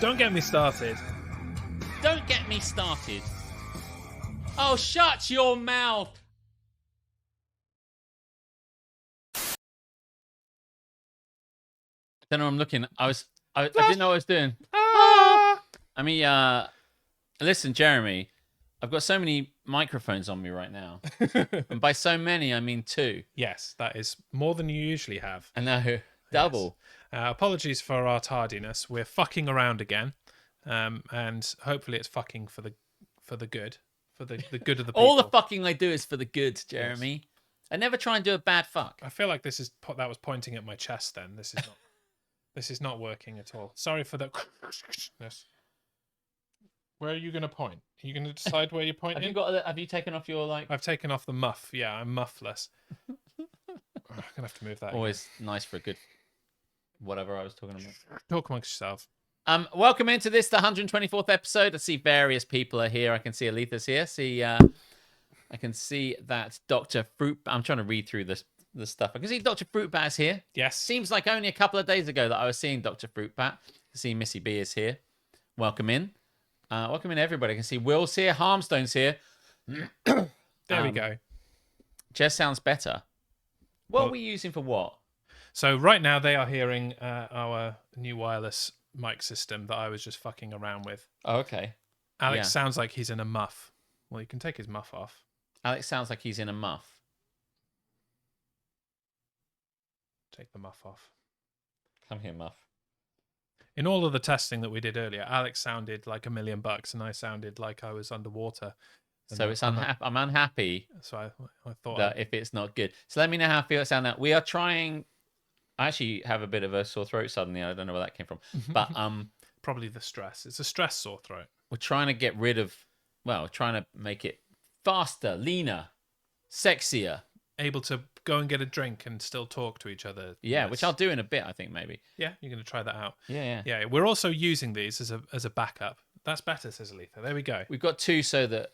Don't get me started. Don't get me started. Oh, shut your mouth. I don't know. I'm looking. I didn't know what I was doing. I mean, listen, Jeremy. I've got so many microphones on me right now, and by so many, I mean 2. Yes, that is more than you usually have. I know, double. Yes. Apologies for our tardiness. We're fucking around again, and hopefully it's fucking for the good, for the good of the people. All the fucking I do is for the good, Jeremy. Yes. I never try and do a bad fuck. I feel like that was pointing at my chest. Then this is not. This is not working at all. Sorry for the. Where are you going to point? Are you going to decide where you're pointing? Have you taken off your I've taken off the muff. Yeah, I'm muffless. I'm gonna have to move that. Always nice for a good. Whatever I was talking about. Talk amongst yourself. Welcome into this, the 124th episode. I see various people are here. I can see Aletha's here. I can see that Dr. Fruit. I'm trying to read through the stuff. I can see Dr. Fruitbat's here. Yes. Seems like only a couple of days ago that I was seeing Dr. Fruitbat. I can see Missy B is here. Welcome in. Welcome in, everybody. I can see Will's here. Harmstone's here. There we go. Jez sounds better. What are we using for what? So right now they are hearing our new wireless mic system that I was just fucking around with. Oh, okay. Alex sounds like he's in a muff. Well, you can take his muff off. Alex sounds like he's in a muff. Take the muff off. Come here, muff. In all of the testing that we did earlier, Alex sounded like $1 million and I sounded like I was underwater. So I'm unhappy. So I thought that if it's not good. So let me know how I feel it sound now. We are trying. I actually have a bit of a sore throat suddenly. I don't know where that came from. But probably the stress. It's a stress sore throat. We're trying to get rid of, trying to make it faster, leaner, sexier. Able to go and get a drink and still talk to each other. Yeah, which I'll do in a bit, I think, maybe. Yeah, you're going to try that out. Yeah. We're also using these as a backup. That's better, says Aletha. There we go. We've got 2 so that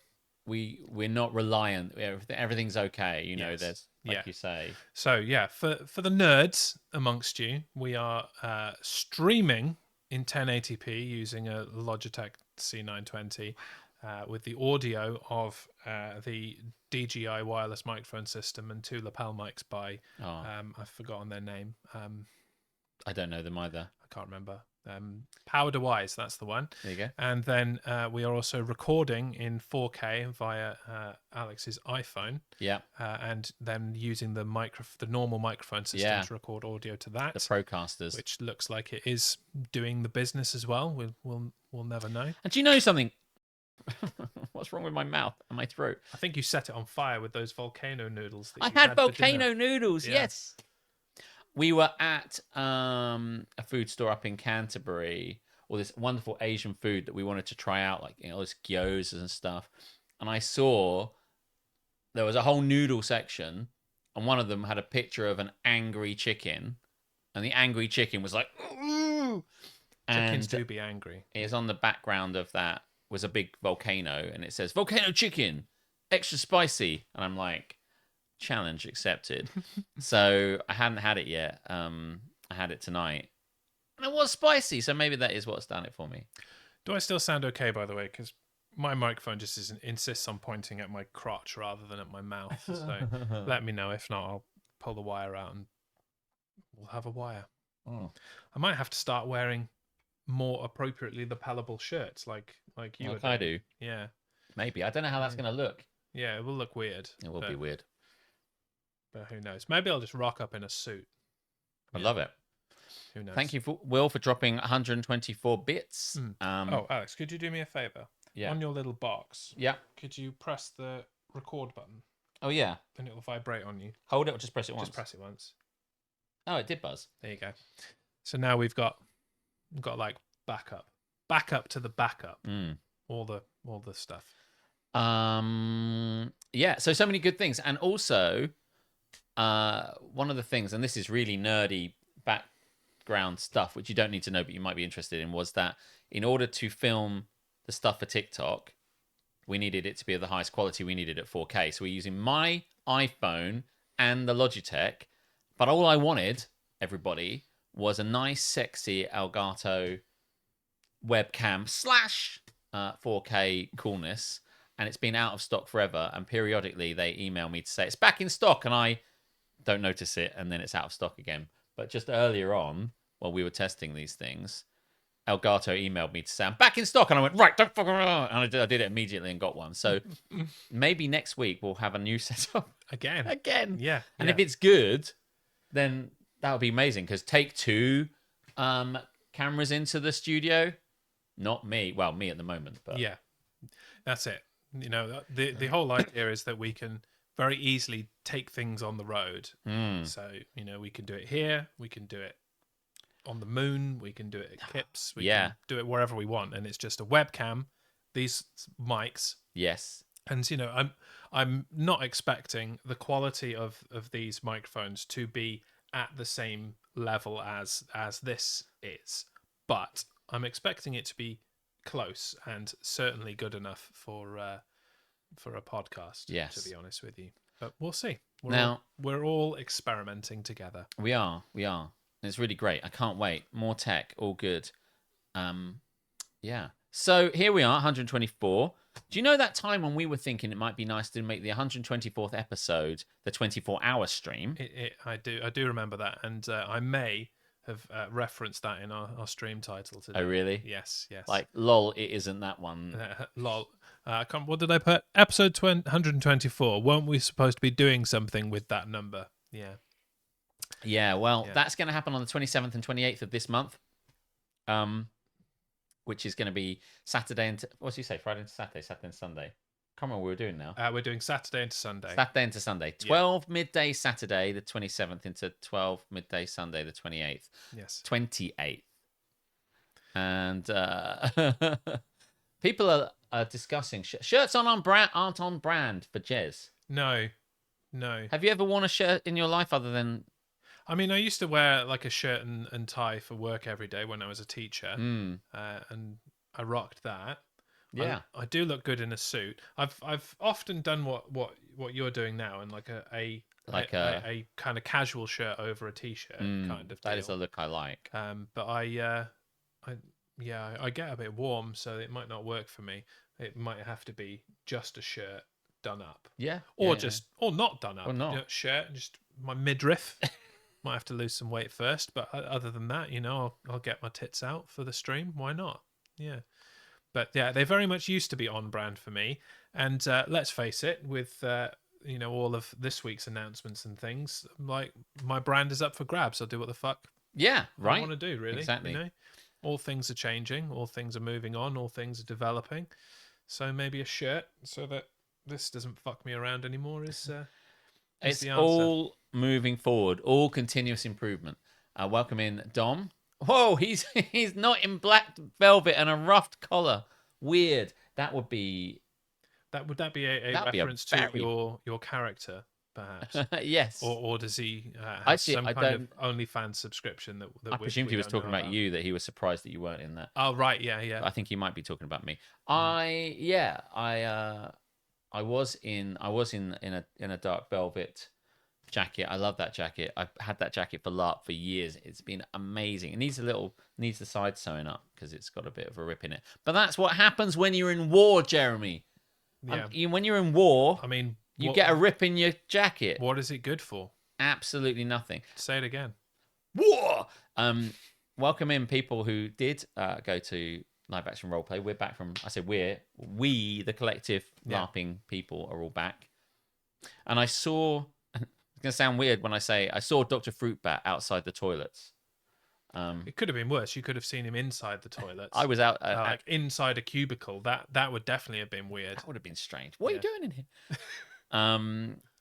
we're not reliant. Everything's okay, you know. There's like you say. So yeah, for the nerds amongst you, we are streaming in 1080p using a Logitech C920 with the audio of the DJI wireless microphone system and 2 lapel mics by I've forgotten their name. I don't know them either. I can't remember. Power Device, that's the one. There you go. And then we are also recording in 4K via Alex's iPhone. Yeah. And then using the normal microphone system to record audio to that. The Procasters, which looks like it is doing the business as well. We'll never know. And do you know something? What's wrong with my mouth and my throat? I think you set it on fire with those volcano noodles. I had volcano noodles. Yeah. Yes. We were at a food store up in Canterbury, or this wonderful Asian food that we wanted to try out, like this gyozas and stuff. And I saw there was a whole noodle section, and one of them had a picture of an angry chicken, and the angry chicken was like, ooh! Chickens do be angry. It's on the background of that was a big volcano, and it says volcano chicken, extra spicy, and I'm like, challenge accepted. So I hadn't had it yet. I had it tonight, and it was spicy. So maybe that is what's done it for me. Do I still sound okay, by the way? Because my microphone just insists on pointing at my crotch rather than at my mouth. So let me know. If not, I'll pull the wire out and we'll have a wire. Oh. I might have to start wearing more appropriately lapellable shirts like you. Like I do. Yeah. Maybe. I don't know how that's going to look. Yeah, it will look weird. It will be weird. But who knows? Maybe I'll just rock up in a suit. I love it. Who knows? Thank you, Will, for dropping 124 bits. Alex, could you do me a favor? Yeah. On your little box. Yeah. Could you press the record button? Oh, yeah. And it will vibrate on you. Hold it or just press it once? Just press it once. Oh, it did buzz. There you go. So now we've got like backup to the backup. All the stuff. Yeah. So many good things. And also, one of the things, and this is really nerdy background stuff, which you don't need to know, but you might be interested in, was that in order to film the stuff for TikTok, we needed it to be of the highest quality. We needed it 4K. So we're using my iPhone and the Logitech. But all I wanted, everybody, was a nice, sexy Elgato webcam slash 4K coolness, and it's been out of stock forever. And periodically they email me to say it's back in stock, and I don't notice it, and then it's out of stock again. But just earlier on, while we were testing these things, Elgato emailed me to say I'm back in stock, and I went, right, don't fuck around, and I did it immediately and got one. So maybe next week we'll have a new setup again. Yeah. And if it's good, then that would be amazing, because take two cameras into the studio, not me. Well, me at the moment, but yeah, that's it. You know, the whole idea is that we can very easily take things on the road. So, you know, we can do it here, we can do it on the moon, we can do it at Kips, we can do it wherever we want, and it's just a webcam, these mics. Yes. And you know, I'm not expecting the quality of these microphones to be at the same level as this is, but I'm expecting it to be close and certainly good enough for a podcast. Yes. To be honest with you, but we'll see. We're all experimenting together. We are. It's really great. I can't wait. More tech, all good. Yeah. So here we are, 124. Do you know that time when we were thinking it might be nice to make the 124th episode the 24-hour stream? I do remember that, and I may have referenced that in our stream title today. Oh, really? Yes. Like, lol, it isn't that one. Lol. What did I put? Episode 124. Weren't we supposed to be doing something with that number? Yeah. Yeah, well, that's going to happen on the 27th and 28th of this month, which is going to be Saturday and... what do you say? Friday into Saturday, Saturday and Sunday. Can't remember what we're doing now. We're doing Saturday into Sunday. Saturday into Sunday. 12 midday Saturday, the 27th, into 12 midday Sunday, the 28th. Yes. 28th. And people are discussing... shirts aren't on brand for Jez. No. Have you ever worn a shirt in your life other than... I mean, I used to wear like a shirt and tie for work every day when I was a teacher, and I rocked that. Yeah, I do look good in a suit. I've often done what you're doing now, in like a kind of casual shirt over a t-shirt kind of deal. That is a look I like. But I get a bit warm, so it might not work for me. It might have to be just a shirt done up. Yeah, or not done up. Or not. You know, shirt, just my midriff. Might have to lose some weight first, but other than that, you know, I'll get my tits out for the stream. Why not? Yeah. But yeah, they very much used to be on brand for me. And let's face it, with you know, all of this week's announcements and things, like, my brand is up for grabs. I'll do what the fuck I want to do, really. Exactly. You know? All things are changing, all things are moving on, all things are developing. So maybe a shirt, so that this doesn't fuck me around anymore, is it's the answer. All moving forward, all continuous improvement. Welcome in Dom. Whoa, he's not in black velvet and a ruffed collar. Weird. That would be... Would that be a reference to your character, perhaps? Yes. Or does he have some kind of OnlyFans subscription that I presumed he was talking about you, that he was surprised that you weren't in that. Oh, right. Yeah. I think he might be talking about me. I was in a dark velvet jacket. I love that jacket. I've had that jacket for years. It's been amazing. It needs the side sewing up because it's got a bit of a rip in it. But that's what happens when you're in war, Jeremy. Yeah. When you're in war, I mean, you get a rip in your jacket. What is it good for? Absolutely nothing. Say it again. War. Welcome in people who did go to live action roleplay. We're back from... I said we, the collective LARPing people, are all back. And I saw... It's going to sound weird when I say I saw Dr. Fruitbat outside the toilets. It could have been worse. You could have seen him inside the toilets. I was out... like inside a cubicle. That would definitely have been weird. That would have been strange. What are you doing in here?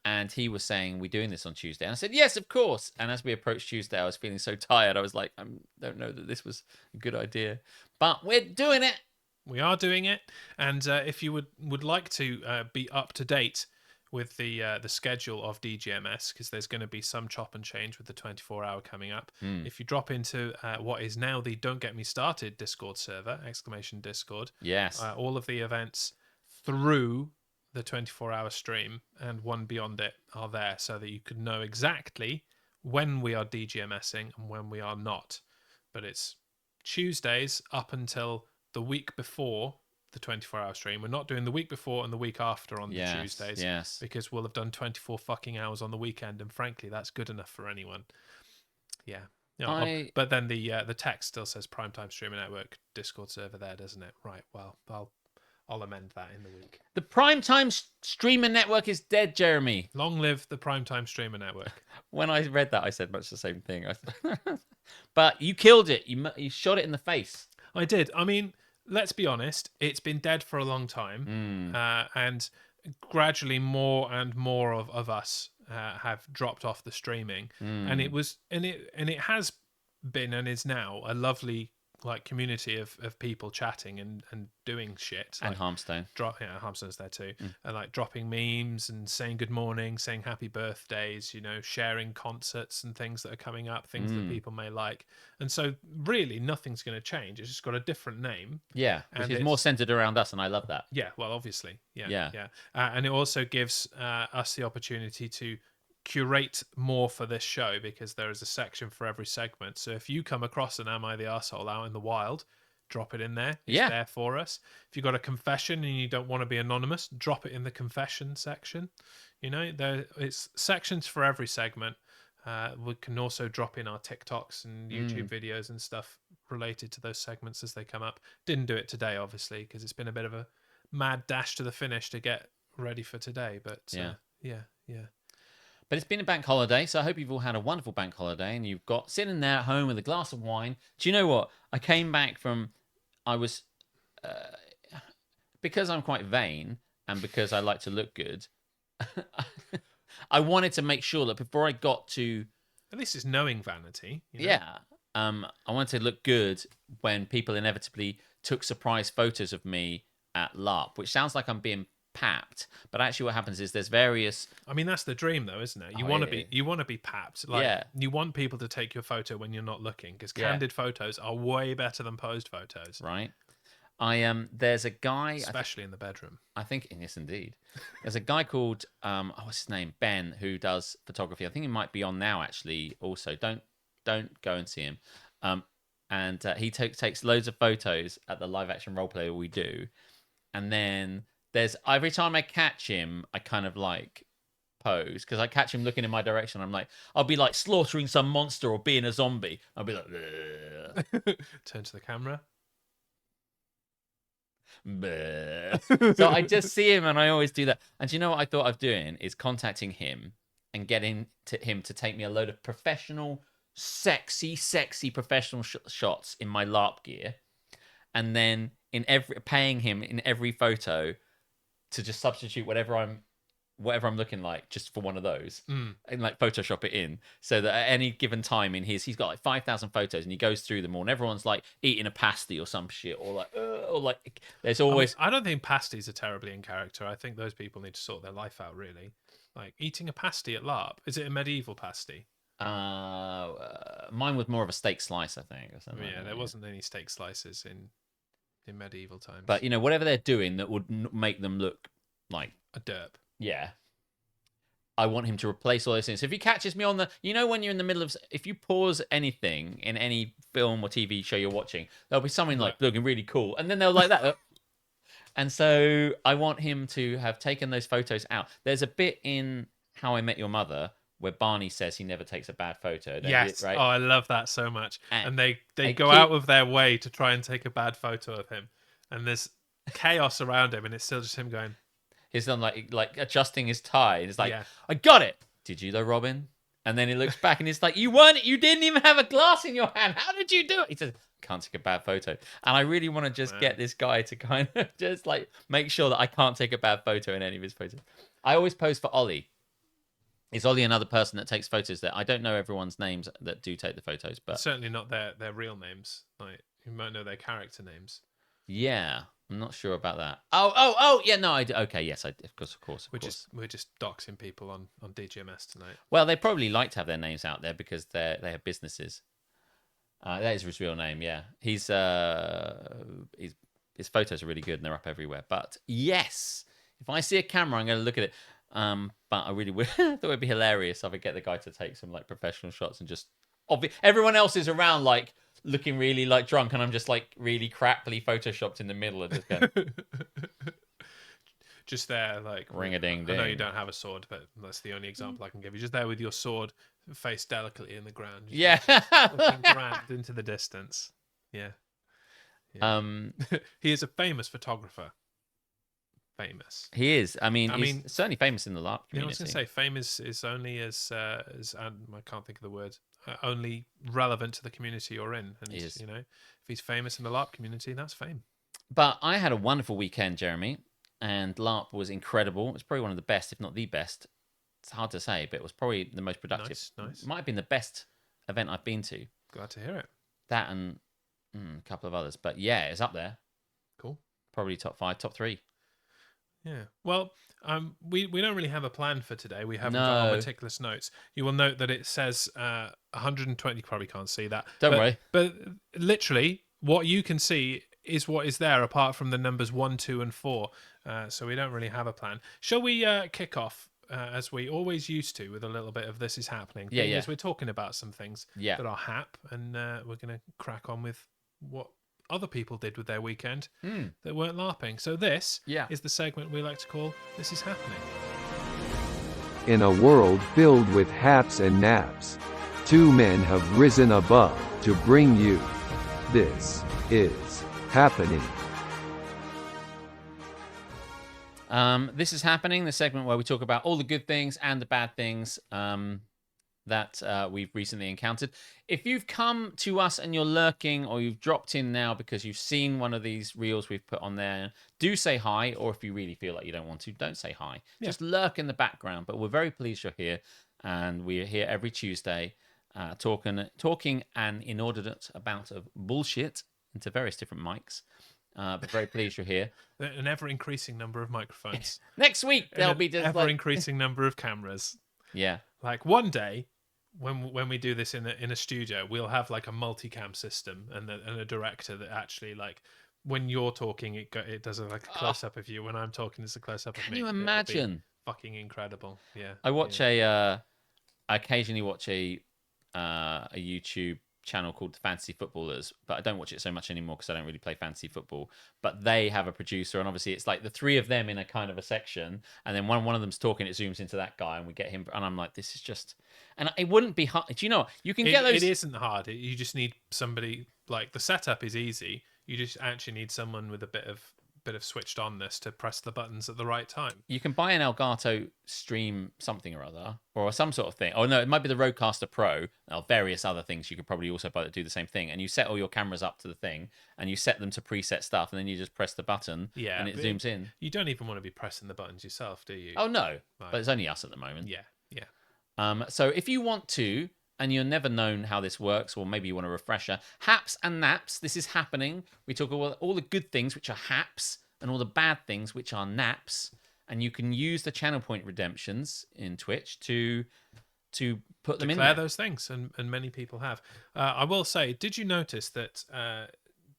And he was saying, we're doing this on Tuesday. And I said, yes, of course. And as we approached Tuesday, I was feeling so tired. I was like, I don't know that this was a good idea. But we're doing it. We are doing it. And if you would like to be up to date with the schedule of DGMS, because there's going to be some chop and change with the 24-hour coming up. If you drop into what is now the Don't Get Me Started Discord server, !Discord. Yes. All of the events through the 24-hour stream and one beyond it are there, so that you could know exactly when we are DGMSing and when we are not. But it's Tuesdays up until the week before the 24-hour stream. We're not doing the week before and the week after on the Tuesdays. Yes. Because we'll have done 24 fucking hours on the weekend, and frankly, that's good enough for anyone. Yeah. But then the text still says Primetime Streamer Network Discord server there, doesn't it? Right. Well, I'll amend that in the week. The Primetime Streamer Network is dead, Jeremy. Long live the Primetime Streamer Network. When I read that, I said much the same thing. But you killed it. You shot it in the face. I did. I mean, let's be honest. It's been dead for a long time, and gradually more and more of us have dropped off the streaming, and it has been and is now a lovely community of people chatting and doing shit. And Harmstone. Harmstone's there too. And dropping memes and saying good morning, saying happy birthdays, sharing concerts and things that are coming up, things that people may like. And so really nothing's going to change. It's just got a different name. Yeah, which is more centered around us, and I love that. Yeah, well, obviously. Yeah. And it also gives us the opportunity to curate more for this show, because there is a section for every segment. So if you come across an Am I the Arsehole out in the wild, drop it in there. It's there for us. If you've got a confession and you don't want to be anonymous, drop it in the confession section. It's sections for every segment. We can also drop in our TikToks and YouTube videos and stuff related to those segments as they come up. Didn't do it today, obviously, because it's been a bit of a mad dash to the finish to get ready for today. But yeah. But it's been a bank holiday, so I hope you've all had a wonderful bank holiday, and you've got sitting there at home with a glass of wine. Do you know what? I came back from, because I'm quite vain and because I like to look good, I wanted to make sure that before I got to... At least it's knowing vanity. Yeah. I wanted to look good when people inevitably took surprise photos of me at LARP, which sounds like I'm being papped, but actually what happens is there's various... I mean, that's the dream though, isn't it? You want to be papped. You want people to take your photo when you're not looking, because candid photos are way better than posed photos. Right. There's a guy, especially in the bedroom. I think, yes, indeed. There's a guy called what's his name, Ben, who does photography. I think he might be on now, actually. Also, don't go and see him. And he takes loads of photos at the live action role play we do, and then every time I catch him, I kind of pose, because I catch him looking in my direction. I'll be slaughtering some monster or being a zombie. I'll be like, turn to the camera. So I just see him, and I always do that. And do you know what I thought of doing is contacting him and getting him to take me a load of professional, sexy professional shots in my LARP gear, and then paying him in every photo to just substitute whatever I'm looking like just for one of those, and Photoshop it in, so that at any given time he's got 5,000 photos, and he goes through them all, and everyone's eating a pasty or some shit, or there's always... I don't think pasties are terribly in character. I think those people need to sort their life out, really. Eating a pasty at LARP. Is it a medieval pasty? Mine was more of a steak slice, I think. Or something there wasn't any steak slices in medieval times. But whatever they're doing that would make them look like a derp. Yeah. I want him to replace all those things. So if he catches me on the... when you're in the middle of... If you pause anything in any film or TV show you're watching, there'll be something looking really cool, and then they'll that. And so I want him to have taken those photos out. There's a bit in How I Met Your Mother where Barney says he never takes a bad photo. Yes. Right? Oh, I love that so much. And they go out of their way to try and take a bad photo of him. And there's chaos around him, and it's still just him going... He's done adjusting his tie. And it's I got it. Did you though, Robin? And then he looks back and it's you didn't even have a glass in your hand. How did you do it? He says, can't take a bad photo. And I really want to just get this guy to kind of just make sure that I can't take a bad photo in any of his photos. I always pose for Ollie. Is Ollie another person that takes photos there? I don't know everyone's names that do take the photos, but certainly not their real names. You might know their character names. Yeah, I'm not sure about that. Oh, yeah, no, I do. Okay, yes, of course. We're just doxing people on DGMS tonight. Well, they probably like to have their names out there because they have businesses. That is his real name. Yeah, his photos are really good and they're up everywhere. But yes, if I see a camera, I'm going to look at it. But I really would. I thought it'd be hilarious if I get the guy to take some professional shots and just everyone else is around looking really like drunk, and I'm just like really crappily photoshopped in the middle of this going Just there, like ring a ding I know you ding. don't have a sword, but that's the only example I can give you. Just there with your sword faced delicately in the ground, just Yeah. looking grand into the distance. Yeah, yeah. He is a famous photographer. Famous. He is. I mean, I he's mean, certainly famous in the LARP I was community. going to say, fame is only as I can't think of the word. Only relevant to the community you're in, and Is. you know, if he's famous in the LARP community, that's fame. But I had a wonderful weekend, Jeremy, and LARP was incredible. It was probably one of the best, if not the best. It's hard to say, but it was probably the most productive. Nice. Might have been the best event I've been to. Glad to hear it. That and a couple of others, but yeah, it's up there. Cool. Probably top 5, top 3. Yeah. Well, we don't really have a plan for today. We haven't got our No. meticulous notes. You will note that it says 120. Probably can't see that. Don't worry. But literally, what you can see is what is there, apart from the numbers 1, 2, and 4. So we don't really have a plan. Shall we kick off as we always used to with a little bit of this is happening? Yeah, Being yeah. as we're talking about some things that are hap, and we're going to crack on with what other people did with their weekend that weren't LARPing. So this is the segment we like to call This Is Happening. In a world filled with haps and naps, two men have risen above to bring you This Is Happening. This is happening, the segment where we talk about all the good things and the bad things that we've recently encountered. If you've come to us and you're lurking, or you've dropped in now because you've seen one of these reels we've put on there, do say hi. Or if you really feel like you don't want to, don't say hi. Just lurk in the background. But we're very pleased you're here, and we're here every Tuesday talking an inordinate amount of bullshit into various different mics. But very pleased you're here. An ever-increasing number of microphones. Next week there'll be just ever-increasing number of cameras. Yeah. Like one day, when we do this in a studio, we'll have like a multicam system and a director that actually, like, when you're talking, it does like a close up of you. When I'm talking, it's a close up of me. Can you imagine? Fucking incredible. Yeah. I watch I occasionally watch a YouTube channel called Fantasy Footballers, but I don't watch it so much anymore because I don't really play fantasy football. But they have a producer, and obviously it's like the three of them in a kind of a section, and then one of them's talking, it zooms into that guy, and we get him, and I'm like, this is just, and it wouldn't be hard. Do you know, you can get those. It isn't hard. You just need somebody, like, the setup is easy. You just actually need someone with a bit of switched onness to press the buttons at the right time. You can buy an Elgato Stream something or other, or some sort of thing. Oh no, it might be the Rodecaster Pro, or various other things you could probably also buy that do the same thing. And you set all your cameras up to the thing, and you set them to preset stuff, and then you just press the button, and it zooms in. You don't even want to be pressing the buttons yourself, do you? Oh no, but it's only us at the moment. Yeah. So if you want to, and you've never known how this works, or maybe you want a refresher, haps and naps, this is happening. We talk about all the good things, which are haps, and all the bad things, which are naps. And you can use the channel point redemptions in Twitch to put them in there. Declare those things, and many people have. I will say, did you notice that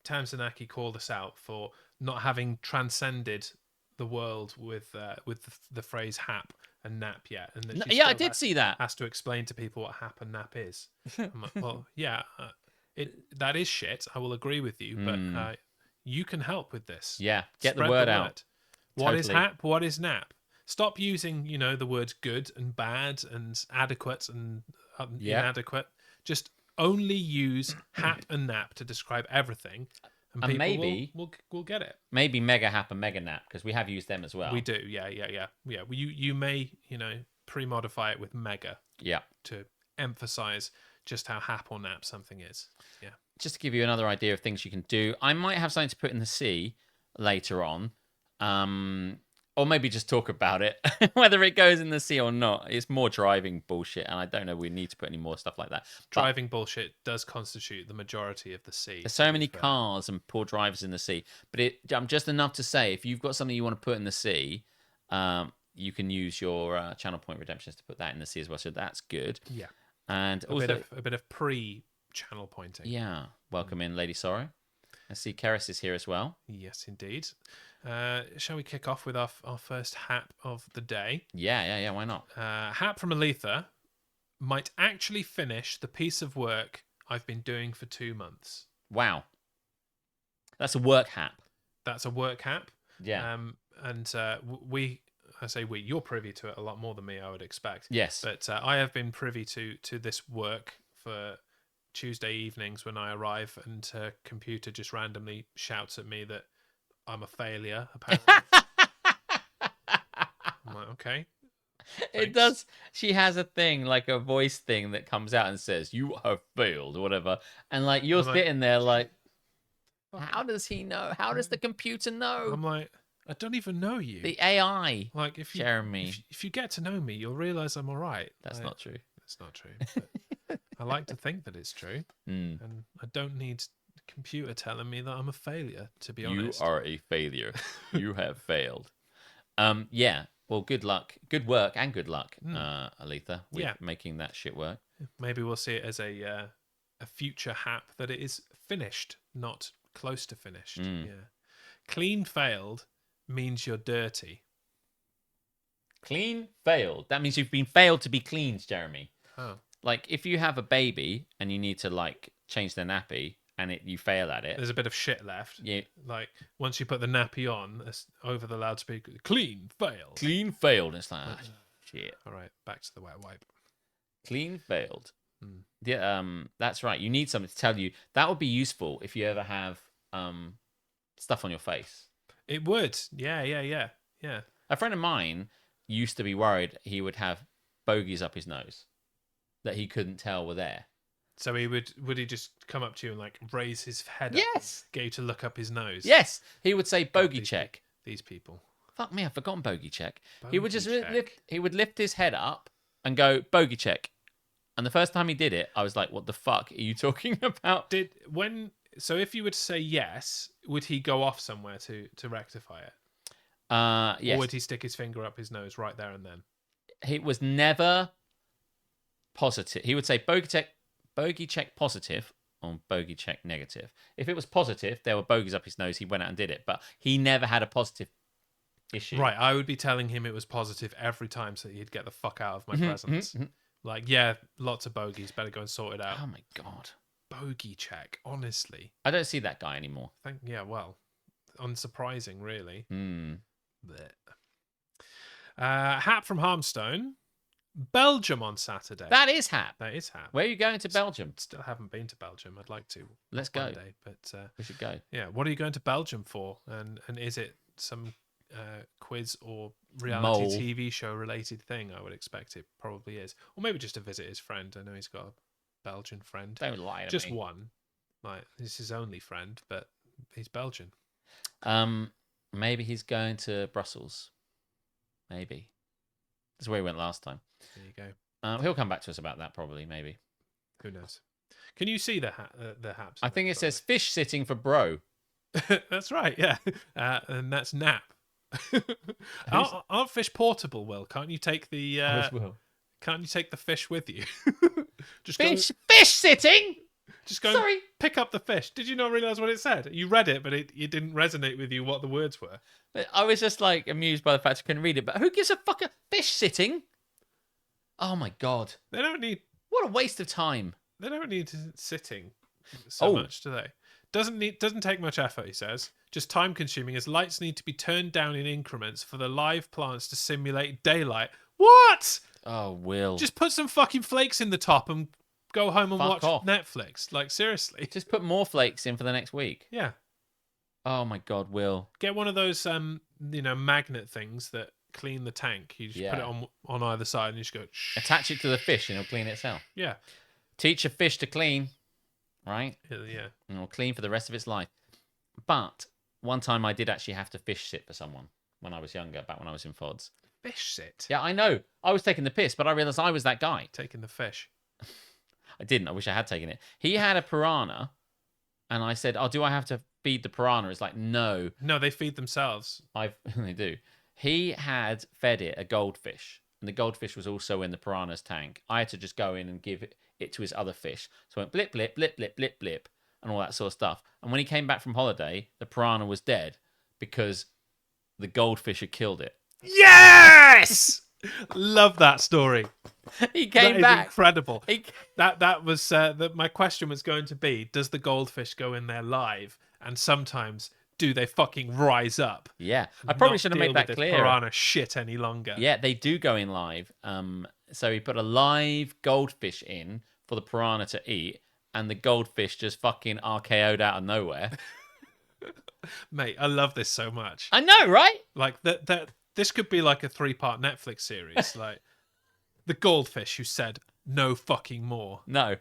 Tamsinaki called us out for not having transcended the world with the phrase hap and nap yet? And that I did see that. Has to explain to people what hap and nap is. I'm like, well, yeah, that is shit. I will agree with you, but you can help with this. Yeah, get Spread the word out. What is hap? What is nap? Stop using, the words good and bad and adequate and inadequate. Just only use hap and nap to describe everything, and people maybe will get it. Maybe mega hap and mega nap, because we have used them as well. We do, yeah. You may pre-modify it with mega, to emphasize just how hap or nap something is. Yeah. Just to give you another idea of things you can do, I might have something to put in the sea later on. Or maybe just talk about it, whether it goes in the sea or not. It's more driving bullshit, and I don't know we need to put any more stuff like that. Driving bullshit does constitute the majority of the sea. There's so many cars and poor drivers in the sea. But just enough to say, if you've got something you want to put in the sea, you can use your channel point redemptions to put that in the sea as well. So that's good. Yeah. And a bit of pre-channel pointing. Yeah. Welcome in, Lady Sorrow. I see Keris is here as well. Yes, indeed. Shall we kick off with our first hap of the day? Yeah. Why not? Hap from Aletha: might actually finish the piece of work I've been doing for 2 months. Wow. That's a work hap. That's a work hap. Yeah. And you're privy to it a lot more than me, I would expect. Yes. But I have been privy to this work for Tuesday evenings when I arrive, and her computer just randomly shouts at me that I'm a failure, apparently. I'm like, okay. It does. She has a thing, like a voice thing that comes out and says, "You have failed," or whatever. And like you're sitting there like, how does he know? How does the computer know? I'm like, I don't even know you. The AI. Like, if you, Jeremy. if you get to know me, you'll realize I'm all right. That's not true. It's not true. But I like to think that it's true. And I don't need a computer telling me that I'm a failure, to be honest. You are a failure. You have failed. Yeah. Well, good luck. Good work and good luck, Aletha, with making that shit work. Maybe we'll see it as a future hap that it is finished, not close to finished. Yeah. Clean failed means you're dirty. Clean failed. That means you've been failed to be cleaned, Jeremy. Oh. Like if you have a baby and you need to like change their nappy and you fail at it. There's a bit of shit left. Yeah. Like once you put the nappy on over the loudspeaker, clean failed. Clean failed. It's like shit. All right, back to the wet wipe. Clean failed. Yeah, that's right. You need something to tell you. That would be useful if you ever have stuff on your face. It would. Yeah. A friend of mine used to be worried he would have bogies up his nose that he couldn't tell were there. So would he just come up to you and like raise his head yes. up, get you to look up his nose? Yes. He would say bogey check. These people. Fuck me, I've forgotten bogey check. Bogey he would just check. he would lift his head up and go bogey check. And the first time he did it, I was like, what the fuck are you talking about? So if you were to say yes, would he go off somewhere to rectify it? Yes. Or would he stick his finger up his nose right there and then? He was never positive. He would say bogey check positive or bogey check negative. If it was positive, there were bogeys up his nose, he went out and did it. But he never had a positive issue. Right, I would be telling him it was positive every time so he'd get the fuck out of my presence. Like, yeah, lots of bogeys, better go and sort it out. Oh my God. Bogey check, honestly. I don't see that guy anymore. Well, unsurprising, really. Blech. Hap from Harmstone. Belgium on Saturday. That is Hap. That is Hap. Where are you going to Belgium? Still haven't been to Belgium. I'd like to. Let's go. One day, but we should go. Yeah. What are you going to Belgium for? And is it some quiz or reality TV show related thing? I would expect it probably is. Or maybe just to visit his friend. I know he's got a Belgian friend. Don't lie to just me. one. Like, this is his only friend, but he's Belgian. Maybe he's going to Brussels. Maybe. That's where he went last time. There you go. He'll come back to us about that probably, maybe. Who knows? Can you see the haps? I think it says fish sitting for bro. That's right, yeah. And that's nap. Aren't fish portable, Will? Can't you take the Can't you take the fish with you? Fish sitting? Just go and pick up the fish. Did you not realise what it said? You read it, but it didn't resonate with you what the words were. But I was just like amused by the fact I couldn't read it. But who gives a fuck a fish sitting? Oh my God. They don't need... What a waste of time. They don't need sitting so much, do they? Doesn't take much effort, he says. Just time consuming as lights need to be turned down in increments for the live plants to simulate daylight. What? Oh, Will. Just put some fucking flakes in the top and go home and watch off. Netflix. Like, seriously. Just put more flakes in for the next week. Yeah. Oh my God, Will. Get one of those magnet things that clean the tank. You just put it on either side and you just go shh. Attach it to the fish and it'll clean itself. Yeah. Teach a fish to clean, right? Yeah. And it'll clean for the rest of its life. But one time I did actually have to fish sit for someone when I was younger, back when I was in FODs. Fish sit? Yeah, I know. I was taking the piss, but I realised I was that guy. Taking the fish. I didn't. I wish I had taken it. He had a piranha, and I said, "Oh, do I have to feed the piranha?" It's like, no. No, they feed themselves. They do. He had fed it a goldfish, and the goldfish was also in the piranha's tank. I had to just go in and give it to his other fish. So I went blip, blip, blip, blip, blip, blip, and all that sort of stuff. And when he came back from holiday, the piranha was dead because the goldfish had killed it. Yes! Love that story. He That came is back. incredible. He- That was my question was going to be: does the goldfish go in there live? And sometimes do they fucking rise up? Yeah, I probably Not should have deal made with that this clear. piranha shit any longer. Yeah, they do go in live. So he put a live goldfish in for the piranha to eat, and the goldfish just fucking RKO'd out of nowhere. Mate, I love this so much. I know, right? Like that this could be like a 3-part Netflix series. Like the goldfish who said no fucking more. No.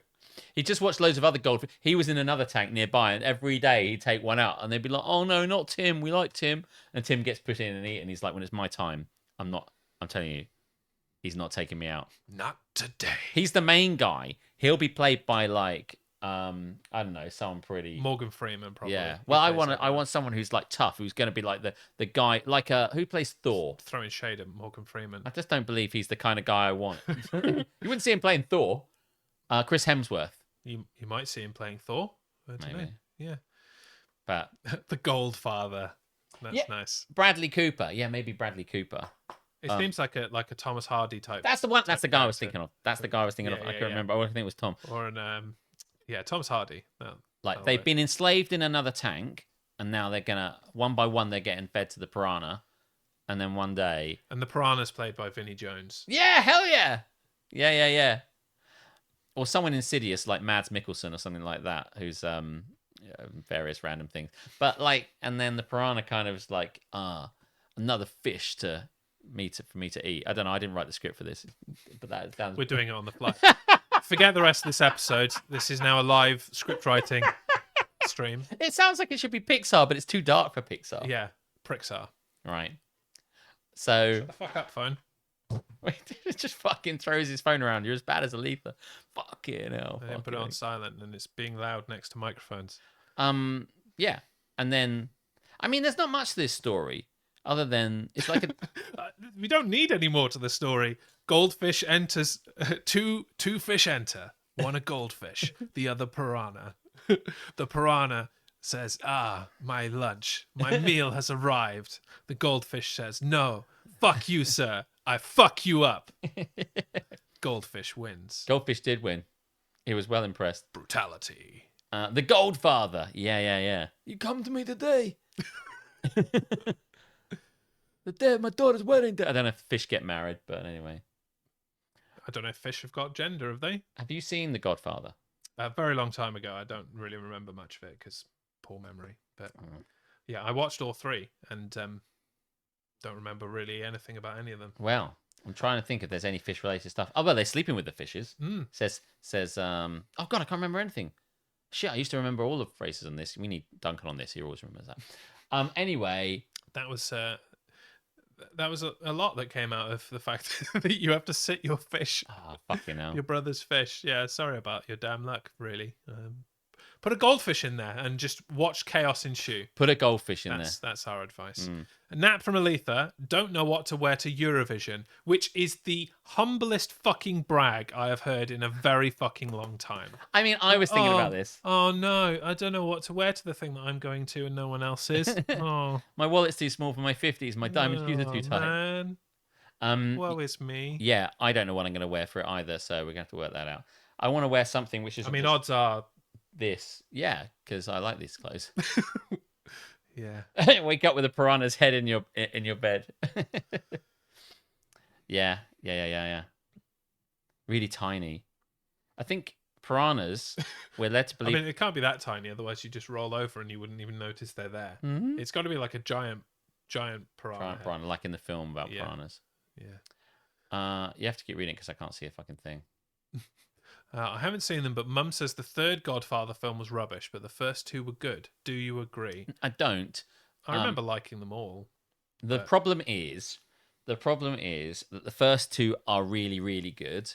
He just watched loads of other goldfish. He was in another tank nearby, and every day he'd take one out, and they'd be like, "Oh no, not Tim. We like Tim." And Tim gets put in and eaten. He's like, "When it's my time, I'm not. I'm telling you, he's not taking me out." Not today. He's the main guy. He'll be played by like, I don't know, someone pretty. Morgan Freeman, probably. Yeah. He Well, I plays want someone who's like tough, who's going to be like the guy, like who plays Thor. throwing shade at Morgan Freeman. I just don't believe he's the kind of guy I want. You wouldn't see him playing Thor. Chris Hemsworth. You might see him playing Thor. I don't know. Maybe. Yeah. But The Goldfather. That's Yeah. nice. Bradley Cooper. Yeah, maybe Bradley Cooper. It seems like a Thomas Hardy type. That's the one. That's the guy I was character. thinking of. That's the guy I was thinking Yeah, of. I yeah, can't yeah. remember. I think it was Tom. Or an Thomas Hardy. Like that'll they've work. been enslaved in another tank, and now they're gonna one by one they're getting fed to the piranha, and then one day, And the piranha's played by Vinnie Jones. yeah, hell yeah, yeah. Or someone insidious like Mads Mikkelsen or something like that, who's various random things. But like, and then the piranha kind of is like, another fish for me to eat. I don't know. I didn't write the script for this, but that sounds. We're doing it on the fly. Forget the rest of this episode. This is now a live script writing stream. It sounds like it should be Pixar, but it's too dark for Pixar. Yeah, Prixar. Right. So Shut the fuck up, phone. it just fucking throws his phone around. You're as bad as Aletha. Fucking hell. I didn't put it on silent, and it's being loud next to microphones. Yeah. And then, I mean, there's not much to this story other than it's like a. We don't need any more to the story. Goldfish enters. Two fish enter. One a goldfish, the other piranha. The piranha says, my lunch, my meal has arrived. The goldfish says, no, fuck you, sir. I fuck you up. Goldfish wins. Goldfish did win. He was well impressed. Brutality. The Goldfather. Yeah. You come to me today. The day of my daughter's wedding day. I don't know if fish get married, but anyway. I don't know if fish have got gender, have they? Have you seen The Godfather? A very long time ago. I don't really remember much of it because poor memory. But yeah, I watched all three and don't remember really anything about any of them. Well, I'm trying to think if there's any fish related stuff. Oh, well, they're sleeping with the fishes. Says, oh God, I can't remember anything. Shit, I used to remember all the phrases on this. We need Duncan on this. He always remembers that. Anyway. That was a lot that came out of the fact that you have to sit your fish. Oh, fucking hell. Your brother's fish. Yeah, sorry about your damn luck, really. Put a goldfish in there and just watch chaos ensue. Put a goldfish in there. That's our advice. A nap from Aletha. Don't know what to wear to Eurovision, which is the humblest fucking brag I have heard in a very fucking long time. I mean, I was thinking about this. Oh no, I don't know what to wear to the thing that I'm going to and no one else is. Oh, My wallet's too small for my 50s. My diamond shoes are too tight. Man. Woe is me. Yeah, I don't know what I'm going to wear for it either, so we're going to have to work that out. I want to wear something which is. I mean, odds are. This. Yeah, because I like these clothes. Yeah. Wake up with a piranha's head in your bed. Yeah. Really tiny. I think piranhas, we're led to believe. I mean, it can't be that tiny, otherwise you just roll over and you wouldn't even notice they're there. Mm-hmm. It's got to be like a giant piranha. Piranha, like in the film about piranhas. Yeah. You have to keep reading because I can't see a fucking thing. I haven't seen them, but Mum says the third Godfather film was rubbish, but the first two were good. Do you agree? I don't. I remember liking them all. The problem is that the first two are really, really good.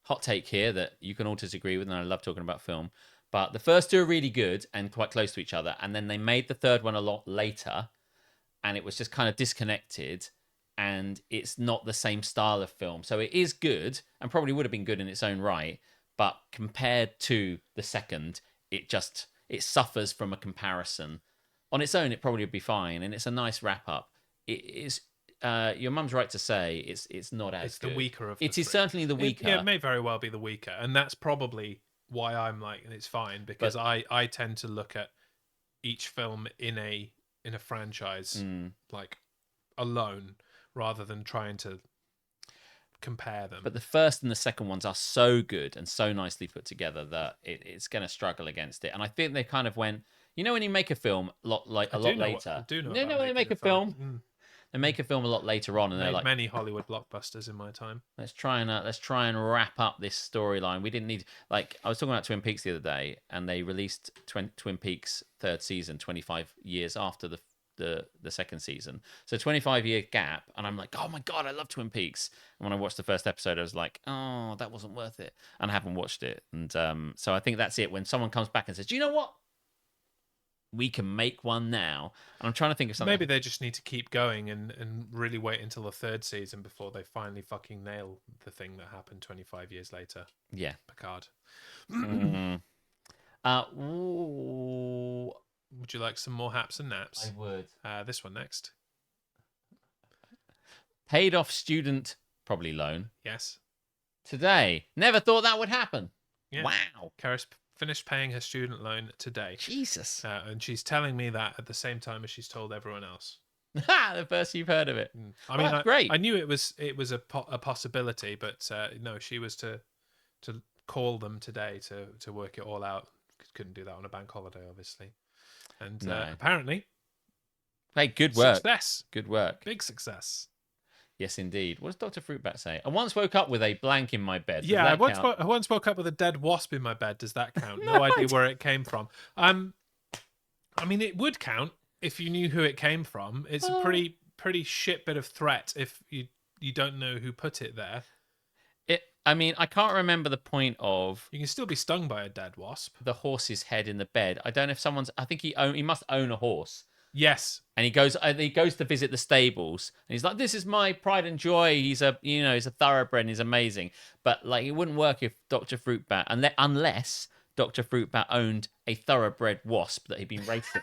Hot take here that you can all disagree with, and I love talking about film. But the first two are really good and quite close to each other, and then they made the third one a lot later, and it was just kind of disconnected, and it's not the same style of film. So it is good, and probably would have been good in its own right, but compared to the second, it suffers from a comparison. On its own, it probably would be fine, and it's a nice wrap up. It is your mum's right to say it's not as It's good. the weaker of the It is three. certainly the weaker. It may very well be the weaker, and that's probably why I'm like, it's fine, because I tend to look at each film in a franchise like alone, rather than trying to compare them. But the first and the second ones are so good and so nicely put together that it's going to struggle against it. And I think they kind of went, when you make a film a lot later. I do know when they make making a film, they make a film a lot later on, and they're like, many Hollywood blockbusters in my time. let's try and wrap up this storyline. We didn't need, like, I was talking about Twin Peaks the other day, and they released Twin Peaks third season 25 years after the second season, so 25-year gap, and I'm like, oh my god, I love Twin Peaks. And when I watched the first episode, I was like, oh, that wasn't worth it, and I haven't watched it. And so I think that's it. When someone comes back and says, do you know what, we can make one now, and I'm trying to think of something. Maybe they just need to keep going and really wait until the third season before they finally fucking nail the thing that happened 25 years later. Yeah. Picard. Ooh. Would you like some more haps and naps? I would. This one next. Paid off student, probably loan. Yes. Today. Never thought that would happen. Yeah. Wow. Karis finished paying her student loan today. Jesus. And she's telling me that at the same time as she's told everyone else. The first you've heard of it. I mean, that's great. I knew it was a possibility, but no, she was to call them today to work it all out. Couldn't do that on a bank holiday, obviously. And apparently, hey, good work. Success. Good work. Big success. Yes, indeed. What does Dr. Fruitbat say? I once woke up with a blank in my bed. I once woke up with a dead wasp in my bed. Does that count? No idea where it came from. I mean, it would count if you knew who it came from. It's a pretty shit bit of threat if you don't know who put it there. I mean, I can't remember the point of... You can still be stung by a dead wasp. The horse's head in the bed. I don't know if someone's... I think he must own a horse. Yes. And he goes to visit the stables, and he's like, this is my pride and joy. He's a thoroughbred, and he's amazing. But like, it wouldn't work if Dr. Fruitbat, unless Dr. Fruitbat owned a thoroughbred wasp that he'd been racing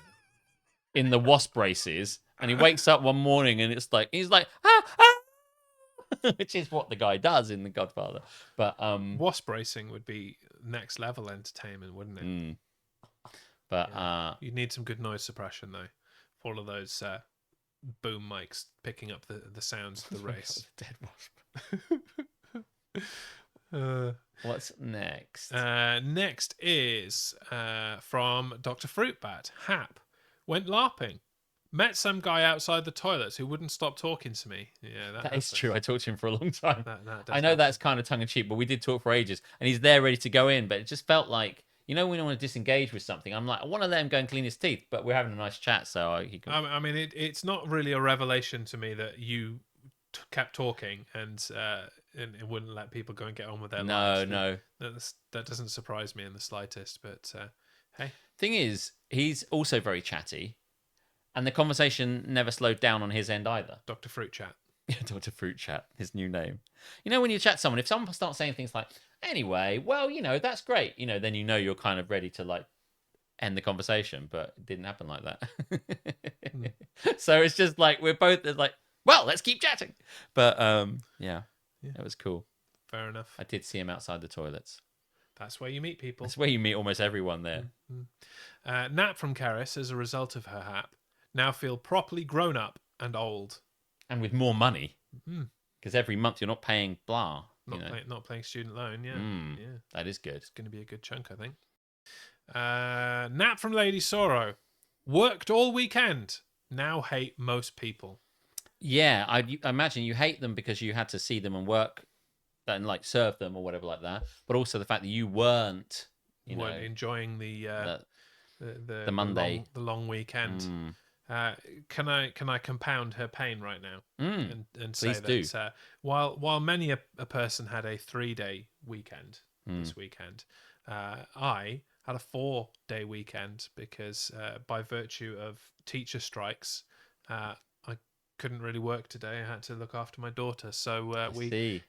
in the wasp races, and he wakes up one morning and he's like, which is what the guy does in The Godfather. But wasp racing would be next level entertainment, wouldn't it? But you'd need some good noise suppression though. All of those boom mics picking up the sounds of the race. Dead wasp. What's next? Next is from Dr. Fruitbat. Hap went LARPing. Met some guy outside the toilets who wouldn't stop talking to me. Yeah, that is true. I talked to him for a long time. I know happen. That's kind of tongue in cheek, but we did talk for ages, and he's there ready to go in. But it just felt like, when you want to disengage with something, I'm like, I want to let him go and clean his teeth, but we're having a nice chat, so he can... I mean, it's not really a revelation to me that you kept talking and it wouldn't let people go and get on with their lives. No. That doesn't surprise me in the slightest, but hey. Thing is, he's also very chatty, and the conversation never slowed down on his end either. Dr. Fruit Chat. Dr. Fruit Chat, his new name. When you chat to someone, if someone starts saying things like, anyway, well, that's great, then you're kind of ready to like end the conversation, but it didn't happen like that. So it's just like we're both like, well, let's keep chatting. But yeah, it was cool. Fair enough. I did see him outside the toilets. That's where you meet people. That's where you meet almost everyone there. Nat from Karis, as a result of her hap, now feel properly grown up and old. And with more money. Because every month you're not paying blah. Not paying student loan, yeah. Yeah. That is good. It's going to be a good chunk, I think. Nat from Lady Sorrow. Worked all weekend. Now hate most people. Yeah, I imagine you hate them because you had to see them and work and like serve them or whatever like that. But also the fact that you weren't enjoying the Monday, the long weekend. Can I compound her pain right now and say that while many a person had a 3-day weekend this weekend, I had a 4-day weekend because by virtue of teacher strikes, I couldn't really work today. I had to look after my daughter, so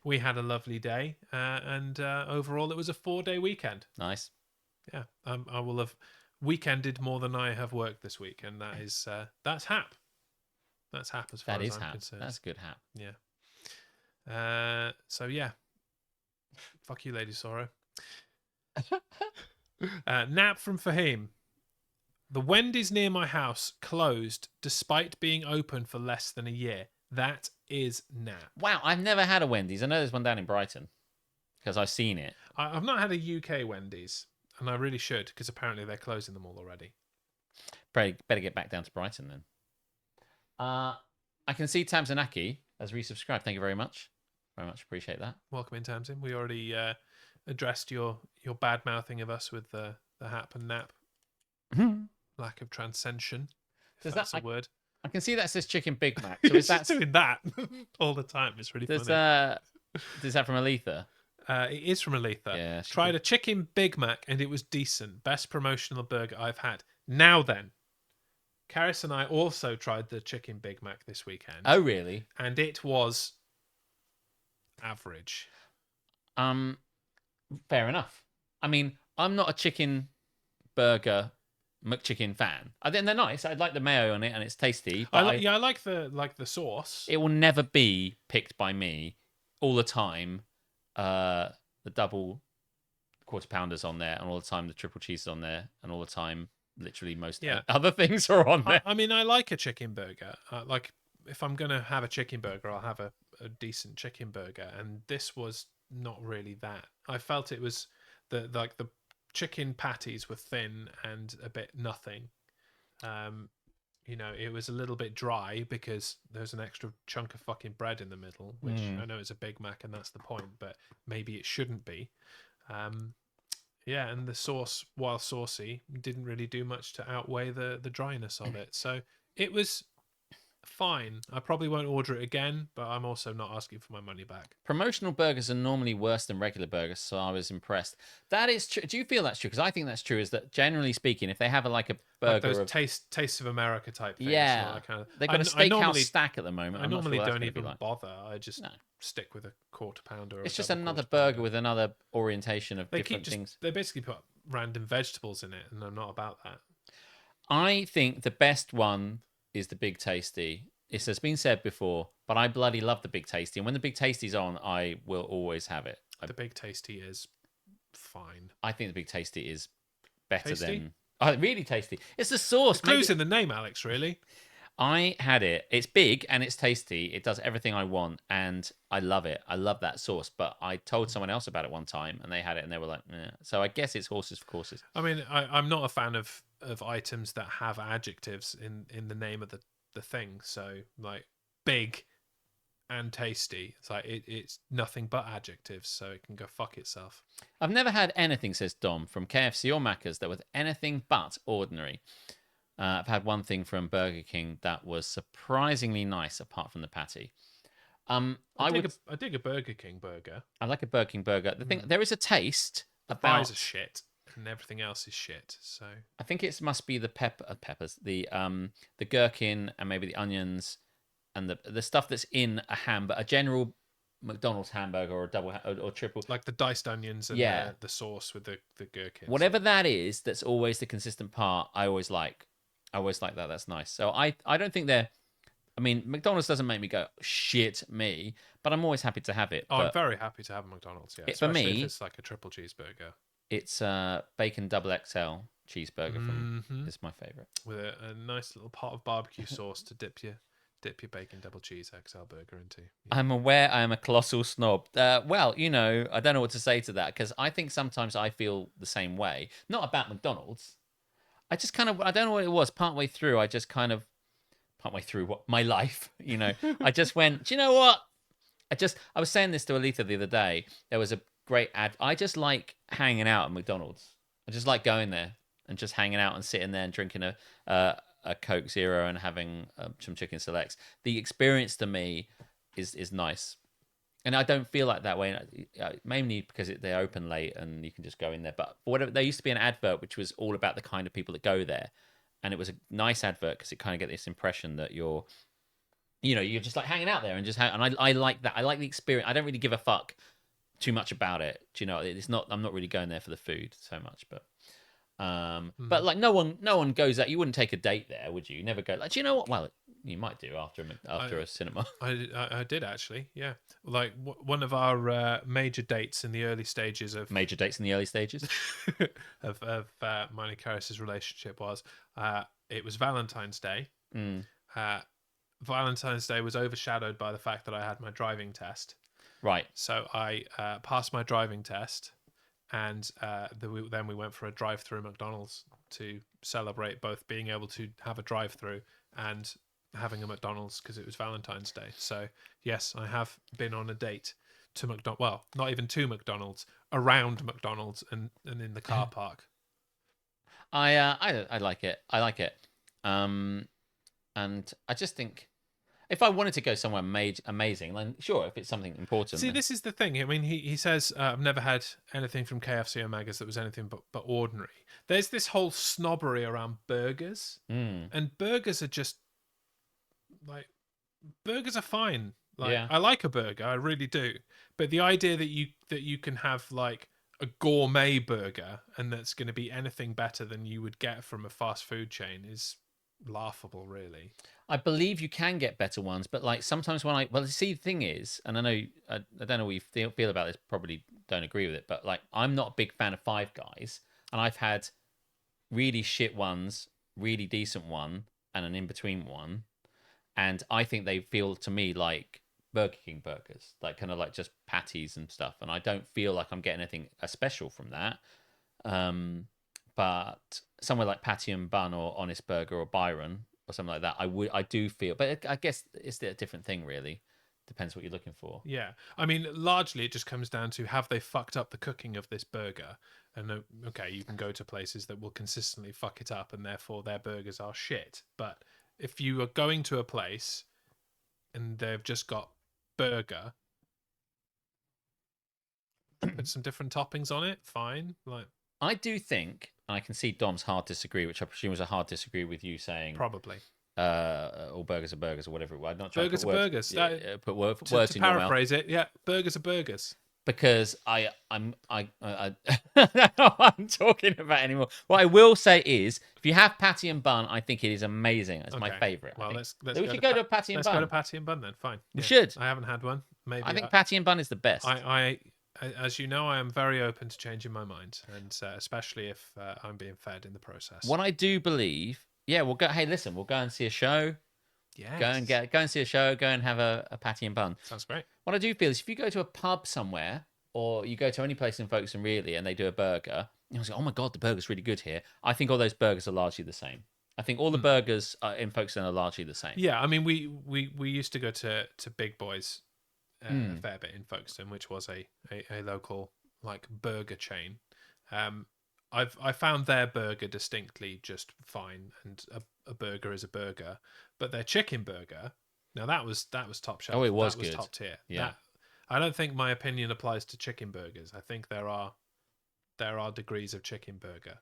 we had a lovely day, and overall it was a 4-day weekend. Nice. Yeah, I will have weekended more than I have worked this week, and that's hap. That's Hap as far That as is I'm Hap. concerned. That's good Hap. Yeah. So yeah. Fuck you, Lady Sorrow. Nap from Fahim. The Wendy's near my house closed despite being open for less than a year. That is nap. Wow, I've never had a Wendy's. I know there's one down in Brighton because I've seen it. I've not had a UK Wendy's, and I really should because apparently they're closing them all already. Better get back down to Brighton then. I can see Tamzanaki has resubscribed. Thank you very much. Very much appreciate that. Welcome in, Tamsin. We already addressed your bad mouthing of us with the Hap and nap. Lack of transcension. If that's a word. I can see that says Chicken Big Mac. So is that doing that all the time? It's really funny. Is that from Aletha? It is from Aletha. Yeah, tried a Chicken Big Mac and it was decent. Best promotional burger I've had. Now then, Karis and I also tried the Chicken Big Mac this weekend. Oh, really? And it was average. Fair enough. I mean, I'm not a chicken burger McChicken fan. I think they're nice. I like the mayo on it, and it's tasty. But I like the sauce. It will never be picked by me all the time. The double quarter pounders on there, and all the time the triple cheese on there, and all the time literally most other things are on there. I mean, I like a chicken burger. Like if I'm gonna have a chicken burger, I'll have a decent chicken burger, and this was not really that. I felt it was the chicken patties were thin and a bit nothing. It was a little bit dry because there's an extra chunk of fucking bread in the middle, which I know is a Big Mac and that's the point, but maybe it shouldn't be. And the sauce, while saucy, didn't really do much to outweigh the dryness of it. So it was fine. I probably won't order it again, but I'm also not asking for my money back. Promotional burgers are normally worse than regular burgers, so I was impressed. That is true. Do you feel that's true? Because I think that's true. Is that generally speaking, if they have a burger, like those Taste of America type things, they've got a steakhouse stack at the moment. I normally don't even bother. I just stick with a quarter pounder. It's just another burger with another orientation of different things. They basically put random vegetables in it, and I'm not about that. I think the best one is the Big Tasty. It has been said before, but I bloody love the Big Tasty. And when the Big Tasty's on, I will always have it. The Big Tasty is fine. I think the Big Tasty is better tasty? than... really tasty. It's the sauce. The clue's in the name, Alex, really. I had it. It's big and it's tasty. It does everything I want, and I love it. I love that sauce. But I told someone else about it one time, and they had it, and they were like, "Eh." So I guess it's horses for courses. I mean, I'm not a fan of items that have adjectives in the name of the thing. So like big and tasty, it's like it's nothing but adjectives, so it can go fuck itself. I've never had anything, says Dom, from KFC or Macca's that was anything but ordinary. I've had one thing from Burger King that was surprisingly nice, apart from the patty. I dig a Burger King burger. I like a Burger King burger. The thing, there is a taste about fries are shit and everything else is shit. So I think it must be the peppers, the gherkin, and maybe the onions, and the stuff that's in a general McDonald's hamburger or double or triple, like the diced onions and the sauce with the gherkins. Whatever that is, that's always the consistent part. I always like that. That's nice. So I don't think they're... I mean, McDonald's doesn't make me go, shit me, but I'm always happy to have it. I'm very happy to have a McDonald's, yeah. For me, if it's like a triple cheeseburger. It's bacon double XL cheeseburger is my favourite. With a nice little pot of barbecue sauce to dip your bacon double cheese XL burger into. Yeah. I'm aware I am a colossal snob. Well, I don't know what to say to that, because I think sometimes I feel the same way. Not about McDonald's. I just kind of, I don't know what it was. Partway through my life, I just went, do you know what? I was saying this to Aletha the other day. There was a great ad. I just like hanging out at McDonald's. I just like going there and just hanging out and sitting there and drinking a Coke Zero and having some chicken selects. The experience to me is nice. And I don't feel like that way, mainly because they're open late and you can just go in there. But for whatever, there used to be an advert which was all about the kind of people that go there. And it was a nice advert because it kind of get this impression that you're just like hanging out there and just and I like that. I like the experience. I don't really give a fuck too much about it. It's not. I'm not really going there for the food so much. But But like no one goes out. You wouldn't take a date there, would you? Never go like, do you know what? Well, you might do after a cinema. I did actually, yeah. Like one of our major dates in the early stages of Major dates in the early stages. of mine and Karis's relationship was it was Valentine's Day. Valentine's Day was overshadowed by the fact that I had my driving test. Right. So I passed my driving test, and then we went for a drive-through McDonald's to celebrate both being able to have a drive-through and having a McDonald's because it was Valentine's Day. So yes, I have been on a date to McDonald's. Well, not even to McDonald's, around McDonald's and in the car park. I like it. I like it. And I just think if I wanted to go somewhere amazing, then sure, if it's something important. See, this is the thing. I mean, he says, I've never had anything from KFC or Maggis that was anything but ordinary. There's this whole snobbery around burgers. And burgers are just, like, burgers are fine. Like, Yeah. I like a burger, I really do. But the idea that you can have, like, a gourmet burger and that's going to be anything better than you would get from a fast food chain is laughable, really. I believe you can get better ones, but like sometimes see, the thing is, and I know I don't know what you feel about this, probably don't agree with it, but like I'm not a big fan of Five Guys, and I've had really shit ones, really decent one, and an in between one, and I think they feel to me like Burger King burgers, like kind of like just patties and stuff, and I don't feel like I'm getting anything special from that. But somewhere like Patty and Bun or Honest Burger or Byron or something like that, I do feel, but I guess it's a different thing, really. Depends what you're looking for. Yeah, I mean, largely it just comes down to have they fucked up the cooking of this burger, and okay, you can go to places that will consistently fuck it up, and therefore their burgers are shit. But if you are going to a place and they've just got burger, put some different toppings on it, fine. Like, I do think, and I can see Dom's hard disagree, which I presume was a hard disagree with you saying probably all burgers are burgers or whatever it was. Not trying burgers to are put burgers. put words To in your mouth. paraphrase it, yeah, burgers are burgers. Because I don't know what I'm talking about anymore. What I will say is, if you have Patty and Bun, I think it is amazing. It's my favorite. Well, let's we should go to a Patty and Bun. Let's go to Patty and Bun then. Fine. We should. I haven't had one. Maybe I think Patty and Bun is the best. I as you know, I am very open to changing my mind, and especially if I'm being fed in the process. What I do believe, yeah, we'll go. Hey, listen, we'll go and see a show. Yeah. Go and see a show. Go and have a Patty and Bun. Sounds great. What I do feel is if you go to a pub somewhere, or you go to any place in Folkestone really, and they do a burger, you say, "Oh my god, the burger's really good here." I think all those burgers are largely the same. I think all the burgers in Folkestone are largely the same. Yeah, I mean, we used to go to Big Boys a fair bit in Folkestone, which was a local like burger chain. I found their burger distinctly just fine, and a burger is a burger, but their chicken burger, now that was top shelf. Oh, it was that was good. top tier. Yeah. I don't think my opinion applies to chicken burgers. I think there are degrees of chicken burger.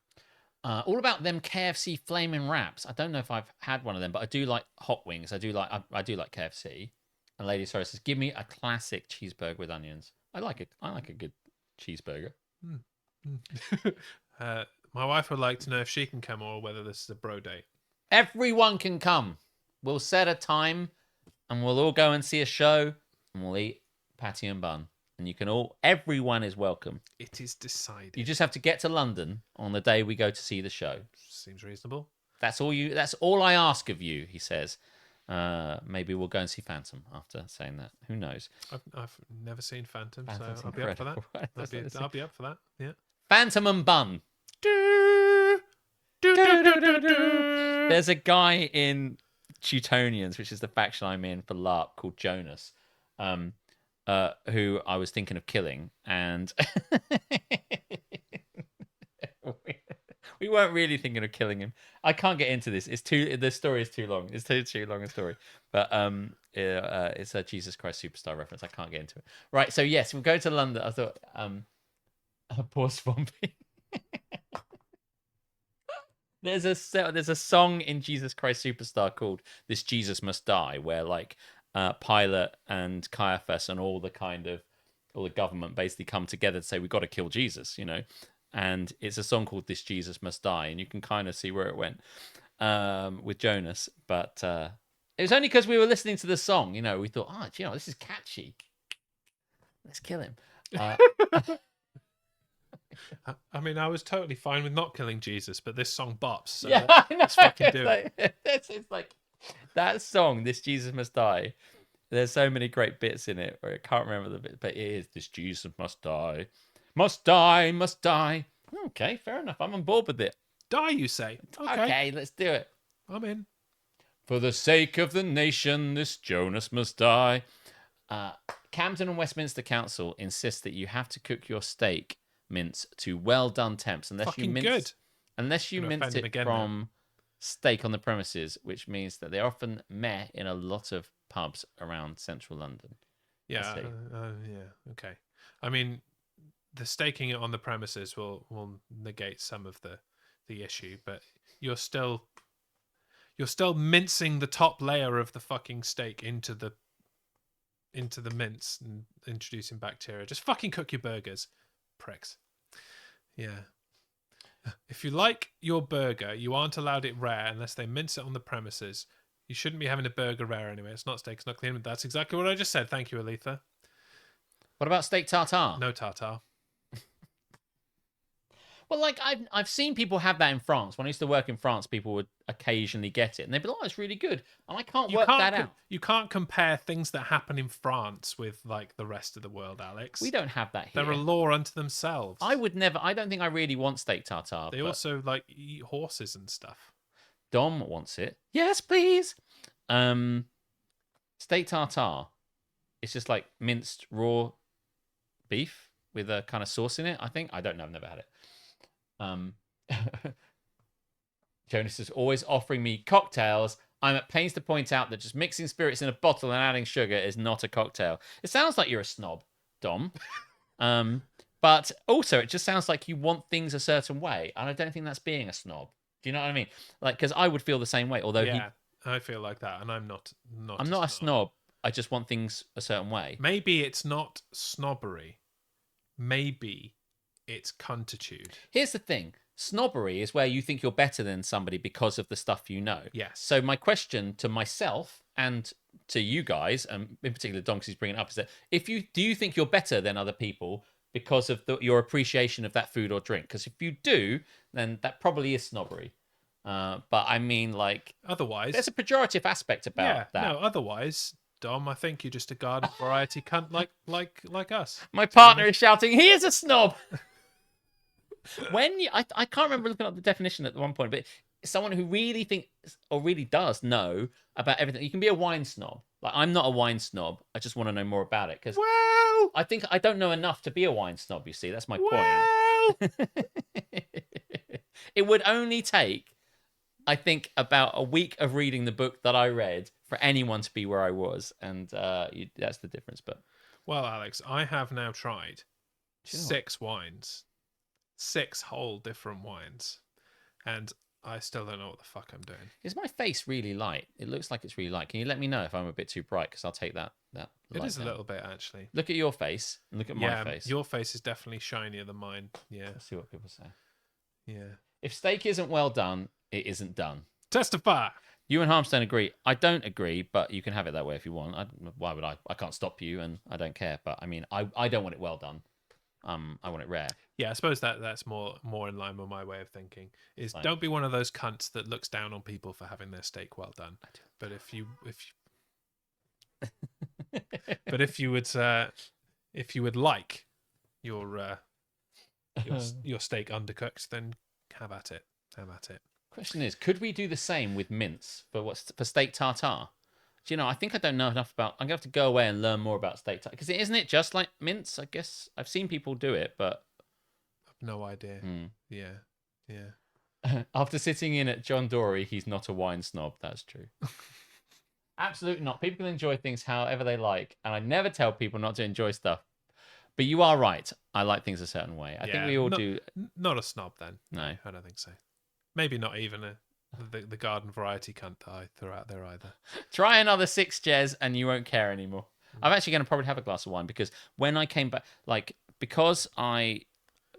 All about them KFC flaming wraps. I don't know if I've had one of them, but I do like hot wings. I do like KFC. And Lady Sorry says, "Give me a classic cheeseburger with onions." I like it. I like a good cheeseburger. My wife would like to know if she can come or whether this is a bro date. Everyone can come. We'll set a time, and we'll all go and see a show, and we'll eat Patty and Bun. And you can everyone is welcome. It is decided. You just have to get to London on the day we go to see the show. Seems reasonable. That's all I ask of you, he says. Maybe we'll go and see Phantom after saying that. Who knows? I've never seen Phantom, Phantom's so I'll be up for that. incredible. I'll be up for that. Yeah. Phantom and Bun. There's a guy in Teutonians, which is the faction I'm in for LARP, called Jonas, who I was thinking of killing, and we weren't really thinking of killing him. I can't get into this. The story is too long. It's too long a story. But it's a Jesus Christ Superstar reference. I can't get into it. Right. So yes, we'll go to London. I thought, poor Swampy. There's a song in Jesus Christ Superstar called "This Jesus Must Die," where like Pilate and Caiaphas and all the government basically come together to say we've got to kill Jesus, you know. and it's a song called "This Jesus Must Die," and you can kind of see where it went with Jonas. But it was only because we were listening to the song, you know, we thought, oh, you know, this is catchy. Let's kill him. I mean, I was totally fine with not killing Jesus, but this song bops. So yeah, I know. let's fucking do it. It's like that song, "This Jesus Must Die." There's so many great bits in it, where I can't remember the bit, but it is "This Jesus must die, must die, must die." Okay, fair enough. I'm on board with it. Die, you say? Okay, let's do it. I'm in. For the sake of the nation, this Jonas must die. Camden and Westminster Council insist that you have to cook your steak mince to well done temps unless Fucking you mince good. unless you Gonna mince offend him it again from steak on the premises, which means that they're often meh in a lot of pubs around central London. Yeah, yeah, okay. I mean, the staking it on the premises will negate some of the issue, but you're still mincing the top layer of the fucking steak into the mince and introducing bacteria. Just fucking cook your burgers, pricks. Yeah. If you like your burger, you aren't allowed it rare unless they mince it on the premises. You shouldn't be having a burger rare anyway. It's not steak, it's not clean. That's exactly what I just said. Thank you, Aletha. What about steak tartare? No tartare. Well, like I've seen people have that in France. When I used to work in France, people would occasionally get it, and they'd be like, "Oh, it's really good," and I can't work that out. You can't compare things that happen in France with like the rest of the world, Alex. We don't have that here. They're a law unto themselves. I would never. I don't think I really want steak tartare. They also like eat horses and stuff. Dom wants it. Yes, please. Steak tartare. It's just like minced raw beef with a kind of sauce in it. I think. I don't know. I've never had it. Jonas is always offering me cocktails. I'm at pains to point out that just mixing spirits in a bottle and adding sugar is not a cocktail. It sounds like you're a snob, Dom. But also it just sounds like you want things a certain way, and I don't think that's being a snob. Do you know what I mean? Like, because I would feel the same way. Although yeah, I feel like that, and I'm not. I'm not a snob. I just want things a certain way. Maybe it's not snobbery. Maybe it's cuntitude. Here's the thing. Snobbery is where you think you're better than somebody because of the stuff you know. Yes. So my question to myself and to you guys, and in particular Don, because he's bringing it up, is that do you think you're better than other people because of your appreciation of that food or drink? Because if you do, then that probably is snobbery. But I mean, like, otherwise, there's a pejorative aspect about that. No, otherwise, Dom, I think you're just a garden variety cunt like us. My partner is shouting, "He is a snob!" I can't remember looking up the definition at one point, but someone who really thinks or really does know about everything. You can be a wine snob. Like, I'm not a wine snob. I just want to know more about it because I think I don't know enough to be a wine snob. You see, that's my point. It would only take, I think, about a week of reading the book that I read for anyone to be where I was, and that's the difference. But well, Alex, I have now tried 6 wines. 6 whole different wines, and I still don't know what the fuck I'm doing. Is my face really light? It looks like it's really light. Can you let me know if I'm a bit too bright? Because I'll take that. It is a little bit, actually. Look at your face and look at my face. Your face is definitely shinier than mine. Yeah. Let's see what people say. Yeah. If steak isn't well done, it isn't done. Testify. You and Harmstone agree. I don't agree, but you can have it that way if you want. Why would I? I can't stop you, and I don't care. But I mean, I don't want it well done. I want it rare. Yeah, I suppose that's more in line with my way of thinking. Is don't be one of those cunts that looks down on people for having their steak well done. But if you would like your steak undercooked, then have at it. Have at it. Question is, could we do the same with mince for steak tartare? Do you know, I think I don't know enough about. I'm gonna have to go away and learn more about steak tartare because isn't it just like mince? I guess I've seen people do it, but I've no idea. Yeah. After sitting in at John Dory, he's not a wine snob. That's true. Absolutely not. People can enjoy things however they like, and I never tell people not to enjoy stuff. But you are right. I like things a certain way. I think we all do. Not a snob then. No, I don't think so. Maybe not even the garden variety cunt that I threw out there either. Try another 6, Jez, and you won't care anymore. I'm actually going to probably have a glass of wine because when I came back, because I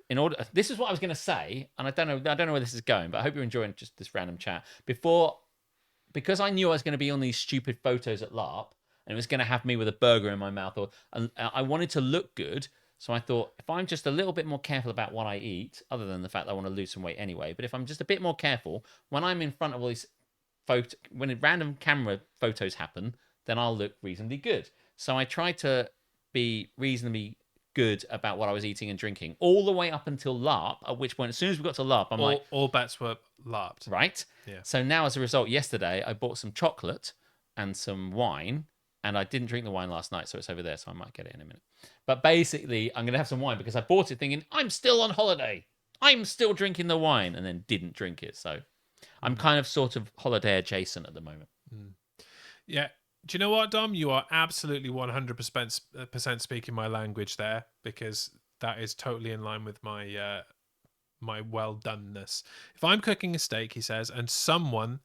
in order, this is what I was going to say, and I don't know where this is going, but I hope you're enjoying just this random chat. Because I knew I was going to be on these stupid photos at LARP, and it was going to have me with a burger in my mouth, and I wanted to look good. So I thought, if I'm just a little bit more careful about what I eat, other than the fact that I want to lose some weight anyway, but if I'm just a bit more careful, when I'm in front of all these when random camera photos happen, then I'll look reasonably good. So I tried to be reasonably good about what I was eating and drinking all the way up until LARP, at which point, as soon as we got to LARP, I'm like... All bets were LARPed. Right? Yeah. So now, as a result, yesterday, I bought some chocolate and some wine, and I didn't drink the wine last night, so it's over there, so I might get it in a minute. But basically, I'm going to have some wine because I bought it thinking, I'm still on holiday. I'm still drinking the wine, and then didn't drink it. So I'm kind of sort of holiday adjacent at the moment. Yeah. Do you know what, Dom? You are absolutely 100% speaking my language there, because that is totally in line with my my well-doneness. If I'm cooking a steak, he says, and someone,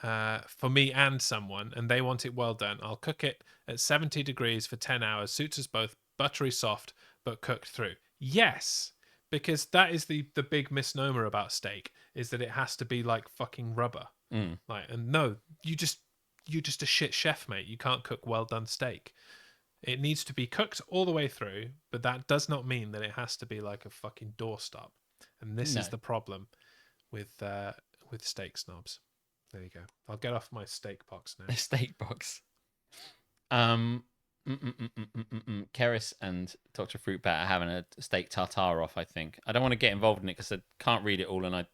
for me and someone, and they want it well done, I'll cook it at 70 degrees for 10 hours. Suits us both, buttery soft, but cooked through. Yes, because that is the big misnomer about steak, is that it has to be like fucking rubber. Like, and no, you're just a shit chef, mate. You can't cook well done steak. It needs to be cooked all the way through, but that does not mean that it has to be like a fucking doorstop. And this is the problem with steak snobs. There you go. I'll get off my steak box now. Steak box. Keris and Dr. Fruitbat are having a steak tartare off, I think. I don't want to get involved in it because I can't read it all and I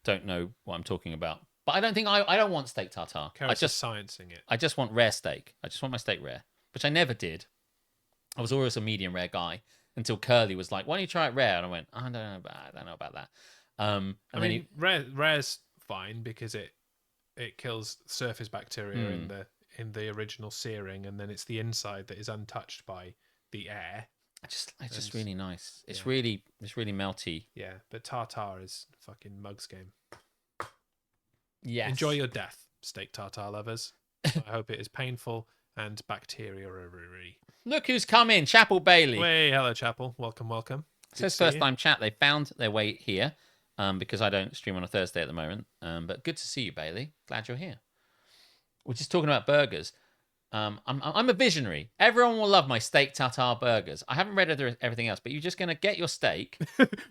don't know what I'm talking about. But I don't think I don't want steak tartare. Keris is sciencing it. I just want rare steak. I just want my steak rare, which I never did. I was always a medium rare guy until Curly was like, "Why don't you try it rare?" And I went, "I don't know about that." I mean, rare's fine because it kills surface bacteria in the original searing, and then it's the inside that is untouched by the air. It's just really nice. It's really melty. Yeah, but tartare is fucking mugs game. Yes. Enjoy your death, steak tartare lovers. I hope it is painful and bacteria-free. Look who's come in, Chapel Bailey. Hey, hello, Chapel. Welcome. It says first time chat. They found their way here because I don't stream on a Thursday at the moment. But good to see you, Bailey. Glad you're here. We're just talking about burgers. I'm a visionary. Everyone will love my steak tartare burgers. I haven't read everything else, but you're just going to get your steak.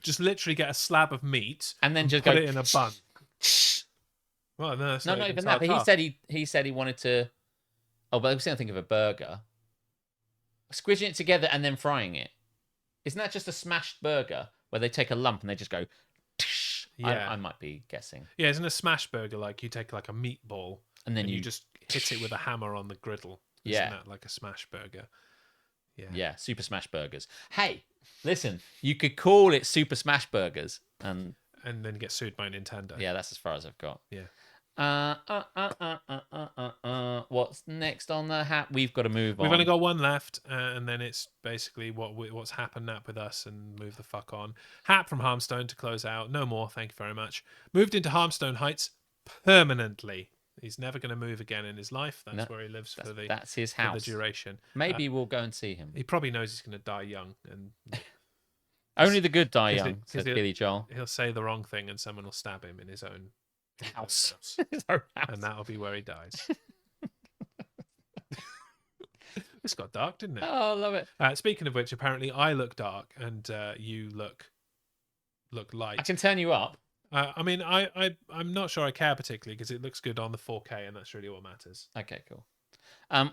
Just literally get a slab of meat and then just put go it in a bun. Well, no, not even that. But he said he wanted to. Oh, but I was thinking of a burger. Squishing it together and then frying it. Isn't that just a smashed burger where they take a lump and they just go? Yeah, I might be guessing. Yeah, isn't a smash burger like you take like a meatball and then you just hit it with a hammer on the griddle? Isn't that like a smash burger? Yeah, super smash burgers. Hey, listen, you could call it super smash burgers and then get sued by Nintendo. Yeah, that's as far as I've got. Yeah. What's next on the hat? We've got to move on. We've only got one left, and then it's basically what's happened up with us and move the fuck on. Hat from Harmstone to close out. No more, thank you very much. Moved into Harmstone Heights permanently. He's never going to move again in his life. That's where he lives that's his house. For the duration. Maybe we'll go and see him. He probably knows he's going to die young. And only the good die young, says Billy Joel. He'll say the wrong thing and someone will stab him in his own house. And that'll be where he dies. This got dark, didn't it? Oh, I love it. Speaking of which, apparently I look dark and you look light. I can turn you up. I mean, I'm not sure I care particularly because it looks good on the 4K and that's really what matters. Okay, cool.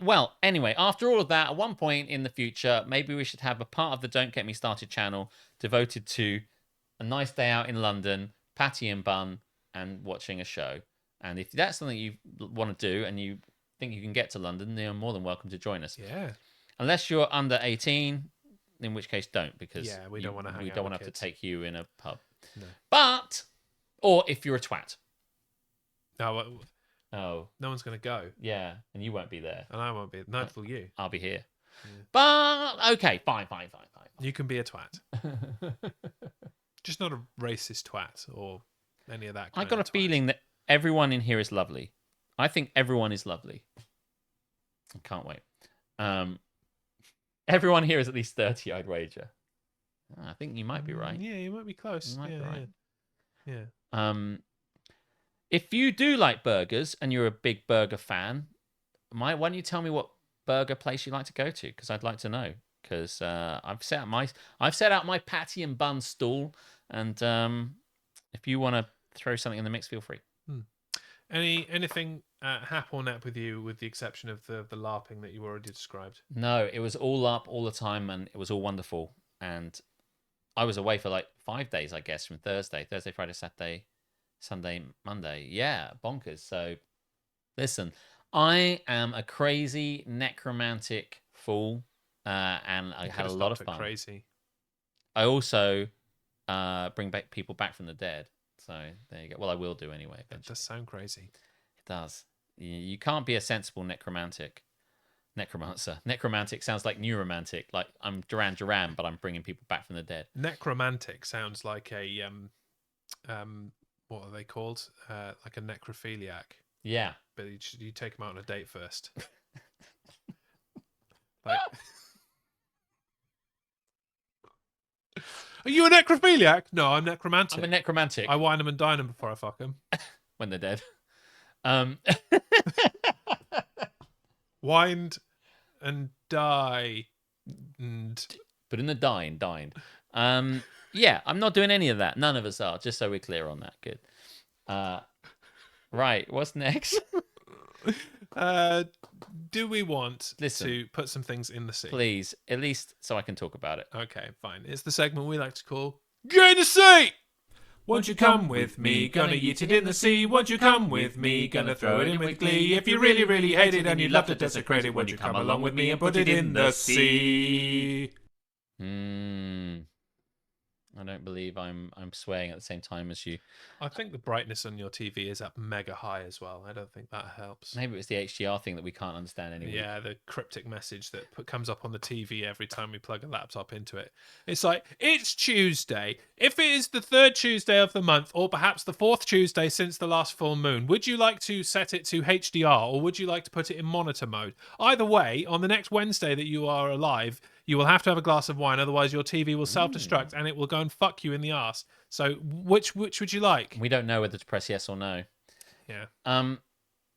Well, anyway, after all of that, at one point in the future, maybe we should have a part of the Don't Get Me Started channel devoted to a nice day out in London, patty and bun, and watching a show. And if that's something you want to do and you think you can get to London, then you're more than welcome to join us. Yeah. Unless you're under 18, in which case don't, because we don't want to hang out. We don't want to have to take you in a pub. No. But, or if you're a twat. No. Oh. No one's going to go. Yeah, and you won't be there. And I won't be. Neither will you. I'll be here. Yeah. But, okay, fine. You can be a twat. Just not a racist twat or any of that I got a feeling that everyone in here is lovely. I think everyone is lovely. I can't wait. Everyone here is at least 30, I'd wager. I think you might be right. Yeah, you might be close. You might be right. Yeah. If you do like burgers and you're a big burger fan, why don't you tell me what burger place you like to go to? Because I'd like to know. Because I've set out my patty and bun stall, and if you want to throw something in the mix, feel free. Anything hap or nap with you, with the exception of the LARPing that you already described? No, it was all up all the time, and it was all wonderful. And I was away for like 5 days, I guess, from Thursday, Friday, Saturday, Sunday, Monday. Yeah, bonkers. So, listen, I am a crazy necromantic fool, and I had a lot of fun. Crazy. I also bring back people back from the dead. So there you go. Well, I will do anyway. That does sound crazy. It does. You can't be a sensible necromancer. Necromantic sounds like new romantic. Like I'm Duran Duran, but I'm bringing people back from the dead. Necromantic sounds like a what are they called? Like a necrophiliac. Yeah. But you take them out on a date first. Like, are you a necrophiliac? No, I'm necromantic. I'm a necromantic. I wine them and dine them before I fuck them. When they're dead. Wined and die. And... But in the dined. Yeah, I'm not doing any of that. None of us are, just so we're clear on that. Good. Right, what's next? Do we want Listen, to put some things in the sea? Please, at least so I can talk about it. Okay, fine. It's the segment we like to call Get in the Sea! Won't you come with me? Gonna eat it in the sea. Won't you come with me? Gonna throw it in with glee. If you really, really hate it and you'd love to desecrate it, won't you come along with me and put it in the sea? I don't believe I'm swaying at the same time as you. I think the brightness on your TV is up mega high as well. I don't think that helps. Maybe it's the HDR thing that we can't understand anyway. Yeah, the cryptic message that comes up on the TV every time we plug a laptop into it. It's like, it's Tuesday. If it is the third Tuesday of the month, or perhaps the fourth Tuesday since the last full moon, would you like to set it to HDR, or would you like to put it in monitor mode? Either way, on the next Wednesday that you are alive, you will have to have a glass of wine, otherwise your TV will self-destruct and it will go and fuck you in the arse. So which would you like? We don't know whether to press yes or no. Yeah.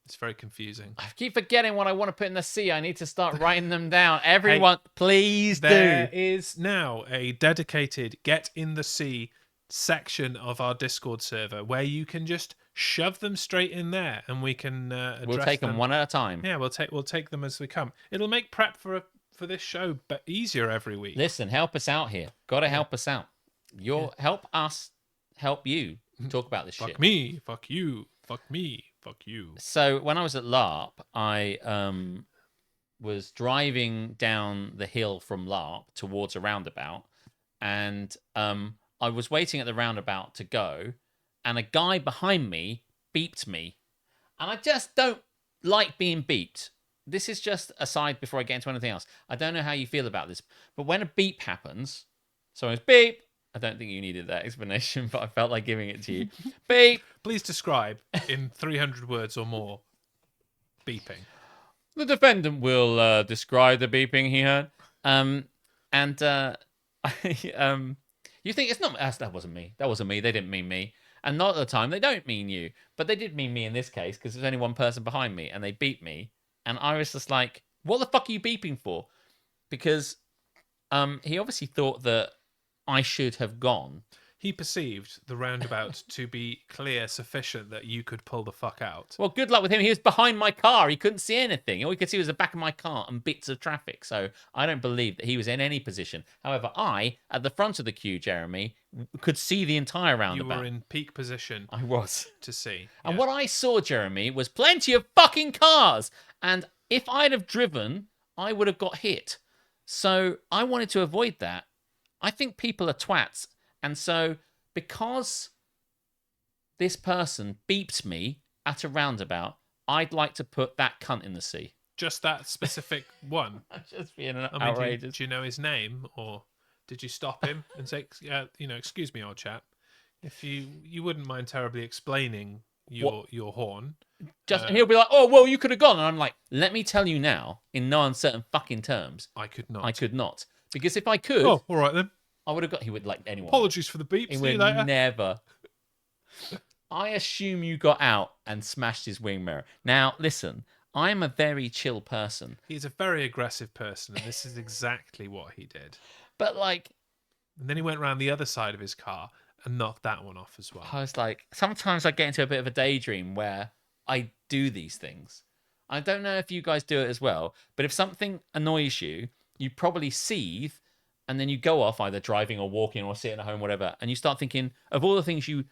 It's very confusing. I keep forgetting what I want to put in the sea. I need to start writing them down. Everyone, please do. There is now a dedicated Get in the Sea section of our Discord server where you can just shove them straight in there and we can address We'll take them one at a time. Yeah, we'll take them as they come. It'll make prep for this show but easier every week. Listen, help us out here. Gotta help us out. Help us help you talk about this shit. Fuck me, fuck you, fuck me, fuck you. So when I was at LARP, I was driving down the hill from LARP towards a roundabout, and I was waiting at the roundabout to go, and a guy behind me beeped me, and I just don't like being beeped. This is just aside before I get into anything else. I don't know how you feel about this, but when a beep happens, so it's beep. I don't think you needed that explanation, but I felt like giving it to you. Beep. Please describe in 300 words or more beeping. The defendant will describe the beeping he heard. You think it's not... That wasn't me. That wasn't me. They didn't mean me. And not at the time, they don't mean you. But they did mean me in this case, because there's only one person behind me, and they beeped me. And I was just like, what the fuck are you beeping for? Because he obviously thought that I should have gone. He perceived the roundabout to be clear sufficient that you could pull the fuck out. Well, good luck with him. He was behind my car. He couldn't see anything. All he could see was the back of my car and bits of traffic. So I don't believe that he was in any position. However, I, at the front of the queue, Jeremy, could see the entire roundabout. You were in peak position. I was. To see. And what I saw, Jeremy, was plenty of fucking cars. And if I'd have driven, I would have got hit. So I wanted to avoid that. I think people are twats. And so, because this person beeped me at a roundabout, I'd like to put that cunt in the sea. Just that specific one? I'm just being outrageous. Do you know his name? Or did you stop him and say, excuse me, old chap, if you wouldn't mind terribly explaining your horn? And he'll be like, oh, well, you could have gone. And I'm like, let me tell you now, in no uncertain fucking terms. I could not. I could not. Because if I could... Oh, all right then. I would have got. He would like anyone. Apologies for the beep. He See you would later. never. I assume you got out and smashed his wing mirror. Now, listen, I'm a very chill person. He's a very aggressive person, and this is exactly what he did. But, like... And then he went around the other side of his car and knocked that one off as well. I was like... Sometimes I get into a bit of a daydream where I do these things. I don't know if you guys do it as well, but if something annoys you, you probably seethe, and then you go off either driving or walking or sitting at home, whatever, and you start thinking of all the things you...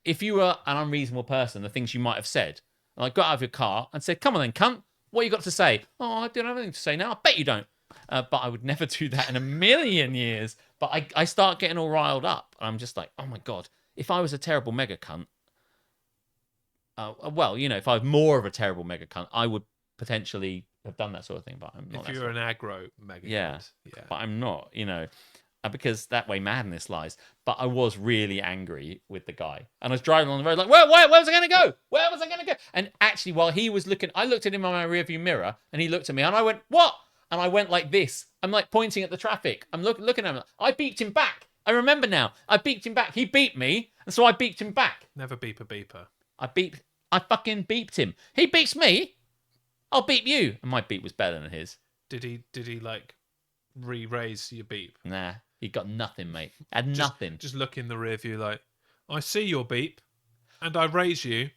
If you were an unreasonable person, the things you might have said. And I got out of your car and said, come on then, cunt. What you got to say? Oh, I don't have anything to say now. I bet you don't. But I would never do that in a million years. But I start getting all riled up. And I'm just like, oh my God. If I was a terrible mega cunt, well, you know, if I was more of a terrible mega cunt, I would potentially have done that sort of thing. But I'm not. If you're an aggro mega cunt. Yeah. But I'm not, you know. Because that way madness lies. But I was really angry with the guy. And I was driving on the road like, where was I going to go? Where was I going to go? And actually, while he was looking, I looked at him on my rearview mirror, and he looked at me, and I went, what? And I went like this. I'm like pointing at the traffic. I'm looking at him. I beeped him back. I remember now. I beeped him back. He beeped me, and so I beeped him back. Never beep a beeper. I fucking beeped him. He beeps me. I'll beep you. And my beep was better than his. Did he like re-raise your beep? Nah. He got nothing, mate. Had nothing. Just look in the rear view like, I see your beep, and I raise you.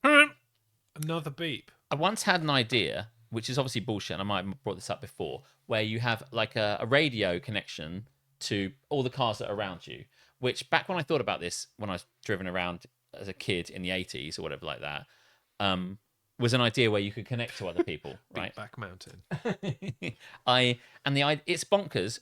Another beep. I once had an idea, which is obviously bullshit, and I might have brought this up before, where you have like a radio connection to all the cars that are around you, which back when I thought about this, when I was driven around as a kid in the 80s or whatever like that, was an idea where you could connect to other people, right? Back mountain. It's bonkers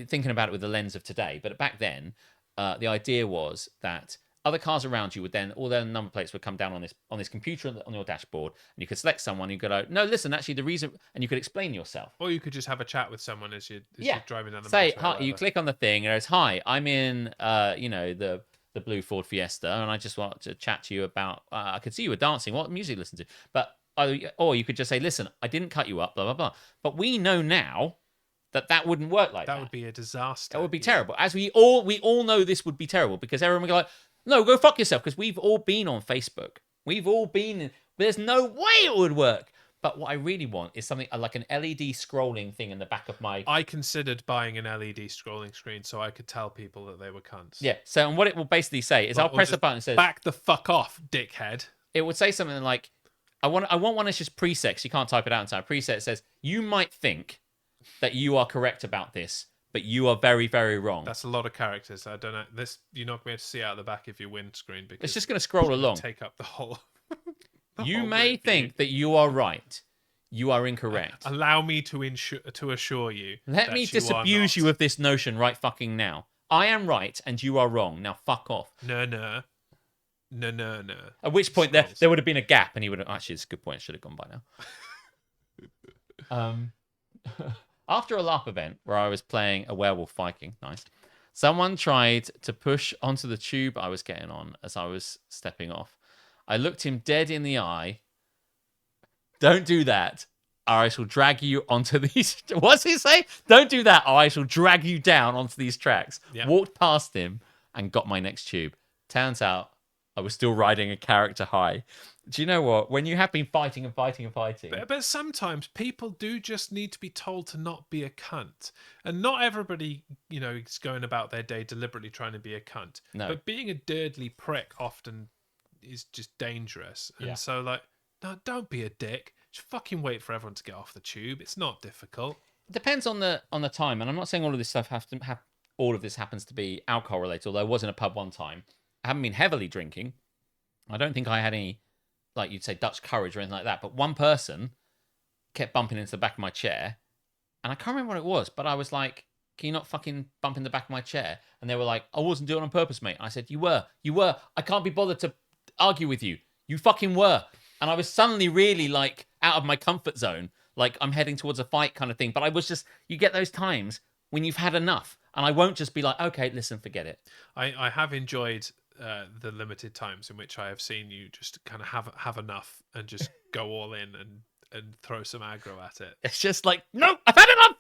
thinking about it with the lens of today, but back then, the idea was that other cars around you would then, all their number plates would come down on this computer on your dashboard, and you could select someone. You could go, no, listen, actually, the reason, and you could explain yourself. Or you could just have a chat with someone as you're driving down the Say, motorway. hi, you click on the thing, and it goes, hi, I'm in, the blue Ford Fiesta, and I just want to chat to you about. I could see you were dancing. What music you listen to? But or you could just say, listen, I didn't cut you up, blah blah blah. But we know now that wouldn't work like that. That would be a disaster. That would be terrible. As we all know, this would be terrible because everyone would go like, no, go fuck yourself, because we've all been on Facebook. We've all been. There's no way it would work. But what I really want is something like an LED scrolling thing in the back of my... I considered buying an LED scrolling screen so I could tell people that they were cunts. Yeah, so and what it will basically say is I'll press a button and says... Back the fuck off, dickhead. It would say something like, I want one that's just preset, you can't type it out in time. Preset says, you might think that you are correct about this, but you are very, very wrong. That's a lot of characters. I don't know. You're not going to be able to see out the back of your windscreen because it's just going to scroll along. Take up the whole... You may think that you are right. You are incorrect. Allow me to assure you. Let me disabuse you of this notion right fucking now. I am right and you are wrong. Now fuck off. No. At which point there would have been a gap, and he would have... Actually, it's a good point. It should have gone by now. After a LARP event where I was playing a werewolf Viking, nice, someone tried to push onto the tube I was getting on as I was stepping off. I looked him dead in the eye. Don't do that, or I shall drag you onto these... What's he say? Don't do that, or I shall drag you down onto these tracks. Yep. Walked past him and got my next tube. Turns out I was still riding a character high. Do you know what? When you have been fighting and fighting and fighting... But sometimes people do just need to be told to not be a cunt. And not everybody, is going about their day deliberately trying to be a cunt. No. But being a dirtly prick often is just dangerous. And so, no, don't be a dick. Just fucking wait for everyone to get off the tube. It's not difficult. It depends on the time. And I'm not saying all of this stuff all of this happens to be alcohol related, although I was in a pub one time. I haven't been heavily drinking. I don't think I had any, like you'd say, Dutch courage or anything like that. But one person kept bumping into the back of my chair. And I can't remember what it was, but I was like, can you not fucking bump in the back of my chair? And they were like, I wasn't doing it on purpose, mate. And I said, you were. I can't be bothered to argue with you. You fucking were. And I was suddenly really like out of my comfort zone. Like I'm heading towards a fight kind of thing. But I was just, you get those times when you've had enough. And I won't just be like, okay, listen, forget it. I have enjoyed the limited times in which I have seen you just kind of have enough and just go all in and throw some aggro at it. It's just like, no, I've had enough.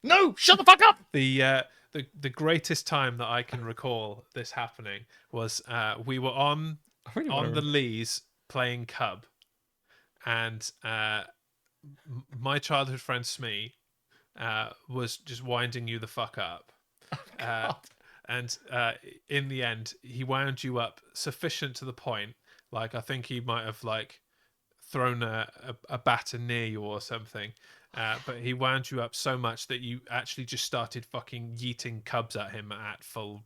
No, shut the fuck up. The the greatest time that I can recall this happening was we were on the Lees playing Cub, and my childhood friend Smee was just winding you the fuck up. And in the end, he wound you up sufficient to the point, like I think he might have like thrown a batter near you or something. But he wound you up so much that you actually just started fucking yeeting cubs at him at full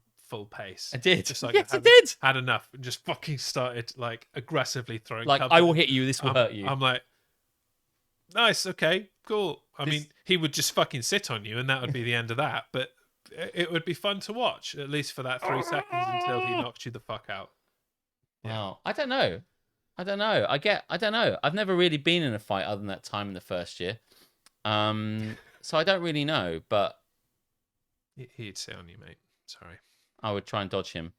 pace. I did. Just like Yes, I did. Had enough and just fucking started like aggressively throwing Like, cubs. I will hit you, this will hurt you. I'm like, nice, okay, cool. I mean, he would just fucking sit on you and that would be the end of that. But it would be fun to watch, at least for that 3 seconds until he knocked you the fuck out. Yeah. Wow. I don't know. I don't know. I've never really been in a fight other than that time in the first year. So I don't really know, but he'd sit on you, mate. Sorry. I would try and dodge him.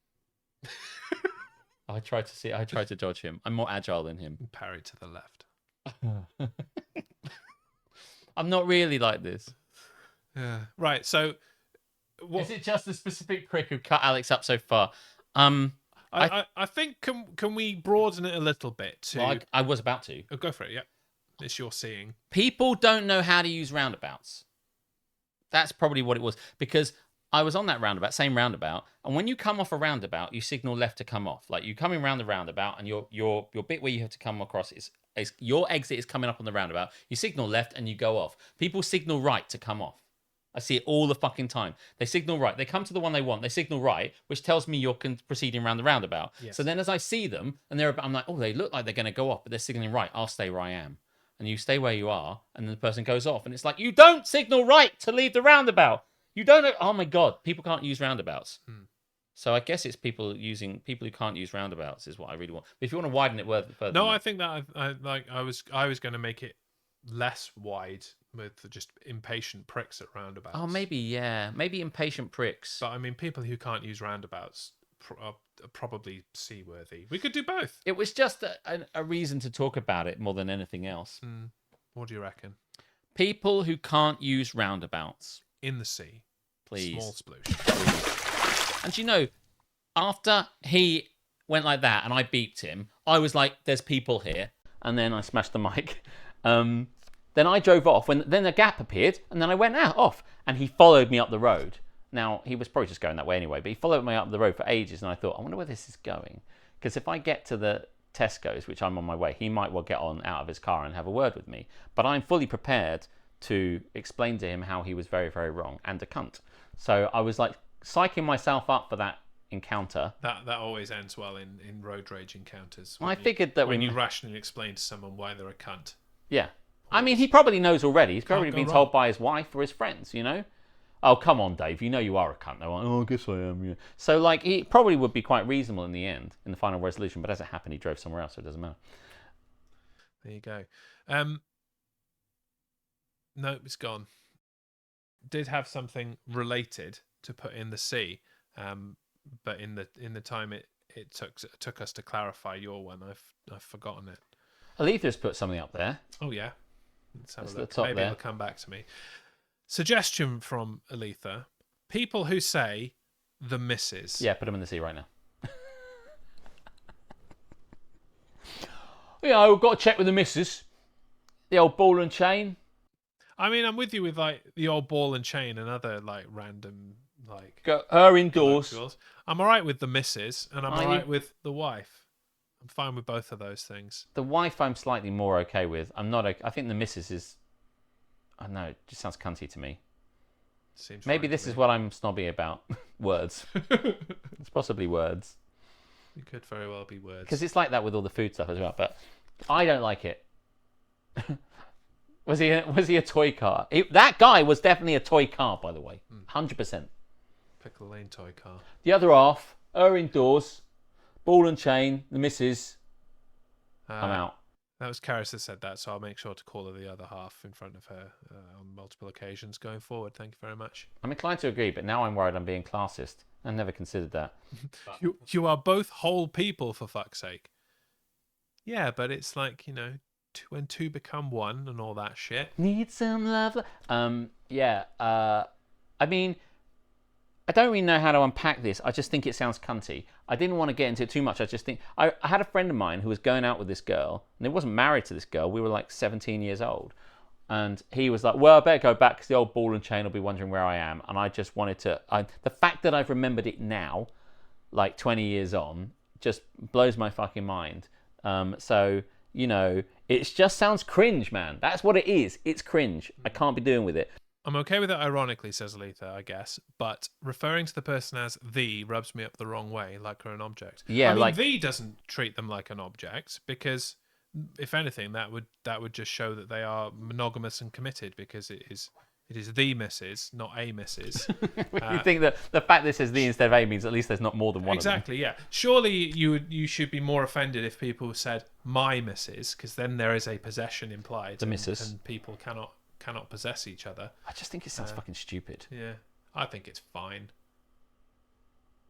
I tried to dodge him. I'm more agile than him. Parry to the left. I'm not really like this. Yeah. Right. So, is it just a specific prick who cut Alex up so far? I think can we broaden it a little bit to? Well, I was about to. Oh, go for it. Yeah. It's your seeing. People don't know how to use roundabouts. That's probably what it was, because I was on that roundabout, same roundabout, and when you come off a roundabout, you signal left to come off. Like, you coming around the roundabout, and your bit where you have to come across is your exit is coming up on the roundabout. You signal left and you go off. People signal right to come off. I see it all the fucking time. They signal right. They come to the one they want. They signal right, which tells me you're proceeding around the roundabout. Yes. So then as I see them, and I'm like, oh, they look like they're going to go off, but they're signaling right. I'll stay where I am. And you stay where you are, and then the person goes off. And it's like, you don't signal right to leave the roundabout. You don't know. Oh, my God. People can't use roundabouts. So I guess it's people who can't use roundabouts is what I really want. But if you want to widen it further. No, I think that I was going to make it less wide with just impatient pricks at roundabouts. Oh, maybe, yeah. Maybe impatient pricks. But I mean, people who can't use roundabouts are probably seaworthy. We could do both. It was just a reason to talk about it more than anything else. What do you reckon? People who can't use roundabouts. In the sea. Please. Small sploosh. Please. And you know, after he went like that and I beeped him, I was like, there's people here. And then I smashed the mic. Then I drove off. Then a gap appeared, and then I went off. And he followed me up the road. Now, he was probably just going that way anyway, but he followed me up the road for ages, and I thought, I wonder where this is going. Because if I get to the Tesco's, which I'm on my way, he might well get out of his car and have a word with me. But I'm fully prepared to explain to him how he was very, very wrong and a cunt. So I was like psyching myself up for that encounter. That always ends well in road rage encounters. I figured that when you rationally explain to someone why they're a cunt. Yeah. I mean, he probably knows already. He's probably been told by his wife or his friends, you know? Oh, come on, Dave. You know you are a cunt. They're like, oh, I guess I am. Yeah. So, like, he probably would be quite reasonable in the end, in the final resolution. But as it happened, he drove somewhere else, so it doesn't matter. There you go. No, it's gone. Did have something related to put in the sea, but in the time it took us to clarify your one, I've forgotten it. Aletha's put something up there. Oh yeah, let's have a look. Maybe it'll come back to me. Suggestion from Aletha: people who say the missus. Yeah, put them in the sea right now. Yeah, I've got to check with the missus. The old ball and chain. I mean, I'm with you with like the old ball and chain and other like random like. Got her indoors. I'm all right with the missus, and I'm all right with the wife. I'm fine with both of those things. The wife, I'm slightly more okay with. I'm not. I think the missus is. I don't know. It just sounds cunty to me. Seems maybe this is what I'm snobby about. Words. It's possibly words. It could very well be words. Because it's like that with all the food stuff as well. But I don't like it. Was he a toy car? That guy was definitely a toy car, by the way. 100%. Pickle Lane toy car. The other half, her indoors, ball and chain, the missus. I'm out. That was Karis that said that, so I'll make sure to call her the other half in front of her on multiple occasions going forward. Thank you very much. I'm inclined to agree, but now I'm worried I'm being classist. I never considered that. You are both whole people, for fuck's sake. Yeah, but it's like, you know, when two become one and all that shit. Need some love. Yeah. I mean, I don't really know how to unpack this. I just think it sounds cunty. I didn't want to get into it too much. I just think I had a friend of mine who was going out with this girl, and he wasn't married to this girl. We were like 17 years old, and he was like, "Well, I better go back because the old ball and chain will be wondering where I am." And I just wanted to. The fact that I've remembered it now, like 20 years on, just blows my fucking mind. So you know, it just sounds cringe, man. That's what it is. It's cringe. I can't be doing with it. I'm okay with it ironically, says Aletha, I guess, but referring to the person as the rubs me up the wrong way, like they're an object. Yeah, I mean, like the doesn't treat them like an object because, if anything, that would just show that they are monogamous and committed because it is the missus, not a missus. you think that the fact this is the instead of a means at least there's not more than one exactly, yeah. Surely you should be more offended if people said my missus, because then there is a possession implied. The missus. And people cannot possess each other. I just think it sounds fucking stupid. Yeah, I think it's fine.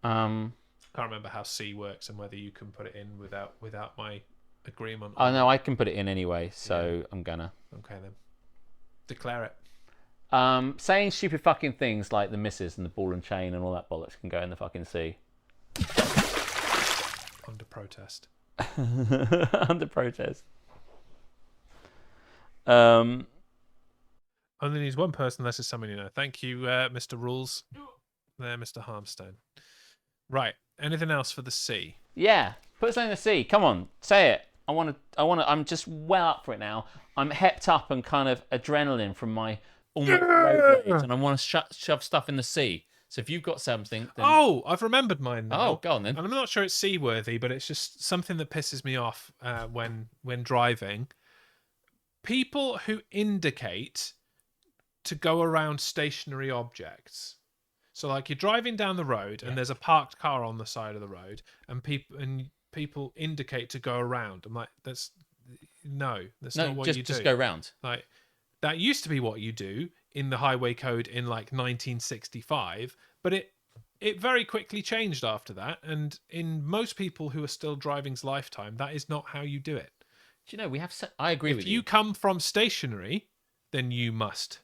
Can't remember how C works and whether you can put it in without my agreement. Oh no, I can put it in anyway, so yeah. I'm gonna. Okay then. Declare it. Saying stupid fucking things like the missus and the ball and chain and all that bollocks can go in the fucking sea. Under protest. Under protest. Only needs one person unless it's someone you know. Thank you, Mr. Rules. There, Mr. Harmstone. Right. Anything else for the sea? Yeah. Put something in the sea. Come on. Say it. I want to. I'm just well up for it now. I'm hepped up and kind of adrenaline from my almost road rage, and I want to shove stuff in the sea. So if you've got something... Then... Oh, I've remembered mine now. Oh, go on then. And I'm not sure it's seaworthy, but it's just something that pisses me off when driving. People who indicate to go around stationary objects. So like you're driving down the road and there's a parked car on the side of the road and people indicate to go around. I'm like, that's not what you do. Just go round. Like that used to be what you do in the highway code in like 1965, but it very quickly changed after that. And in most people who are still driving's lifetime, that is not how you do it. Do you know, I agree with you. If you come from stationary, then you must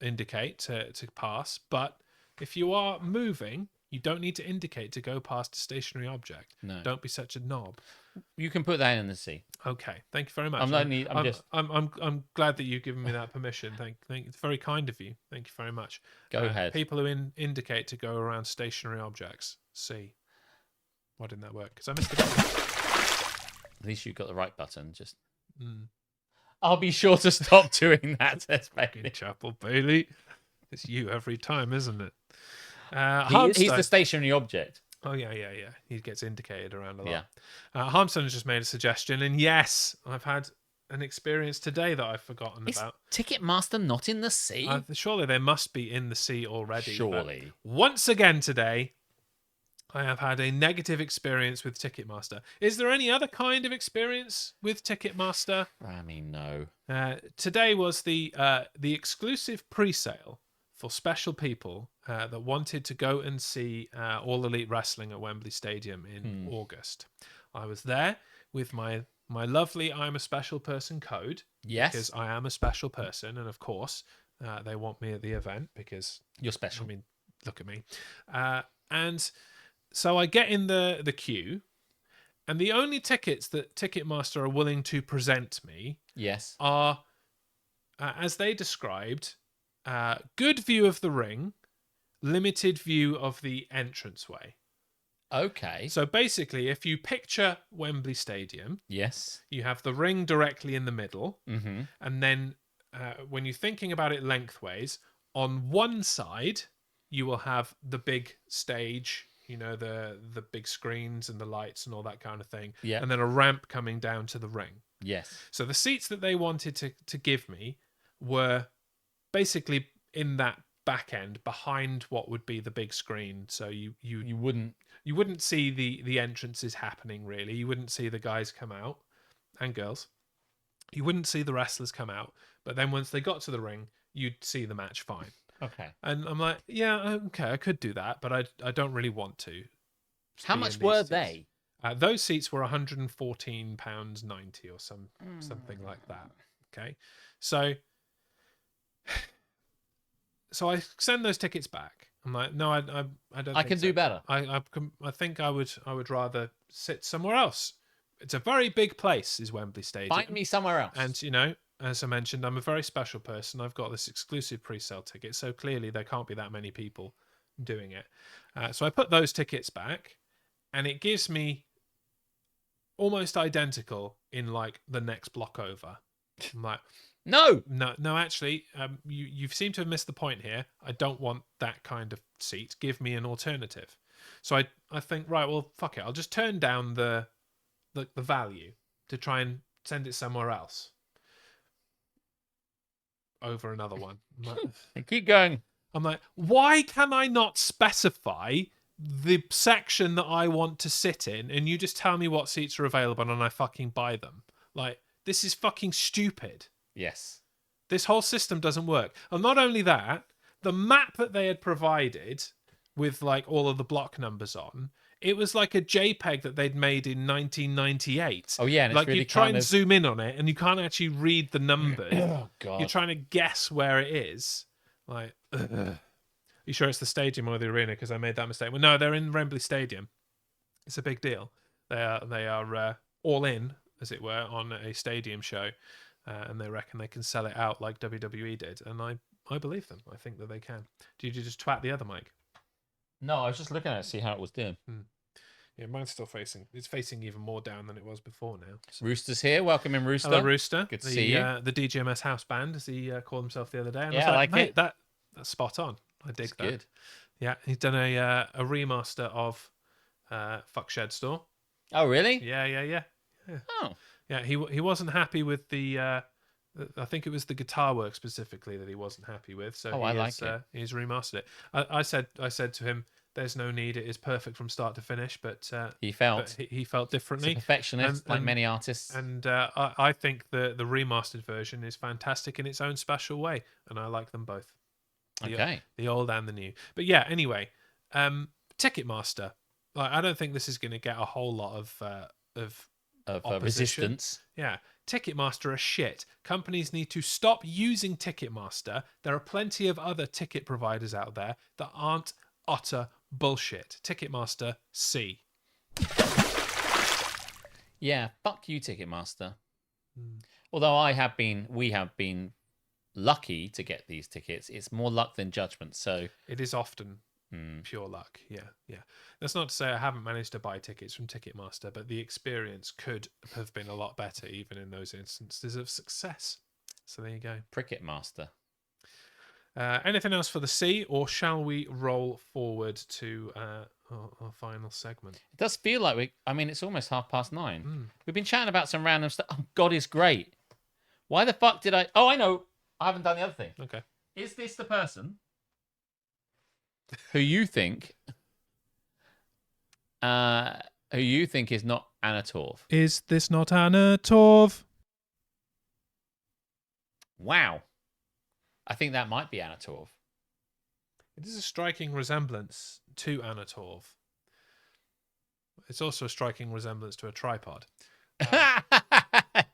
indicate to pass. But if you are moving, you don't need to indicate to go past a stationary object. No. Don't be such a knob. You can put that in the sea. Okay, thank you very much. I'm glad that you've given me that permission. Thank it's very kind of you. Thank you very much. Go ahead. People who indicate to go around stationary objects. C. Why didn't that work? Because I missed it. At least you got the right button. Just. I'll be sure to stop doing that. Fucking Chapel Bailey. It's you every time, isn't it? He's the stationary object. Oh, yeah. He gets indicated around a lot. Yeah. Harmstone has just made a suggestion, and yes, I've had an experience today that I've forgotten about. Ticketmaster not in the sea? Surely they must be in the sea already. Surely. Once again today, I have had a negative experience with Ticketmaster. Is there any other kind of experience with Ticketmaster? I mean, no. Today was the exclusive pre-sale for special people that wanted to go and see All Elite Wrestling at Wembley Stadium in August. I was there with my lovely I'm a Special Person code. Yes. Because I am a special person. And of course, they want me at the event because... You're special. I mean, look at me. And so I get in the queue. And the only tickets that Ticketmaster are willing to present me are, as they described... good view of the ring, limited view of the entranceway. Okay. So basically, if you picture Wembley Stadium, you have the ring directly in the middle, and then when you're thinking about it lengthways, on one side you will have the big stage, you know, the big screens and the lights and all that kind of thing, and then a ramp coming down to the ring. Yes. So the seats that they wanted to give me were basically in that back end behind what would be the big screen, so you wouldn't see the entrances happening really. You wouldn't see the guys come out and girls. You wouldn't see the wrestlers come out, but then once they got to the ring, you'd see the match fine. Okay. And I'm like, yeah, okay, I could do that, but I don't really want to. How much were they? Those seats were £114.90 or something like that. Okay, so so I send those tickets back. I'm like, no, I don't. I can do better. I think I would rather sit somewhere else. It's a very big place, is Wembley Stadium. Find me somewhere else. And you know, as I mentioned, I'm a very special person. I've got this exclusive pre-sale ticket, so clearly there can't be that many people doing it. So I put those tickets back, and it gives me almost identical in like the next block over. I'm like, no, actually, you seem to have missed the point here. I don't want that kind of seat. Give me an alternative. So I think, right, well, fuck it. I'll just turn down the value to try and send it somewhere else. Over another one. And keep going. I'm like, why can I not specify the section that I want to sit in, and you just tell me what seats are available and I fucking buy them? Like, this is fucking stupid. Yes. This whole system doesn't work. And not only that, the map that they had provided with like all of the block numbers on, it was like a JPEG that they'd made in 1998. Oh yeah, and like it's really you try kind and of... zoom in on it, and you can't actually read the numbers. Oh god. You're trying to guess where it is. Like, you sure it's the stadium or the arena? Because I made that mistake. Well, no, they're in Wembley Stadium. It's a big deal. They are all in, as it were, on a stadium show, and they reckon they can sell it out like WWE did, and I believe them. I think that they can. Did you just twat the other mic? No, I was just looking at it to see how it was doing. Yeah, mine's still facing. It's facing even more down than it was before now. So. Rooster's here. Welcome in, Rooster. Hello, Rooster. Good to see you. The DGMS house band, as he called himself the other day. And yeah, I was like mate, it. That's spot on. I dig that. Good. Yeah, he's done a remaster of Fuck Shed Store. Oh, really? Yeah. Oh. Yeah, he wasn't happy with the. I think it was the guitar work specifically that he wasn't happy with. So I like it. He's remastered it. I said to him, "There's no need. It is perfect from start to finish." But he felt differently. He's a perfectionist, like many artists. And I think the remastered version is fantastic in its own special way, and I like them both. The old and the new. But yeah, anyway, Ticketmaster. Like, I don't think this is going to get a whole lot of resistance. Yeah. Ticketmaster are shit. Companies need to stop using Ticketmaster. There are plenty of other ticket providers out there that aren't utter bullshit. Ticketmaster, C. Yeah, fuck you, Ticketmaster. Although we have been lucky to get these tickets. It's more luck than judgment. So it is often pure luck. Yeah. That's not to say I haven't managed to buy tickets from Ticketmaster, but the experience could have been a lot better even in those instances of success. So there you go. Cricketmaster. Anything else for the C, or shall we roll forward to our final segment? It does feel like it's almost 9:30. We've been chatting about some random stuff. Oh, God is great. Why the fuck did I... Oh, I know. I haven't done the other thing. Okay. Is this the person who you think is not Anna Torv? Is this not Anna Torv? Wow. I think that might be Anna Torv. It is a striking resemblance to Anna Torv. It's also a striking resemblance to a tripod.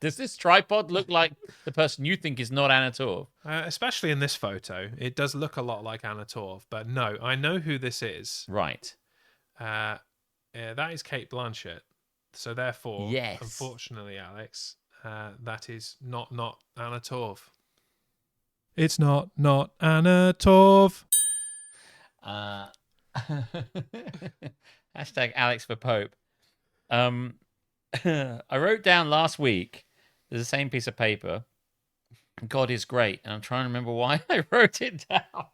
Does this tripod look like the person you think is not Anna Torv? Especially in this photo. It does look a lot like Anna Torv, but no, I know who this is. Right. That is Cate Blanchett. So therefore, yes. Unfortunately, Alex, that is not Anna Torv. It's not Anna Torv. Hashtag Alex for Pope. I wrote down last week, there's the same piece of paper, God is great, and I'm trying to remember why I wrote it down.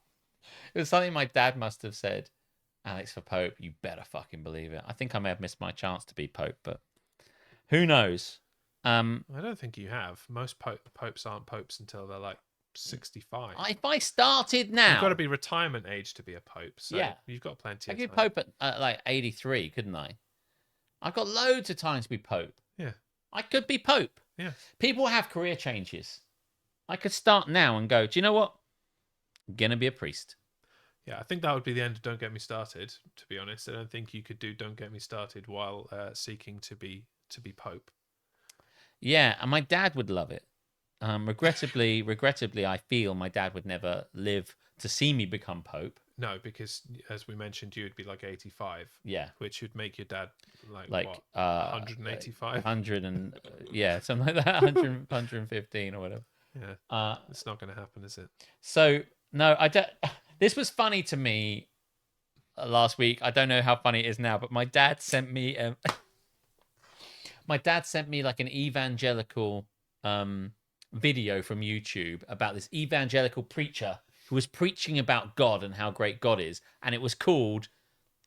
It was something my dad must have said. Alex for Pope, you better fucking believe it. I think I may have missed my chance to be Pope, but who knows? I don't think you have. Most popes aren't popes until they're like 65. If I started now... You've got to be retirement age to be a pope, so yeah. You've got plenty of time. I could Pope at like 83, couldn't I? I've got loads of time to be Pope. Yeah. I could be Pope. Yeah. People have career changes. I could start now and go, do you know what? I'm going to be a priest. Yeah, I think that would be the end of Don't Get Me Started, to be honest. I don't think you could do Don't Get Me Started while seeking to be Pope. Yeah, and my dad would love it. Regrettably, I feel my dad would never live to see me become Pope. No, because as we mentioned, you would be like 85. Yeah. Which would make your dad like what? 185? 185? 100 and something like that. 100, 115 or whatever. Yeah. It's not going to happen, is it? So no, I don't. This was funny to me last week. I don't know how funny it is now, but my dad sent me like an evangelical video from YouTube about this evangelical preacher who was preaching about God and how great God is, and it was called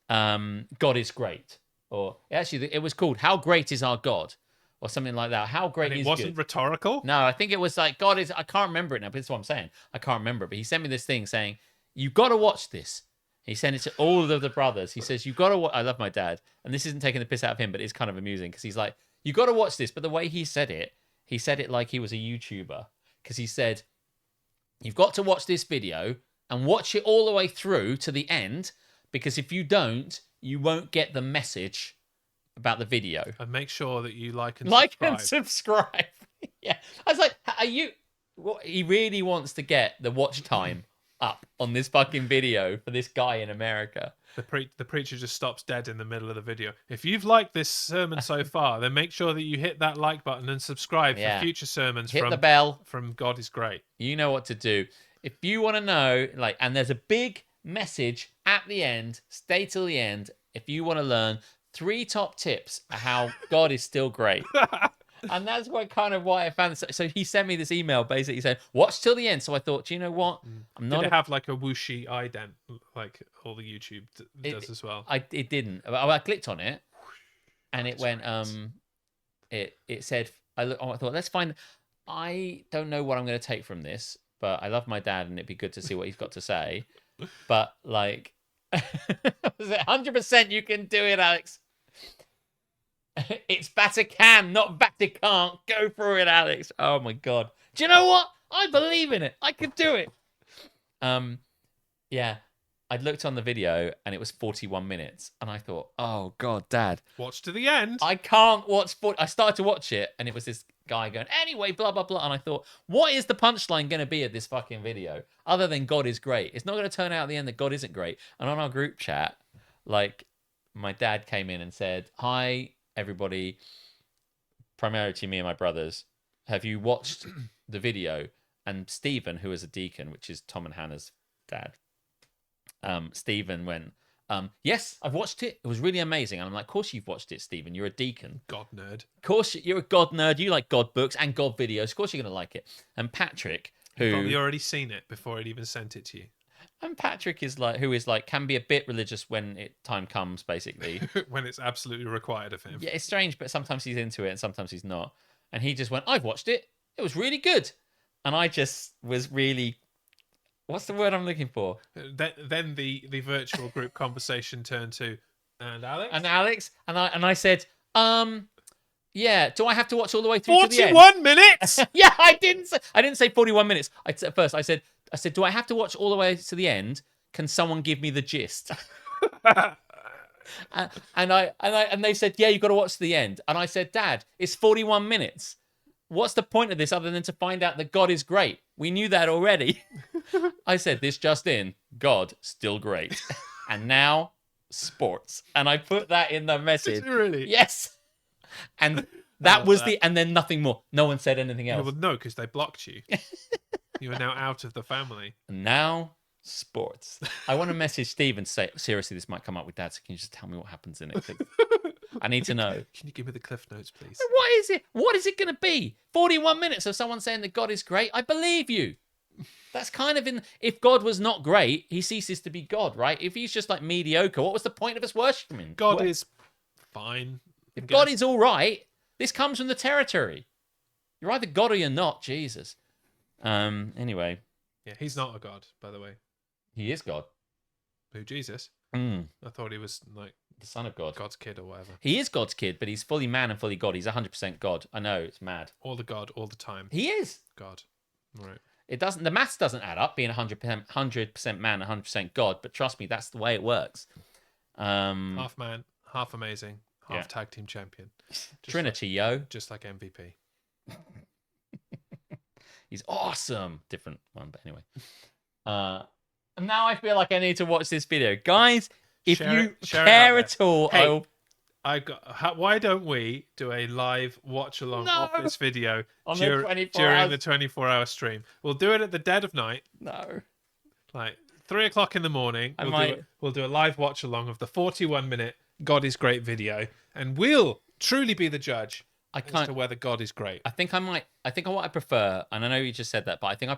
God is Great, or actually it was called How Great Is Our God, or something like that. How great And is it wasn't good. rhetorical? No, I think it was like God is. I can't remember it now, but that's what I'm saying. I can't remember it. But he sent me this thing saying, "You got to watch this." He sent it to all of the brothers. He says, "You got to watch." I love my dad, and this isn't taking the piss out of him, but it's kind of amusing because he's like, "You got to watch this." But the way he said it like he was a YouTuber, because he said, "You've got to watch this video and watch it all the way through to the end, because if you don't, you won't get the message about the video." And make sure that you like and subscribe. Yeah, I was like, "Are you?" What, he really wants to get the watch time up on this fucking video for this guy in America. The preacher just stops dead in the middle of the video. If you've liked this sermon so far, then make sure that you hit that like button and subscribe for future sermons. Hit the bell. From God is Great. You know what to do. If you want to know, and there's a big message at the end, stay till the end. If you want to learn 3 top tips of how God is still great. And that's why I found this. So he sent me this email basically saying, watch till the end. So I thought, do you know what? Did it have like a whooshy ident like all the YouTube does as well? It didn't. I clicked on it and it went, it said, I thought, let's find, I don't know what I'm going to take from this, but I love my dad and it'd be good to see what he's got to say. But like, 100% you can do it, Alex. It's Vatican, not Vatican. Go for it, Alex. Oh my god. Do you know what? I believe in it. I could do it. Yeah. I looked on the video and it was 41 minutes, and I thought, oh god, Dad, watch to the end. I can't watch. I started to watch it, and it was this guy going, anyway, blah blah blah, and I thought, what is the punchline going to be of this fucking video other than God is great? It's not going to turn out at the end that God isn't great. And on our group chat, like, my dad came in and said, hi everybody, primarily to me and my brothers, have you watched the video? And Stephen, who is a deacon, which is Tom and Hannah's dad, Stephen went, yes, I've watched it. It was really amazing. And I'm like, of course you've watched it, Stephen. You're a deacon. God nerd. Of course you're a God nerd. You like God books and God videos. Of course you're going to like it. And Patrick, You've probably already seen it before it even sent it to you. And Patrick is like, can be a bit religious when time comes, basically. When it's absolutely required of him. Yeah, it's strange, but sometimes he's into it and sometimes he's not. And he just went, I've watched it. It was really good. And I just was really, what's the word I'm looking for? Then the virtual group conversation turned to, and Alex? And I said, yeah, do I have to watch all the way through to the end? 41 minutes? Yeah, I didn't say 41 minutes. At first I said, do I have to watch all the way to the end? Can someone give me the gist? and they said, yeah, you've got to watch to the end. And I said, Dad, it's 41 minutes. What's the point of this other than to find out that God is great? We knew that already. I said, this just in, God still great. And now, sports. And I put that in the message. Really? Yes. And that was and then nothing more. No one said anything else. Well, no, because they blocked you. You are now out of the family. And now, sports. I want to message Steve and say, seriously, this might come up with Dad, so can you just tell me what happens in it? I need to know. Can you give me the cliff notes, please? What is it? What is it going to be? 41 minutes of someone saying that God is great? I believe you. That's kind of if God was not great, he ceases to be God, right? If he's just like mediocre, what was the point of us worshiping him? God is fine. If God is all right, this comes from the territory. You're either God or you're not, Jesus. Anyway. Yeah, he's not a God, by the way. He is God. Who, Jesus? I thought he was like the son of God. God's kid or whatever. He is God's kid, but he's fully man and fully God. He's 100% God. I know, it's mad. All the God, all the time. He is. God. Right. It doesn't. The maths doesn't add up, being 100% man, 100% God. But trust me, that's the way it works. Half man, half amazing, half tag team champion. Trinity, just like MVP. He's awesome. Different one, but anyway. And now I feel like I need to watch this video. Guys, if Share you it- share it care out at all, Hey, why don't we do a live watch along of No. this video On the 24 during hours. the 24-hour stream? We'll do it at the dead of night, No. like 3 o'clock in the morning. I We'll might- we'll do a live watch along of the 41-minute God is Great video, and we'll truly be the judge I as can't. to whether God is great. I think what I prefer, and I know you just said that, but I think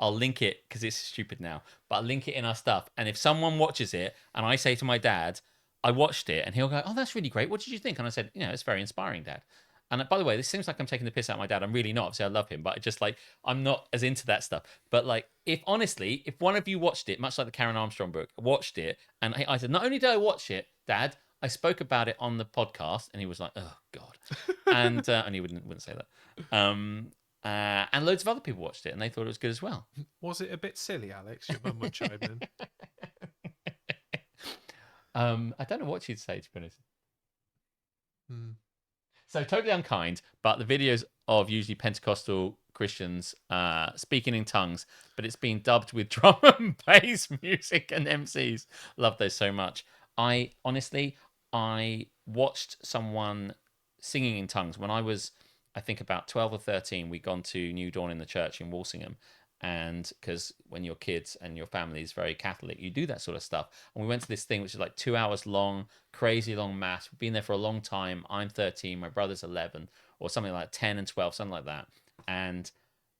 I'll link it because it's stupid now, but I'll link it in our stuff. And if someone watches it and I say to my dad, I watched it, and he'll go, "Oh, that's really great. What did you think?" And I said, "It's very inspiring, Dad." And by the way, this seems like I'm taking the piss out of my dad. I'm really not. Obviously, I love him, but I'm not as into that stuff. But like, if one of you watched it, much like the Karen Armstrong book, watched it, and I said, not only did I watch it, Dad, I spoke about it on the podcast, and he was like, "Oh God," and he wouldn't say that. And loads of other people watched it, and they thought it was good as well. Was it a bit silly, Alex? Your mum would chime in. I don't know what she'd say, to be honest. Hmm. So totally unkind, but the videos of usually Pentecostal Christians speaking in tongues, but it's been dubbed with drum and bass music and MCs. Love those so much. I watched someone singing in tongues when I was, I think, about 12 or 13. We'd gone to New Dawn in the church in Walsingham. And because when your kids and your family is very Catholic, you do that sort of stuff. And we went to this thing, which is like 2 hours long, crazy long mass. We've been there for a long time. I'm 13, my brother's 11, or something like 10 and 12, something like that. And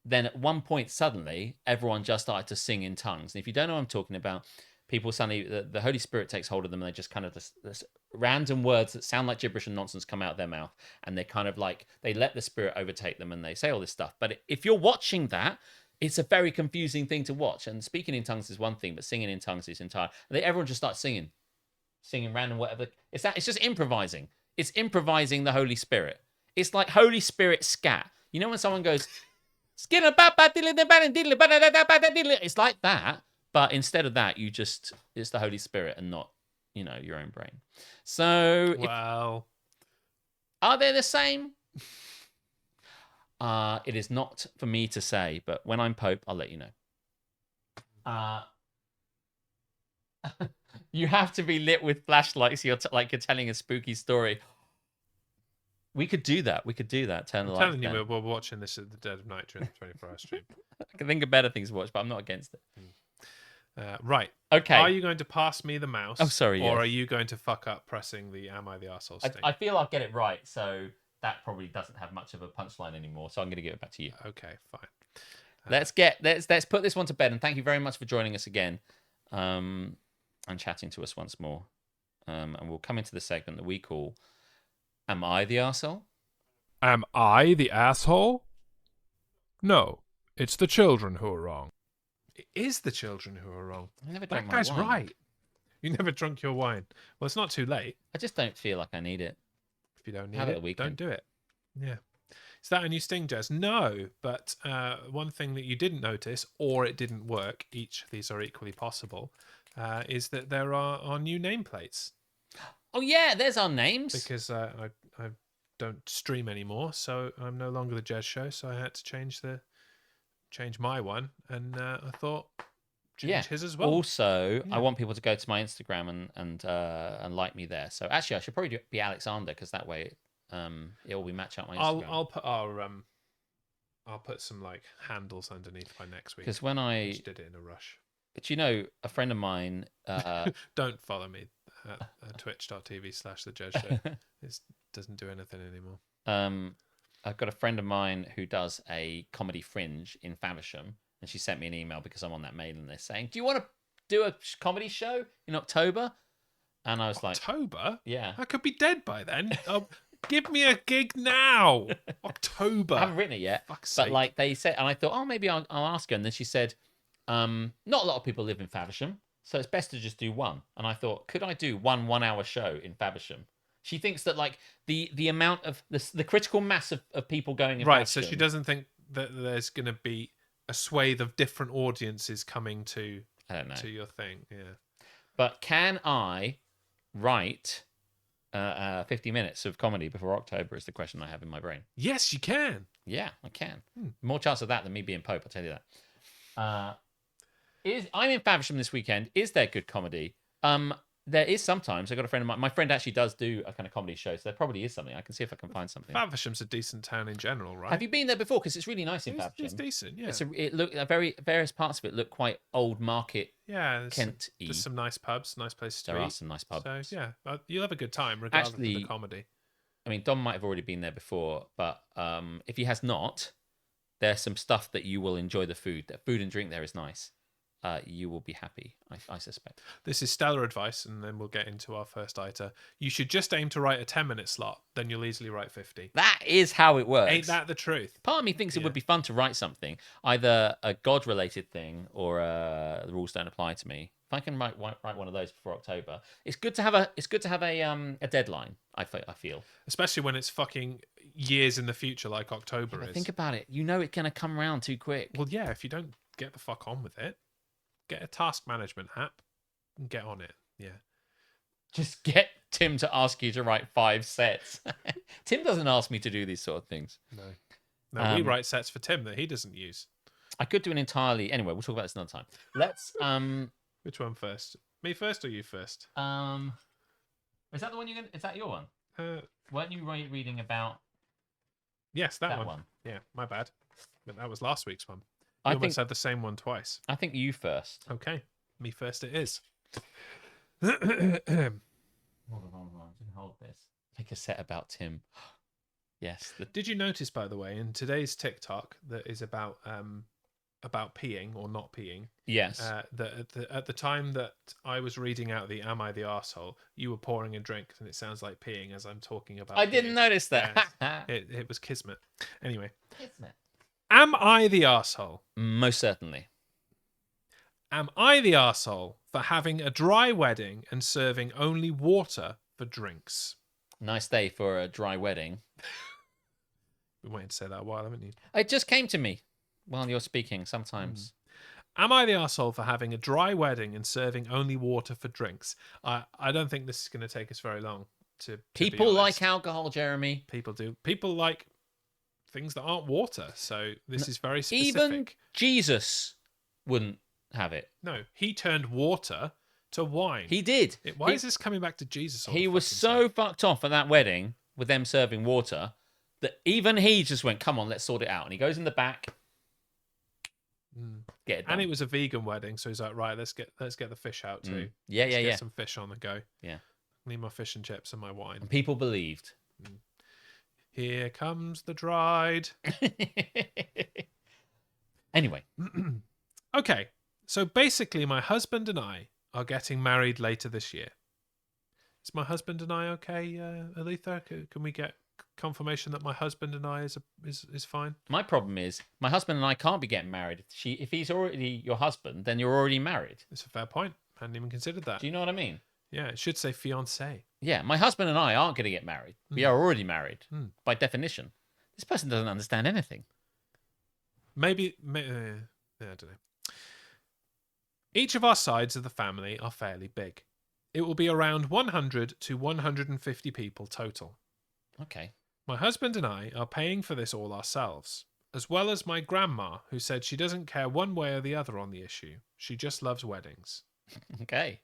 then at one point, suddenly, everyone just started to sing in tongues. And if you don't know what I'm talking about, people suddenly, the Holy Spirit takes hold of them, and they just kind of this random words that sound like gibberish and nonsense come out of their mouth. And they kind of like, they let the Spirit overtake them, and they say all this stuff. But if you're watching that, it's a very confusing thing to watch. And speaking in tongues is one thing, but singing in tongues is entire. Everyone just starts singing random whatever. It's just improvising. It's improvising the Holy Spirit. It's like Holy Spirit scat. You know when someone goes, it's like that, but instead of that, it's the Holy Spirit and not, your own brain. So, Wow. Are they the same? It is not for me to say, but when I'm Pope, I'll let you know. You have to be lit with flashlights. You're telling a spooky story. We could do that. Turn the lights I'm telling you, down. we're watching this at the dead of night during the 24-hour stream. I can think of better things to watch, but I'm not against it. Right. Okay. Are you going to pass me the mouse? Oh, sorry, Or yes. are you going to fuck up pressing the Am I the Asshole sting? I feel I'll get it right, so that probably doesn't have much of a punchline anymore. So I'm going to give it back to you. Okay, fine. Let's put this one to bed, and thank you very much for joining us again, and chatting to us once more. And we'll come into the segment that we call "Am I the Arsehole?" Am I the asshole? No, it's the children who are wrong. It is the children who are wrong. I never drank That my guy's wine. right. You never drunk your wine. Well, it's not too late. I just don't feel like I need it. If you don't need Have it it, at the weekend. don't do it. Yeah. Is that a new sting, Jez? No, but one thing that you didn't notice, or it didn't work, each of these are equally possible, is that there are new nameplates. Oh yeah, there's our names. Because I don't stream anymore, so I'm no longer the Jez Show, so I had to change my one, and I thought change his as well. Also, I want people to go to my Instagram and like me there. So actually, I should probably be Alexander, because that way it will be match up my Instagram. I'll put some like handles underneath by next week. Because when I just did it in a rush. But a friend of mine. Don't follow me at twitch.tv/the Jez Show. It doesn't do anything anymore. I've got a friend of mine who does a comedy fringe in Faversham, and she sent me an email because I'm on that mailing list saying, "Do you want to do a comedy show in October?" And I was like, October? Yeah. I could be dead by then. Give me a gig now. October. I haven't written it yet. Fuck's but sake. like they said, and I thought, oh, maybe I'll ask her. And then she said, not a lot of people live in Faversham, so it's best to just do one. And I thought, could I do one 1 hour show in Faversham? She thinks that like the amount of the critical mass of people going in right, Faversham, so she doesn't think that there's going to be a swathe of different audiences coming to I don't know. to your thing. Yeah. But can I write 50 minutes of comedy before October is the question I have in my brain. Yes, you can. Yeah, I can. More chance of that than me being Pope, I'll tell you that. I'm in Faversham this weekend. Is there good comedy? There is sometimes. I got a friend of mine. My friend actually does do a kind of comedy show, so there probably is something. I can see if I can find something. Faversham's a decent town in general, right? Have you been there before? Because it's really nice in Faversham. It's decent, yeah. Various parts of it look quite old market. Yeah, Kent-y. There's some nice pubs, nice places to eat. There are some nice pubs. So yeah, you'll have a good time regardless of the comedy. I mean, Dom might have already been there before, but if he has not, there's some stuff that you will enjoy. The food and drink there is nice. You will be happy, I suspect. This is stellar advice, and then we'll get into our first item. You should just aim to write a 10-minute slot, then you'll easily write 50. That is how it works. Ain't that the truth? Part of me thinks it would be fun to write something, either a God-related thing or the rules don't apply to me. If I can write one of those before October, it's good to have a deadline. I feel, especially when it's fucking years in the future, like October is. Think about it. You know it's gonna come around too quick. Well, yeah. If you don't get the fuck on with it, get a task management app and get on it. Yeah. Just get Tim to ask you to write 5 sets. Tim doesn't ask me to do these sort of things. No, we write sets for Tim that he doesn't use. I could do an entirely. Anyway, we'll talk about this another time. Let's. Which one first? Me first or you first? Is that the one you're gonna? Is that your one? Weren't you reading about? Yes, that one. Yeah, my bad. But that was last week's one. I almost had the same one twice. I think you first. Okay, me first. It is. Hold on. Hold this. Make a set about Tim. Yes. Did you notice, by the way, in today's TikTok that is about peeing or not peeing? Yes. That at the time that I was reading out the "Am I the Asshole," you were pouring a drink, and it sounds like peeing as I'm talking about. I didn't notice that. Yeah, it was kismet. Anyway. Kismet. Am I the arsehole? Most certainly. Am I the arsehole for having a dry wedding and serving only water for drinks? Nice day for a dry wedding. Been waiting to say that a while, haven't you? It just came to me while you're speaking sometimes. Am I the arsehole for having a dry wedding and serving only water for drinks? I don't think this is going to take us very long to People like alcohol, Jeremy. People do. People like things that aren't water, so this is very specific. Even Jesus wouldn't have it. No, he turned water to wine. He did. Why is this coming back to Jesus? He was so fucked off at that wedding with them serving water that even he just went, "Come on, let's sort it out." And he goes in the back, get it done. And it was a vegan wedding, so he's like, "Right, let's get the fish out too. Yeah, let's get some fish on the go. Yeah, need my fish and chips and my wine." And people believed. Here comes the bride. Anyway. Okay, so basically my husband and I are getting married later this year. Is my husband and I okay, Aletha? Can we get confirmation that my husband and I is fine? My problem is my husband and I can't be getting married. If he's already your husband, then you're already married. It's a fair point. I hadn't even considered that. Do you know what I mean? Yeah, it should say fiancé. Yeah, my husband and I aren't going to get married. We are already married by definition. This person doesn't understand anything. Maybe I don't know. Each of our sides of the family are fairly big. It will be around 100 to 150 people total. Okay. My husband and I are paying for this all ourselves, as well as my grandma, who said she doesn't care one way or the other on the issue. She just loves weddings. Okay.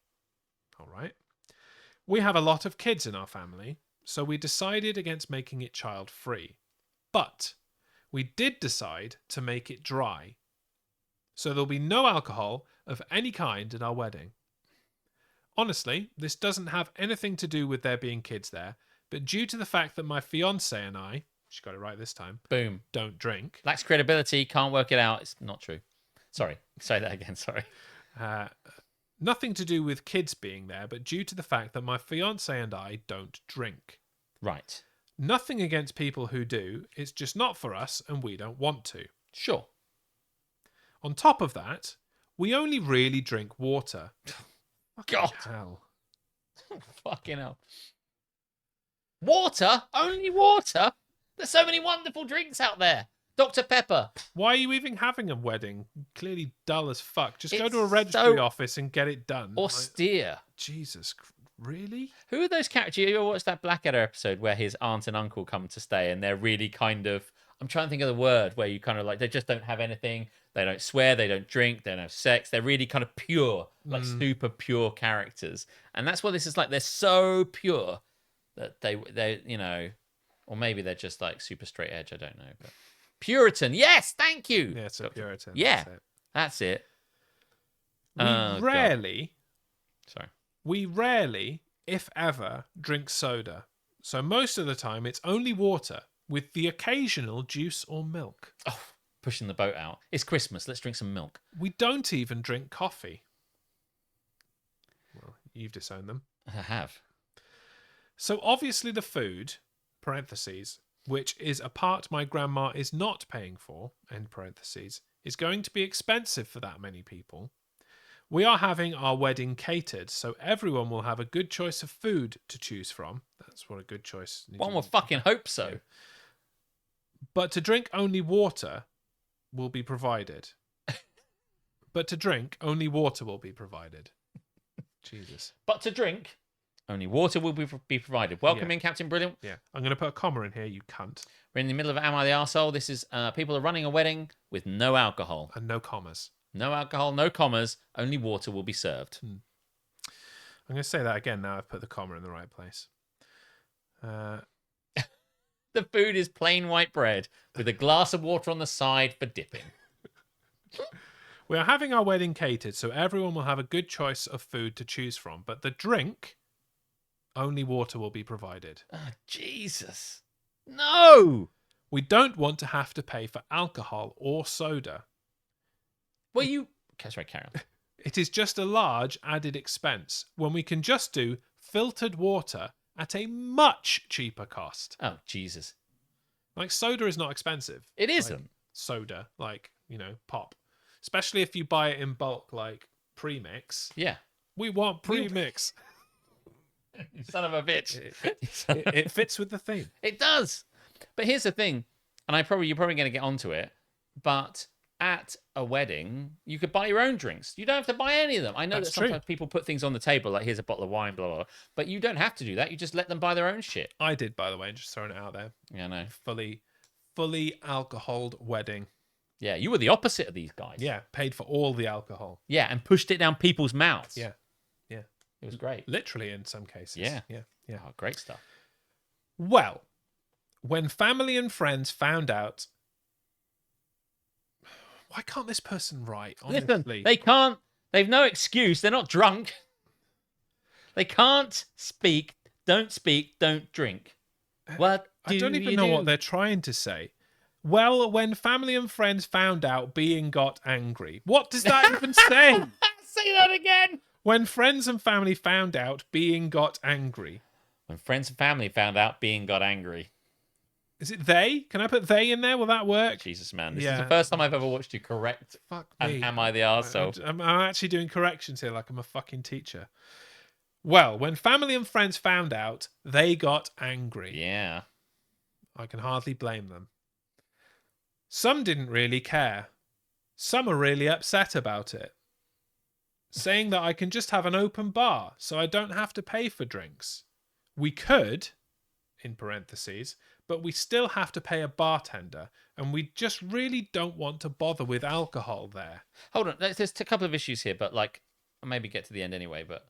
All right. We have a lot of kids in our family, so we decided against making it child-free. But we did decide to make it dry. So there'll be no alcohol of any kind at our wedding. Honestly, this doesn't have anything to do with there being kids there, but due to the fact that my fiancé and I, she got it right this time, boom, don't drink. Lacks credibility, can't work it out. It's not true. Sorry. Say that again, sorry. Nothing to do with kids being there, but due to the fact that my fiancé and I don't drink. Right. Nothing against people who do. It's just not for us, and we don't want to. Sure. On top of that, we only really drink water. God. Hell. Fucking hell. Water? Only water? There's so many wonderful drinks out there. Dr. Pepper. Why are you even having a wedding? Clearly dull as fuck. Just go to a registry office and get it done. Austere. Jesus. Really? Who are those characters? You ever watched that Blackadder episode where his aunt and uncle come to stay and they're really kind of, I'm trying to think of the word where you kind of like, they just don't have anything. They don't swear, they don't drink, they don't have sex. They're really kind of pure, like super pure characters. And that's what this is like. They're so pure that they you know, or maybe they're just like super straight edge. I don't know. But Puritan. Yes, thank you. Yeah, it's a Puritan. Yeah, that's it. We rarely, if ever, drink soda. So most of the time it's only water with the occasional juice or milk. Oh, pushing the boat out. It's Christmas. Let's drink some milk. We don't even drink coffee. Well, you've disowned them. I have. So obviously the food, parentheses, which is a part my grandma is not paying for, end parentheses, is going to be expensive for that many people. We are having our wedding catered, so everyone will have a good choice of food to choose from. That's what a good choice. One would fucking hope so. Yeah. But to drink only water will be provided. But to drink only water will be provided. Jesus. But to drink, only water will be provided. Welcome in, Captain Brilliant. Yeah. I'm going to put a comma in here, you cunt. We're in the middle of Am I the Arsehole? This is people are running a wedding with no alcohol. And no commas. No alcohol, no commas, only water will be served. I'm going to say that again now I've put the comma in the right place. The food is plain white bread with a glass of water on the side for dipping. We are having our wedding catered, so everyone will have a good choice of food to choose from. But the drink, only water will be provided. Oh, Jesus. No! We don't want to have to pay for alcohol or soda. Well, you... Sorry, carry on. It is just a large added expense when we can just do filtered water at a much cheaper cost. Oh, Jesus. Like, soda is not expensive. It isn't. Like, soda, like, you know, pop. Especially if you buy it in bulk, like premix. Yeah. We want premix. You son of a bitch. It fits with the theme. It does. But here's the thing, and you're probably going to get onto it, but at a wedding, you could buy your own drinks. You don't have to buy any of them. I know that sometimes people put things on the table, like here's a bottle of wine, blah, blah, blah. But you don't have to do that. You just let them buy their own shit. I did, by the way, just throwing it out there. Yeah, I know. Fully alcoholed wedding. Yeah, you were the opposite of these guys. Yeah, paid for all the alcohol. Yeah, and pushed it down people's mouths. Yeah. It was great. Literally in some cases. Yeah. Yeah. Oh, great stuff. Well, when family and friends found out... Why can't this person write, honestly? Listen, they can't... They've no excuse. They're not drunk. They can't speak. Don't drink. What I don't even know what they're trying to say. Well, when family and friends found out, being got angry. What does that even say? Say that again. When friends and family found out, being got angry. When friends and family found out, being got angry. Is it they? Can I put they in there? Will that work? Jesus, man. This is the first time I've ever watched you correct. Fuck me. Am I the arsehole? I'm actually doing corrections here like I'm a fucking teacher. Well, when family and friends found out, they got angry. Yeah. I can hardly blame them. Some didn't really care. Some are really upset about it. Saying that I can just have an open bar so I don't have to pay for drinks. We could, in parentheses, but we still have to pay a bartender, and we just really don't want to bother with alcohol there. Hold on, there's a couple of issues here, but like, I'll maybe get to the end anyway, but...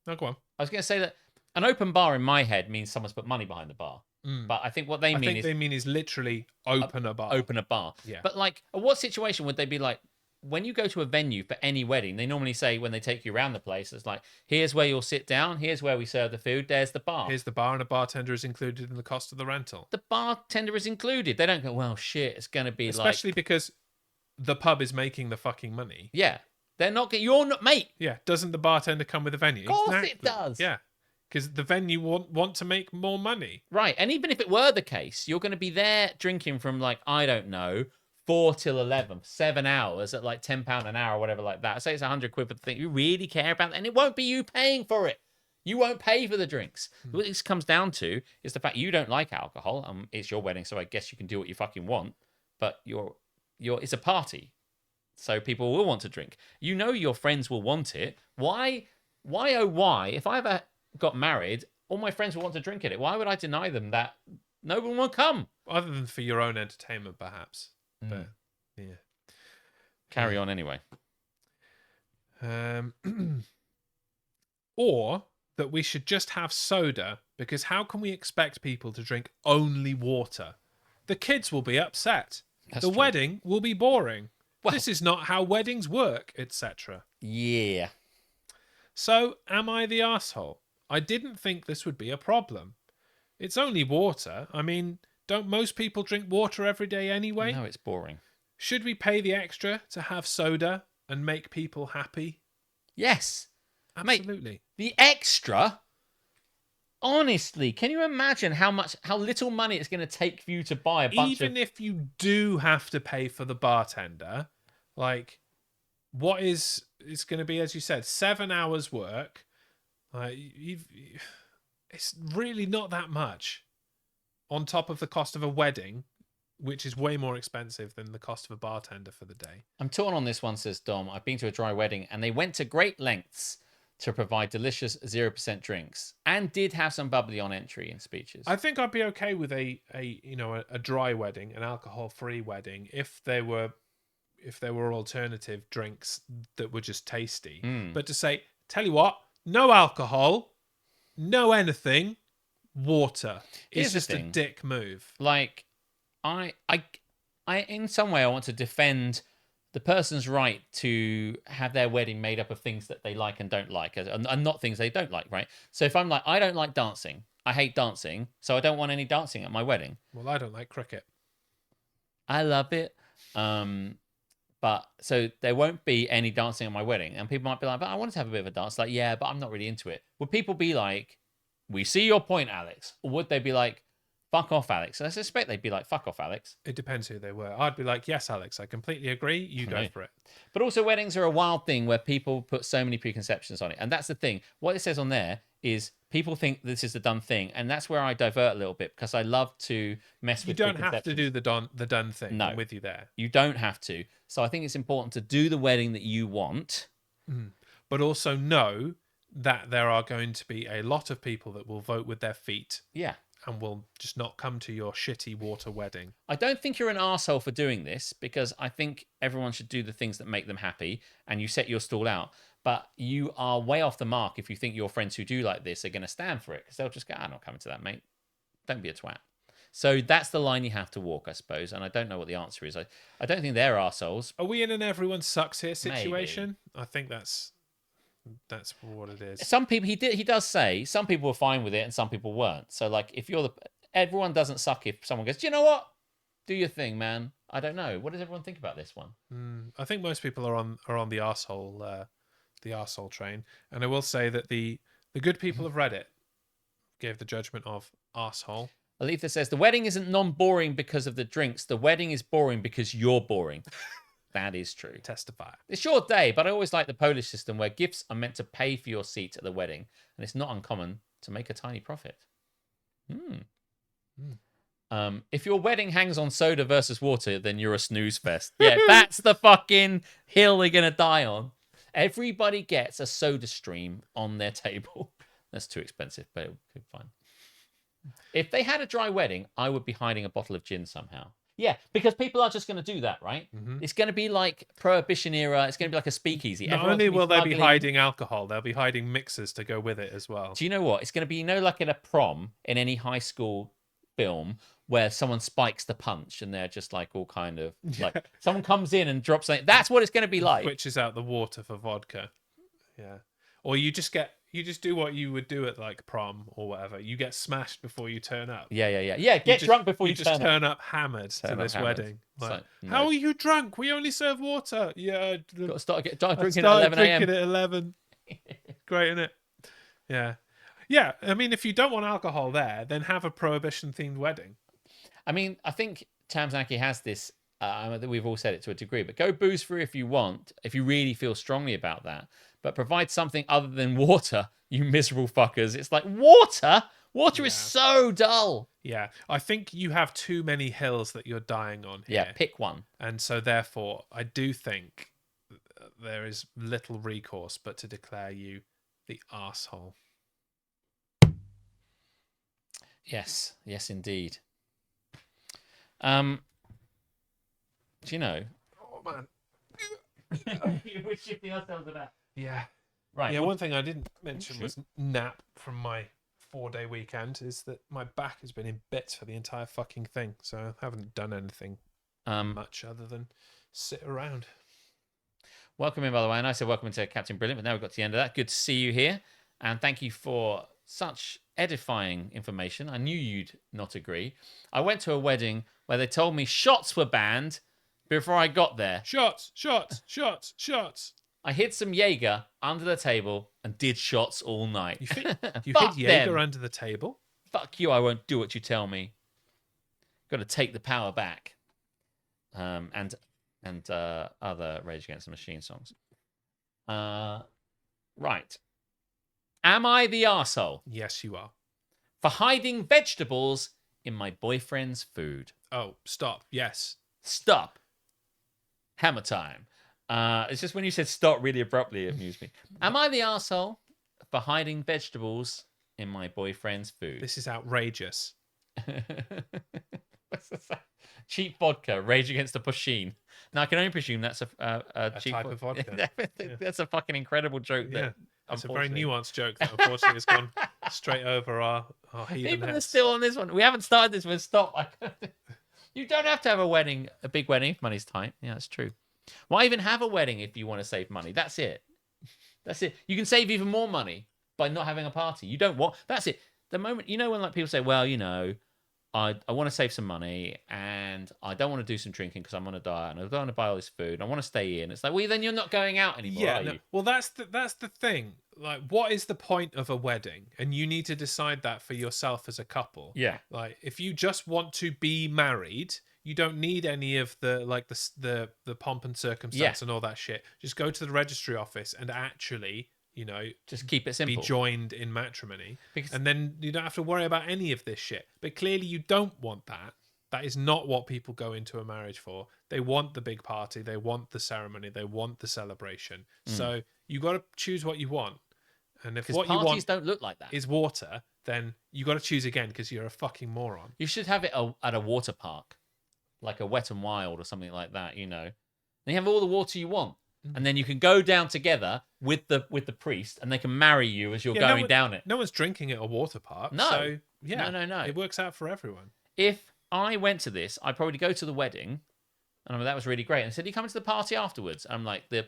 No, go on. I was going to say that an open bar in my head means someone's put money behind the bar. But I think what they mean is literally open a bar. Open a bar. Yeah. But like, what situation would they be like, when you go to a venue for any wedding, they normally say when they take you around the place, it's like, here's where you'll sit down, here's where we serve the food, there's the bar. Here's the bar, and a bartender is included in the cost of the rental. The bartender is included. They don't go, well, shit, it's going to be Especially because the pub is making the fucking money. Yeah. They're not getting... You're not... Mate! Yeah. Doesn't the bartender come with the venue? Of course it does. Yeah. Because the venue want to make more money. Right. And even if it were the case, you're going to be there drinking from, like, I don't know, 4 till 11, 7 hours at like £10 an hour or whatever like that. Say it's 100 quid for the thing. You really care about that? And it won't be you paying for it. You won't pay for the drinks. What this comes down to is the fact you don't like alcohol. It's your wedding, so I guess you can do what you fucking want. But it's a party. So people will want to drink. You know your friends will want it. Why, if I ever got married, all my friends will want to drink at it. Why would I deny them that No one will come. Other than for your own entertainment, perhaps. But yeah. Carry on anyway. Or that we should just have soda, because how can we expect people to drink only water? The kids will be upset. That's the true. wedding will be boring. Well- This is not how weddings work, etc. Yeah. So, am I the asshole? I didn't think this would be a problem. It's only water. I mean, don't most people drink water every day anyway? No, it's boring. Should we pay the extra to have soda and make people happy? Yes. Absolutely. Mate, the extra. Honestly, can you imagine how little money it's going to take for you to buy a bunch Even if you do have to pay for the bartender, like, what is it's going to be, as you said, 7 hours work? Like, it's really not that much on top of the cost of a wedding, which is way more expensive than the cost of a bartender for the day. I'm torn on this one, says Dom. I've been to a dry wedding and they went to great lengths to provide delicious 0% drinks and did have some bubbly on entry and speeches. I think I'd be okay with a dry wedding, an alcohol-free wedding, if there were alternative drinks that were just tasty. But to say, tell you what, no alcohol, no anything, water, is just a dick move. Like, I in some way I want to defend the person's right to have their wedding made up of things that they like and don't like, and not things they don't like, right? So if I'm like, I don't like dancing, I hate dancing, so I don't want any dancing at my wedding. Well, I don't like cricket. I love it. But so there won't be any dancing at my wedding. And people might be like, but I wanted to have a bit of a dance. Like, yeah, but I'm not really into it. Would people be like, we see your point, Alex? Or would they be like, fuck off, Alex? I suspect they'd be like, fuck off, Alex. It depends who they were. I'd be like, yes, Alex, I completely agree. You go for it. But also weddings are a wild thing where people put so many preconceptions on it. And that's the thing. What it says on there is people think this is the done thing. And that's where I divert a little bit because I love to mess with preconceptions. You don't have to do the done thing. No. I'm with you there. You don't have to. So I think it's important to do the wedding that you want. But also know that there are going to be a lot of people that will vote with their feet. Yeah. And will just not come to your shitty water wedding. I don't think you're an arsehole for doing this because I think everyone should do the things that make them happy and you set your stall out. But you are way off the mark if you think your friends who do like this are going to stand for it because they'll just go, I'm not coming to that, mate. Don't be a twat. So that's the line you have to walk, I suppose. And I don't know what the answer is. I don't think they're arseholes. Are we in an everyone sucks here situation? Maybe. I think that's what it is. Some people, he does say some people were fine with it and some people weren't. So like if everyone doesn't suck if someone goes, do you know what? Do your thing, man. I don't know. What does everyone think about this one? I think most people are on the arsehole train. And I will say that the good people of Reddit gave the judgment of arsehole. Aletha says the wedding isn't non-boring because of the drinks. The wedding is boring because you're boring. That is true. Testify. It's your day, but I always like the Polish system where gifts are meant to pay for your seat at the wedding, and it's not uncommon to make a tiny profit. If your wedding hangs on soda versus water, then you're a snooze fest. Yeah, that's the fucking hill they're going to die on. Everybody gets a soda stream on their table. That's too expensive, but it could be fine. If they had a dry wedding, I would be hiding a bottle of gin somehow. Yeah, because people are just going to do that, right? It's going to be like Prohibition era. It's going to be like a speakeasy. Not only will they be hiding alcohol, they'll be hiding mixers to go with it as well. Do you know what? It's going to be, like in a prom in any high school film where someone spikes the punch and they're just like all kind of like someone comes in and drops something. That's what it's going to be like. Switches out the water for vodka. Yeah. Or you just do what you would do at like prom or whatever. You get smashed before you turn up. Yeah. Get drunk before you just turn up hammered to this wedding. Like, how are you drunk? We only serve water. Yeah. Got to start drinking at 11 a.m. Drinking at 11. Great, isn't it? Yeah. Yeah. I mean, if you don't want alcohol there, then have a prohibition themed wedding. I mean, I think Tamzaki has this. We've all said it to a degree, but go booze free if you want, if you really feel strongly about that. But provide something other than water, you miserable fuckers. It's like, water? Water is so dull. Yeah, I think you have too many hills that you're dying on here. Yeah, pick one. And so therefore, I do think there is little recourse but to declare you the arsehole. Yes, indeed. Do you know? Oh man. We're shifting ourselves about. Yeah. Right. Yeah. One thing I didn't mention was nap from my 4-day weekend is that my back has been in bits for the entire fucking thing, so I haven't done anything much other than sit around. Welcome in, by the way. And I said welcome to Captain Brilliant, but now we've got to the end of that. Good to see you here. And thank you for such edifying information. I knew you'd not agree. I went to a wedding where they told me shots were banned before I got there. Shots, shots, shots, shots. I hid some Jaeger under the table and did shots all night. You hid Fuck Jaeger them. under the table? Fuck you, I won't do what you tell me. Got to take the power back. And other Rage Against the Machine songs. Right. Am I the arsehole Yes, you are. for hiding vegetables in my boyfriend's food? Oh, stop. Yes. Stop. Hammer time. It's just when you said stop really abruptly, it amused me. Am I the arsehole for hiding vegetables in my boyfriend's food? This is outrageous. What's this? Cheap vodka, Rage Against the Machine. Now I can only presume that's a cheap type of vodka. That's a fucking incredible joke. Yeah. That, It's a very nuanced joke that unfortunately has gone straight over our heathen People are heads. still on this one. We haven't started this one. Stop. You don't have to have a big wedding if money's tight. Yeah, that's true. Why even have a wedding if you want to save money? That's it. That's it. You can save even more money by not having a party. You don't want. That's it. The moment when like people say, well, I want to save some money and I don't want to do some drinking because I'm on a diet and I don't want to buy all this food. And I want to stay in. It's like, well, then you're not going out anymore, are you? Well, that's the thing. Like, what is the point of a wedding? And you need to decide that for yourself as a couple. Yeah. Like, if you just want to be married, you don't need any of the pomp and circumstance and all that shit. Just go to the registry office and actually, just keep it simple. Be joined in matrimony, and then you don't have to worry about any of this shit. But clearly, you don't want that. That is not what people go into a marriage for. They want the big party. They want the ceremony. They want the celebration. So you got to choose what you want. And if what you want don't look like that is water, then you got to choose again because you're a fucking moron. You should have it at a water park, like a Wet and Wild or something like that. Then you have all the water you want. And then you can go down together with the priest, and they can marry you as you're going down it. No one's drinking at a water park. No. So, yeah. No. It works out for everyone. If I went to this, I'd probably go to the wedding, and that was really great. And I said, "You coming to the party afterwards?" I'm like, "The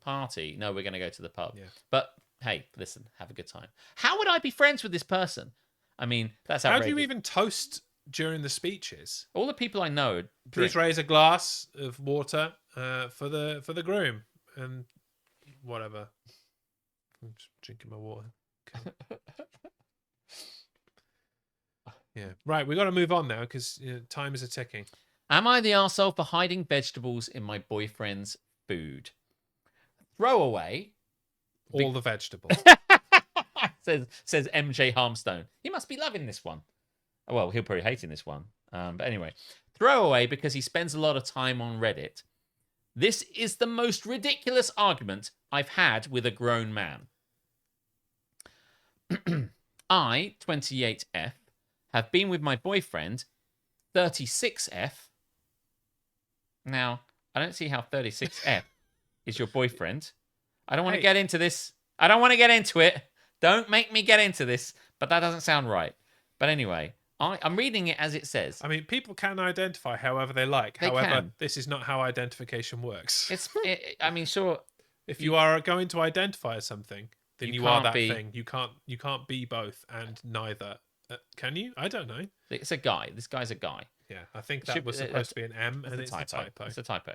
party? No, we're going to go to the pub." Yeah. But hey, listen, have a good time. How would I be friends with this person? I mean, that's outrageous. How do you even toast during the speeches? All the people I know Please raise a glass of water for the groom. And whatever. I'm just drinking my water. Yeah. Right, we got to move on now because time is a ticking. Am I the arsehole for hiding vegetables in my boyfriend's food? Throw away all the vegetables. says MJ Harmstone. He must be loving this one. Well, he'll probably hating this one. But anyway, throw away because he spends a lot of time on Reddit. This is the most ridiculous argument I've had with a grown man. I, 28F, have been with my boyfriend, 36F. Now, I don't see how 36F is your boyfriend. I don't want to get into this. I don't want to get into it. Don't make me get into this. But that doesn't sound right. But anyway, I'm reading it as it says. I mean, people can identify however they like. However, this is not how identification works. Sure. If you are going to identify as something, then you are that thing. You can't be both and neither. Can you? I don't know. It's a guy. This guy's a guy. Yeah, I think that was supposed to be an M, and it's a typo. It's a typo.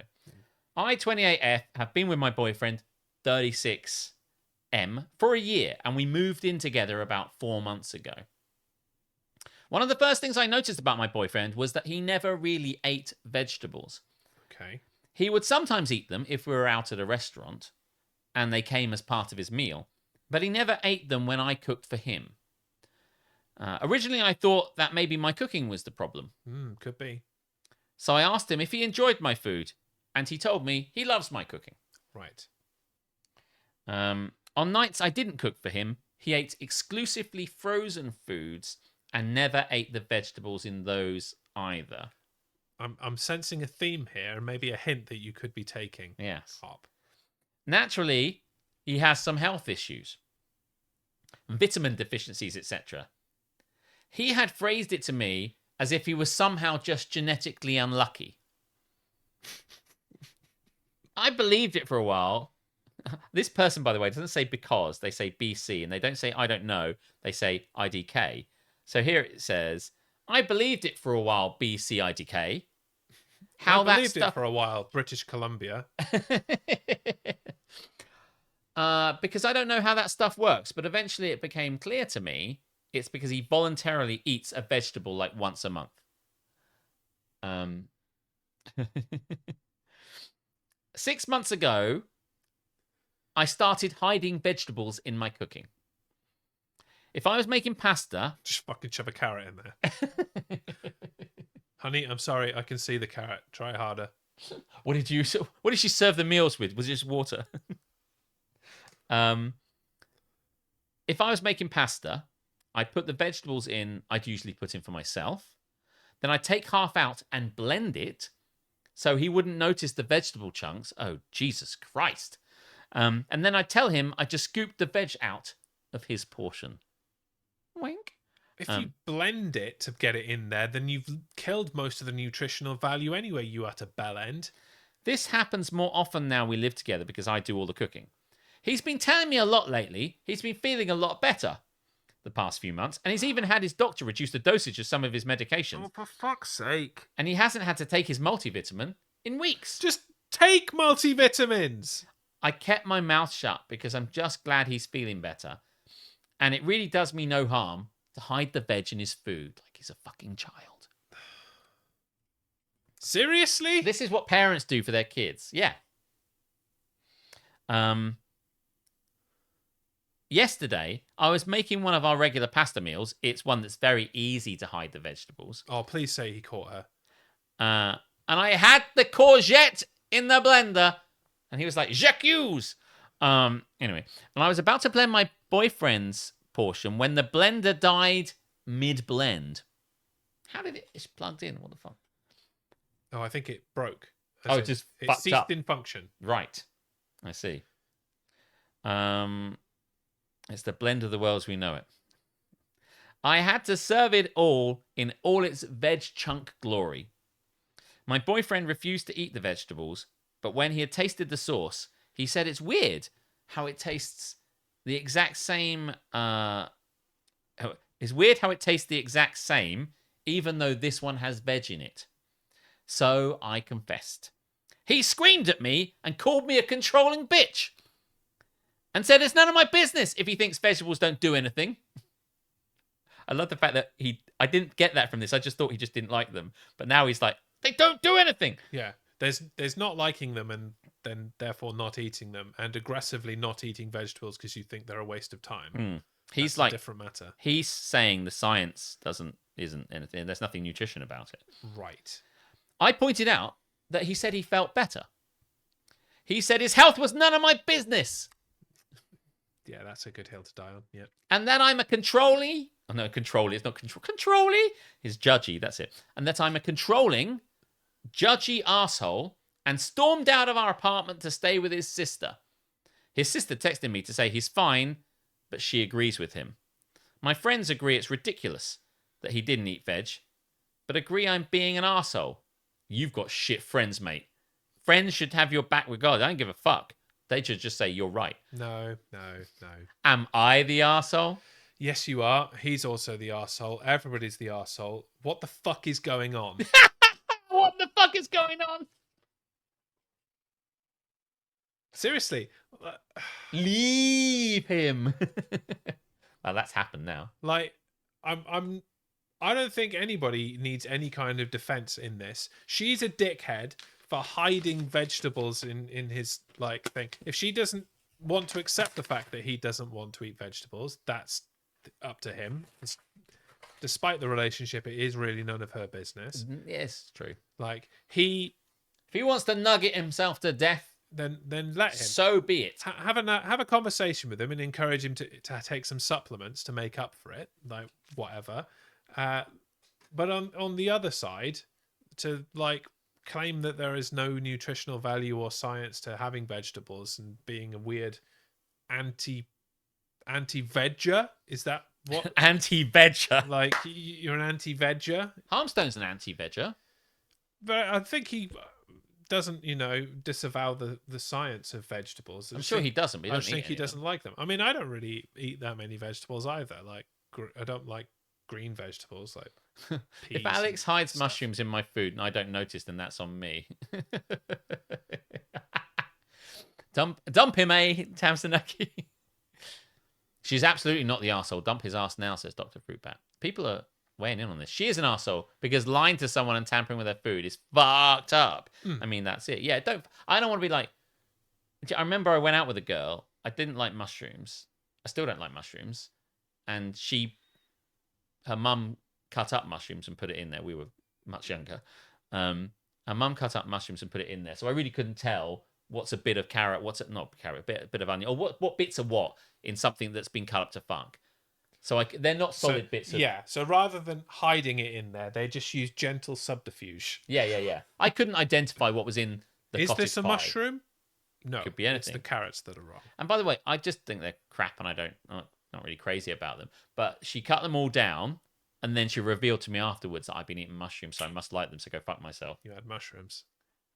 I, 28F, have been with my boyfriend, 36M, for a year, and we moved in together about 4 months ago. One of the first things I noticed about my boyfriend was that he never really ate vegetables. Okay. He would sometimes eat them if we were out at a restaurant and they came as part of his meal, but he never ate them when I cooked for him. Originally, I thought that maybe my cooking was the problem. Could be. So I asked him if he enjoyed my food, and he told me he loves my cooking. Right. On nights I didn't cook for him, he ate exclusively frozen foods and never ate the vegetables in those either. I'm sensing a theme here, and maybe a hint that you could be taking. Yes. Hop. Naturally, he has some health issues, vitamin deficiencies, etc. He had phrased it to me as if he was somehow just genetically unlucky. I believed it for a while. This person, by the way, doesn't say because. They say BC, and they don't say I don't know. They say IDK. So here it says, I believed it for a while, BC IDK. How I that believed stuff... it for a while, British Columbia. Because I don't know how that stuff works, but eventually it became clear to me it's because he voluntarily eats a vegetable like once a month. 6 months ago, I started hiding vegetables in my cooking. If I was making pasta... Just fucking shove a carrot in there. Honey, I'm sorry, I can see the carrot. Try harder. What did she serve the meals with? Was it just water? If I was making pasta, I'd put the vegetables in I'd usually put in for myself. Then I'd take half out and blend it so he wouldn't notice the vegetable chunks. Oh, Jesus Christ. And then I'd tell him I just scooped the veg out of his portion. Wink. If you blend it to get it in there, then you've killed most of the nutritional value anyway, you utter bell end. This happens more often now we live together because I do all the cooking. He's been telling me a lot lately. He's been feeling a lot better the past few months, and he's even had his doctor reduce the dosage of some of his medications. Oh, for fuck's sake. And he hasn't had to take his multivitamin in weeks. Just take multivitamins. I kept my mouth shut because I'm just glad he's feeling better. And it really does me no harm to hide the veg in his food like he's a fucking child. Seriously? This is what parents do for their kids. Yeah. Yesterday, I was making one of our regular pasta meals. It's one that's very easy to hide the vegetables. Oh, please say he caught her. And I had the courgette in the blender. And he was like, j'accuse. Anyway, and I was about to blend my boyfriend's portion when the blender died mid-blend. How did it... It's plugged in. What the fuck? Oh, I think it broke. Oh, it just fucked ceased up. in function. Right. I see. It's the blend of the world as we know it. I had to serve it all in all its veg chunk glory. My boyfriend refused to eat the vegetables, but when he had tasted the sauce, he said it's weird how it tastes the exact same. It's weird how it tastes the exact same, even though this one has veg in it. So I confessed. He screamed at me and called me a controlling bitch. And said it's none of my business if he thinks vegetables don't do anything. I love the fact that I didn't get that from this. I just thought he just didn't like them. But now he's like, they don't do anything. Yeah. There's not liking them and then therefore not eating them, and aggressively not eating vegetables because you think they're a waste of time. He's That's like a different matter. He's saying the science isn't anything. There's nothing nutrition about it. Right. I pointed out that he said he felt better. He said his health was none of my business. Yeah, that's a good hill to die on. Yeah. And that I'm a controlling... Oh, no, controlling. It's not controlling. He's judgy. That's it. And that I'm a controlling, judgy arsehole and stormed out of our apartment to stay with his sister. His sister texted me to say he's fine, but she agrees with him. My friends agree it's ridiculous that he didn't eat veg, but agree I'm being an arsehole. You've got shit friends, mate. Friends should have your back regardless. I don't give a fuck. They should just say you're right. No. Am I the arsehole? Yes, you are. He's also the arsehole. Everybody's the arsehole. What the fuck is going on? What the fuck is going on? Seriously. Leave him. Well, that's happened now. Like, I don't think anybody needs any kind of defense in this. She's a dickhead for hiding vegetables in his like thing. If she doesn't want to accept the fact that he doesn't want to eat vegetables, that's up to him. Despite the relationship, it is really none of her business. Yes, true. Like if he wants to nugget himself to death, then let him. So be it. Have a conversation with him and encourage him to take some supplements to make up for it, like whatever. But on the other side, like claim that there is no nutritional value or science to having vegetables and being a weird anti-vegger? Is that what? Anti-vegger. Like you're an anti-vegger? Harmstone's an anti-vegger. But I think he doesn't, disavow the science of vegetables. I'm sure he doesn't, but I just think he doesn't like them. I mean, I don't really eat that many vegetables either. Like, I don't like green vegetables like peas. If Alex hides mushrooms in my food and I don't notice, then that's on me. Dump him, Tamsinaki. She's absolutely not the arsehole. Dump his arse now, says Dr. Fruitbat. People are weighing in on this. She is an arsehole because lying to someone and tampering with their food is fucked up. I mean, that's it. Yeah, I don't want to be like... I remember I went out with a girl. I didn't like mushrooms. I still don't like mushrooms. And her mum cut up mushrooms and put it in there. We were much younger. Her mum cut up mushrooms and put it in there. So I really couldn't tell what's a bit of carrot, not carrot, a bit of onion, or what bits are what in something that's been cut up to funk. So they're not solid bits of... Yeah, so rather than hiding it in there, they just use gentle subterfuge. Yeah. I couldn't identify what was in the Is cottage this a pie. mushroom? No, Could be anything. It's the carrots that are wrong. And by the way, I just think they're crap and I'm not really crazy about them. But she cut them all down and then she revealed to me afterwards that I've been eating mushrooms, so I must like them, so go fuck myself. You had mushrooms.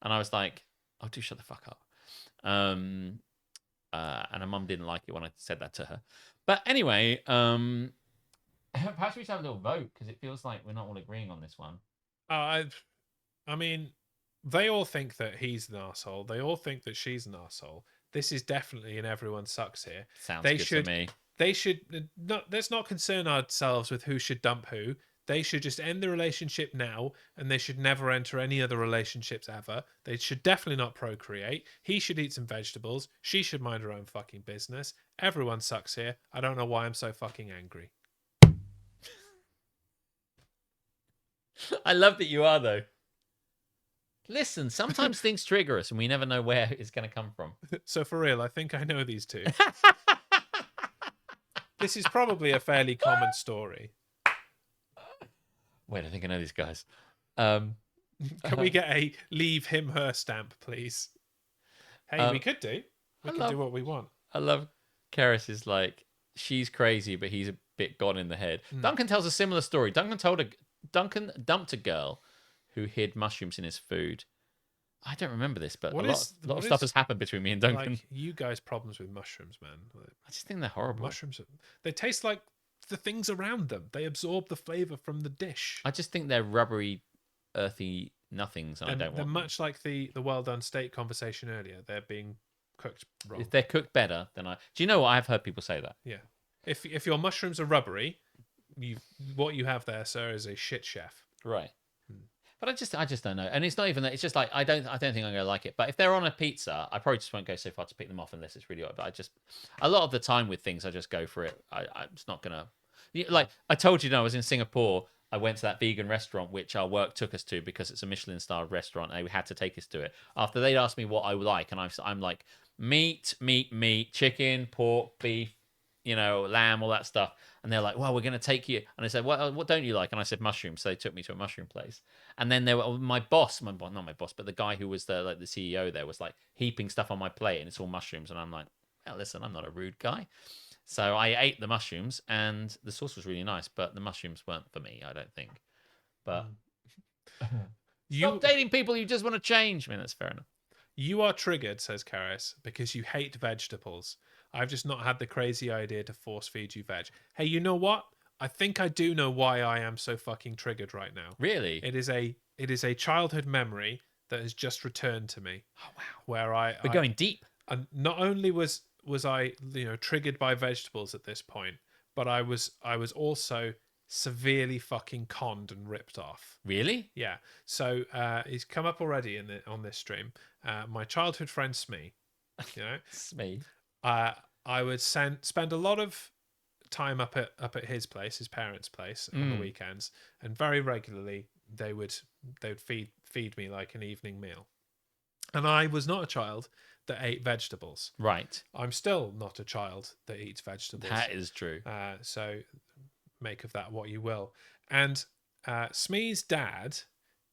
And I was like, oh, do shut the fuck up. And her mum didn't like it when I said that to her. But anyway, perhaps we should have a little vote because it feels like we're not all agreeing on this one. I mean, they all think that he's an arsehole. They all think that she's an arsehole. This is definitely an everyone sucks here. Sounds good to me. They should let's not concern ourselves with who should dump who. They should just end the relationship now, and they should never enter any other relationships ever. They should definitely not procreate. He should eat some vegetables. She should mind her own fucking business. Everyone sucks here. I don't know why I'm so fucking angry. I love that you are, though. Listen, sometimes things trigger us, and we never know where it's going to come from. So for real, I think I know these two. This is probably a fairly common story. Wait, I think I know these guys. Can we get a leave him her stamp, please? Hey, we could do. We can do what we want. I love Karis is like, she's crazy, but he's a bit gone in the head. Duncan tells a similar story. Duncan dumped a girl who hid mushrooms in his food. I don't remember this, but a lot of stuff has happened between me and Duncan. Like, you guys' problems with mushrooms, man. I just think they're horrible. Mushrooms, they taste like the things around them. They absorb the flavor from the dish. I just think they're rubbery, earthy nothings, and I don't want them. them. Much like the well done steak conversation earlier. They're being cooked wrong. If they're cooked better, then do you know what? I've heard people say that. Yeah. If your mushrooms are rubbery, what you have there, sir, is a shit chef. Right. But I just don't know. And it's not even that. It's just like I don't think I'm going to like it. But if they're on a pizza, I probably just won't go so far to pick them off unless it's really odd. But a lot of the time with things, I just go for it. I'm just not going to. Like I told you, I was in Singapore. I went to that vegan restaurant, which our work took us to because it's a Michelin-starred restaurant. And they had to take us to it after they'd asked me what I would like, and I'm like meat, chicken, pork, beef, lamb, all that stuff. And they're like, well, we're going to take you. And I said, what don't you like? And I said mushrooms. So they took me to a mushroom place. And then not my boss, but the guy who was the CEO there was like heaping stuff on my plate and it's all mushrooms. And I'm like, well, listen, I'm not a rude guy. So I ate the mushrooms and the sauce was really nice, but the mushrooms weren't for me, I don't think. But stop dating people you just want to change. I mean, that's fair enough. You are triggered, says Karis, because you hate vegetables. I've just not had the crazy idea to force feed you veg. Hey, you know what? I think I do know why I am so fucking triggered right now. Really? It is a childhood memory that has just returned to me. Oh wow! Where we're going deep. And not only was I triggered by vegetables at this point, but I was also severely fucking conned and ripped off. Really? Yeah. So he's come up already on this stream. My childhood friend Smee. Smee. I would spend a lot of time up at his place, his parents' place, on the weekends, and very regularly they would feed me like an evening meal. And I was not a child that ate vegetables. Right. I'm still not a child that eats vegetables. That is true. So make of that what you will. And Smee's dad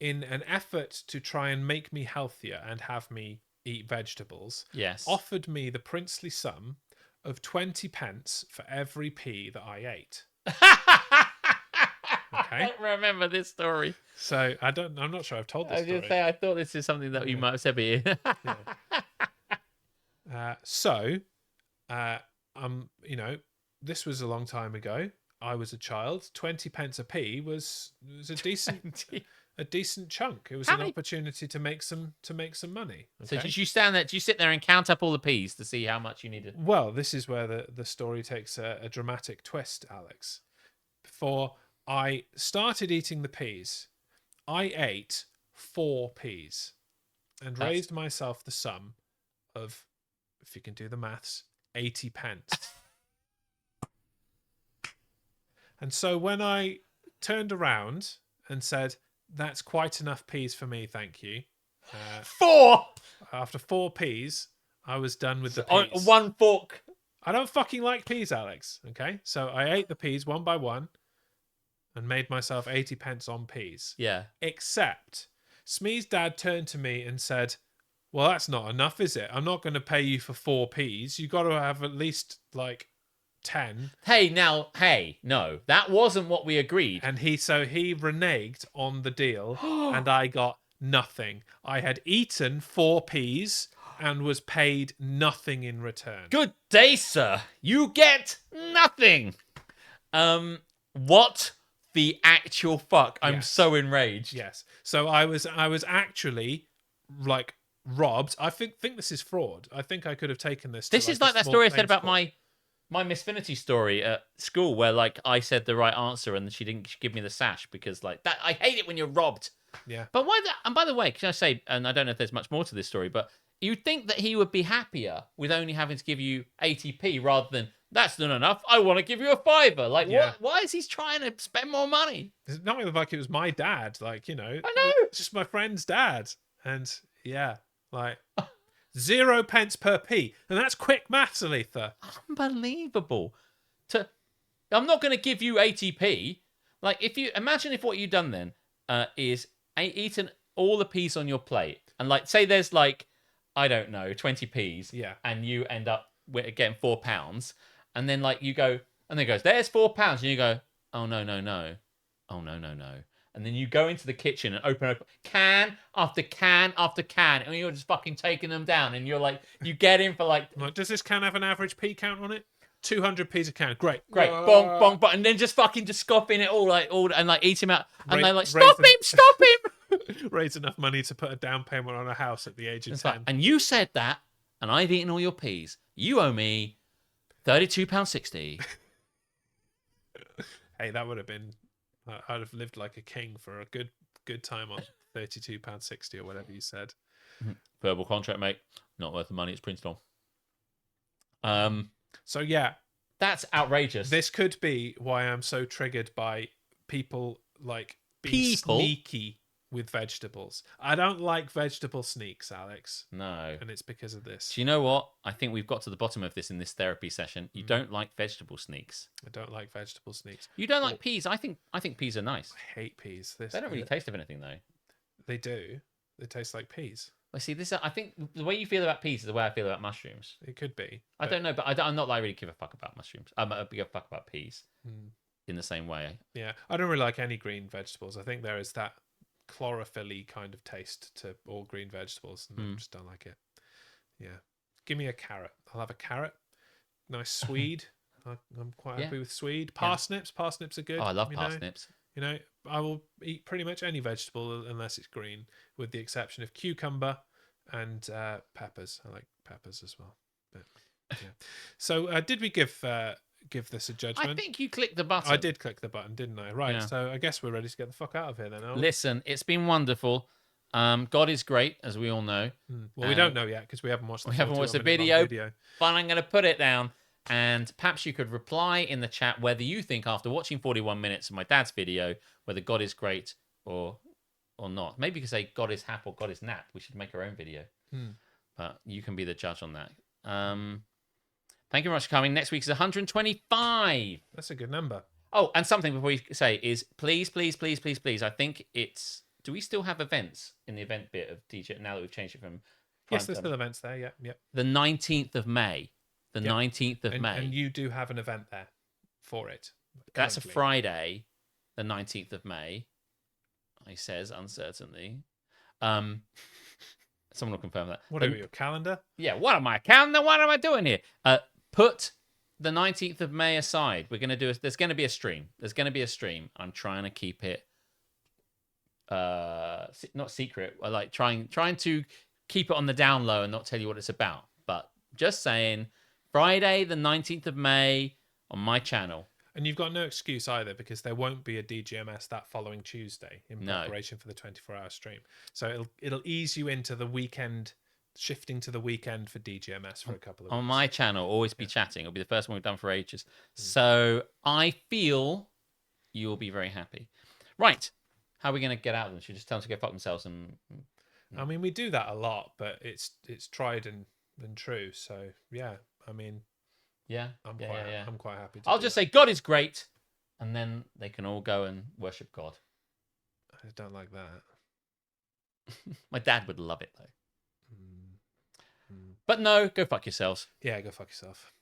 in an effort to try and make me healthier and have me eat vegetables, Yes. offered me the princely sum of 20 pence for every pea that I ate. Okay. I don't remember this story. So I'm not sure I've told this I was story. just saying, I thought this is something that you might have said, but you. This was a long time ago. I was a child. 20 pence a pea was a decent chunk. It was an opportunity to make some money. So Okay? did you stand there? Did you sit there and count up all the peas to see how much you needed? Well, this is where the story takes a dramatic twist, Alex. Before I started eating the peas, I ate 4 peas and raised myself the sum of, if you can do the maths, 80 pence. And so when I turned around and said, "That's quite enough peas for me, thank you." 4! After 4 peas, I was done with the peas. On 1 fork. I don't fucking like peas, Alex. Okay? So I ate the peas one by one and made myself 80 pence on peas. Yeah. Except Smee's dad turned to me and said, "Well, that's not enough, is it? I'm not going to pay you for 4 peas. You got to have at least like 10." Hey, no, that wasn't what we agreed. And he reneged on the deal and I got nothing. I had eaten 4 peas and was paid nothing in return. Good day, sir. You get nothing. What the actual fuck? I'm so enraged. Yes. So I was actually like robbed. I think this is fraud. I think I could have taken this. This is like that story I said about my Missfinity story at school, where like I said the right answer and she didn't give me the sash because like that. I hate it when you're robbed. Yeah. But why that? And by the way, can I say? And I don't know if there's much more to this story, but you'd think that he would be happier with only having to give you 80p rather than that's not enough. I want to give you a $5. Like, what? Why is he trying to spend more money? It's not like it was my dad. Like, I know. It's just my friend's dad. And yeah, like 0 pence per p. And that's quick maths, Aletha. Unbelievable. I'm not going to give you 80p. Like, imagine if what you've done then is eaten all the peas on your plate. And like, say there's like, I don't know, 20 peas. Yeah. And you end up getting £4. And then like you go, and then it goes, there's £4. And you go, oh, no. Oh, no. And then you go into the kitchen and open can after can after can. And you're just fucking taking them down. And you're like, you get in for like... Does this can have an average pea count on it? 200 p's a can. Great. Bong, bong, bong. And then just fucking scoffing it all and like eat him out. And they're like, stop him! Raise enough money to put a down payment on a house at the age of 10. Like, and you said that, and I've eaten all your peas. You owe me £32.60. Hey, that would have been... I'd have lived like a king for a good time on £32.60 or whatever you said. Verbal contract, mate. Not worth the money it's printed on. So yeah, that's outrageous. This could be why I'm so triggered by people like being sneaky with vegetables. I don't like vegetable sneaks, Alex. No. And it's because of this. Do you know what? I think we've got to the bottom of this in this therapy session. You don't like vegetable sneaks. I don't like vegetable sneaks. You don't like peas. I think peas are nice. I hate peas. They don't really taste of anything though. They do. They taste like peas. Well, see, I think the way you feel about peas is the way I feel about mushrooms. It could be. I don't know, but I'm not like really give a fuck about mushrooms. I give a fuck about peas in the same way. Yeah, I don't really like any green vegetables. I think there is that chlorophyll-y kind of taste to all green vegetables, and I just don't like it. Yeah, give me a carrot. I'll have a carrot. Nice swede. I'm quite happy with swede. Parsnips. Parsnips are good. Oh, I love parsnips. I will eat pretty much any vegetable unless it's green, with the exception of cucumber and peppers. I like peppers as well. But, yeah. So did we give this a judgment? I think you clicked the button. I did click the button, didn't I? Right. Yeah. So I guess we're ready to get the fuck out of here then. Listen, it's been wonderful. God is great, as we all know. Well, we don't know yet because we haven't watched the video. But I'm going to put it down. And perhaps you could reply in the chat whether you think after watching 41 minutes of my dad's video, whether God is great or not. Maybe you could say God is hap or God is nap. We should make our own video. But you can be the judge on that. Thank you very much for coming. Next week is 125. That's a good number. Oh, and something before you say is please, I think it's do we still have events in the event bit of DJ now that we've changed it from? Yes, there's still events there. Yeah, yeah. The 19th of May. The 19th of May. And you do have an event there for it. That's a Friday, the 19th of May. He says uncertainly. Someone will confirm that. What are your calendar? Yeah, what am I calendar? What am I doing here? Put the 19th of May aside. We're gonna do. There's gonna be a stream. There's gonna be a stream. I'm trying to keep it not secret. I like trying to keep it on the down low and not tell you what it's about. But just saying, Friday the 19th of May on my channel. And you've got no excuse either, because there won't be a DGMS that following Tuesday in preparation for the 24-hour stream. So it'll ease you into the weekend, shifting to the weekend for DGMS for a couple of weeks. On my channel, always be chatting. It'll be the first one we've done for ages. So I feel you'll be very happy. Right. How are we going to get out of them? Should we just tell them to go fuck themselves? I mean, we do that a lot, but it's tried and true. So, yeah, I mean... Yeah, I'm quite happy. I'll just say God is great, and then they can all go and worship God. I don't like that. My dad would love it though. But no, go fuck yourselves. Yeah, go fuck yourself.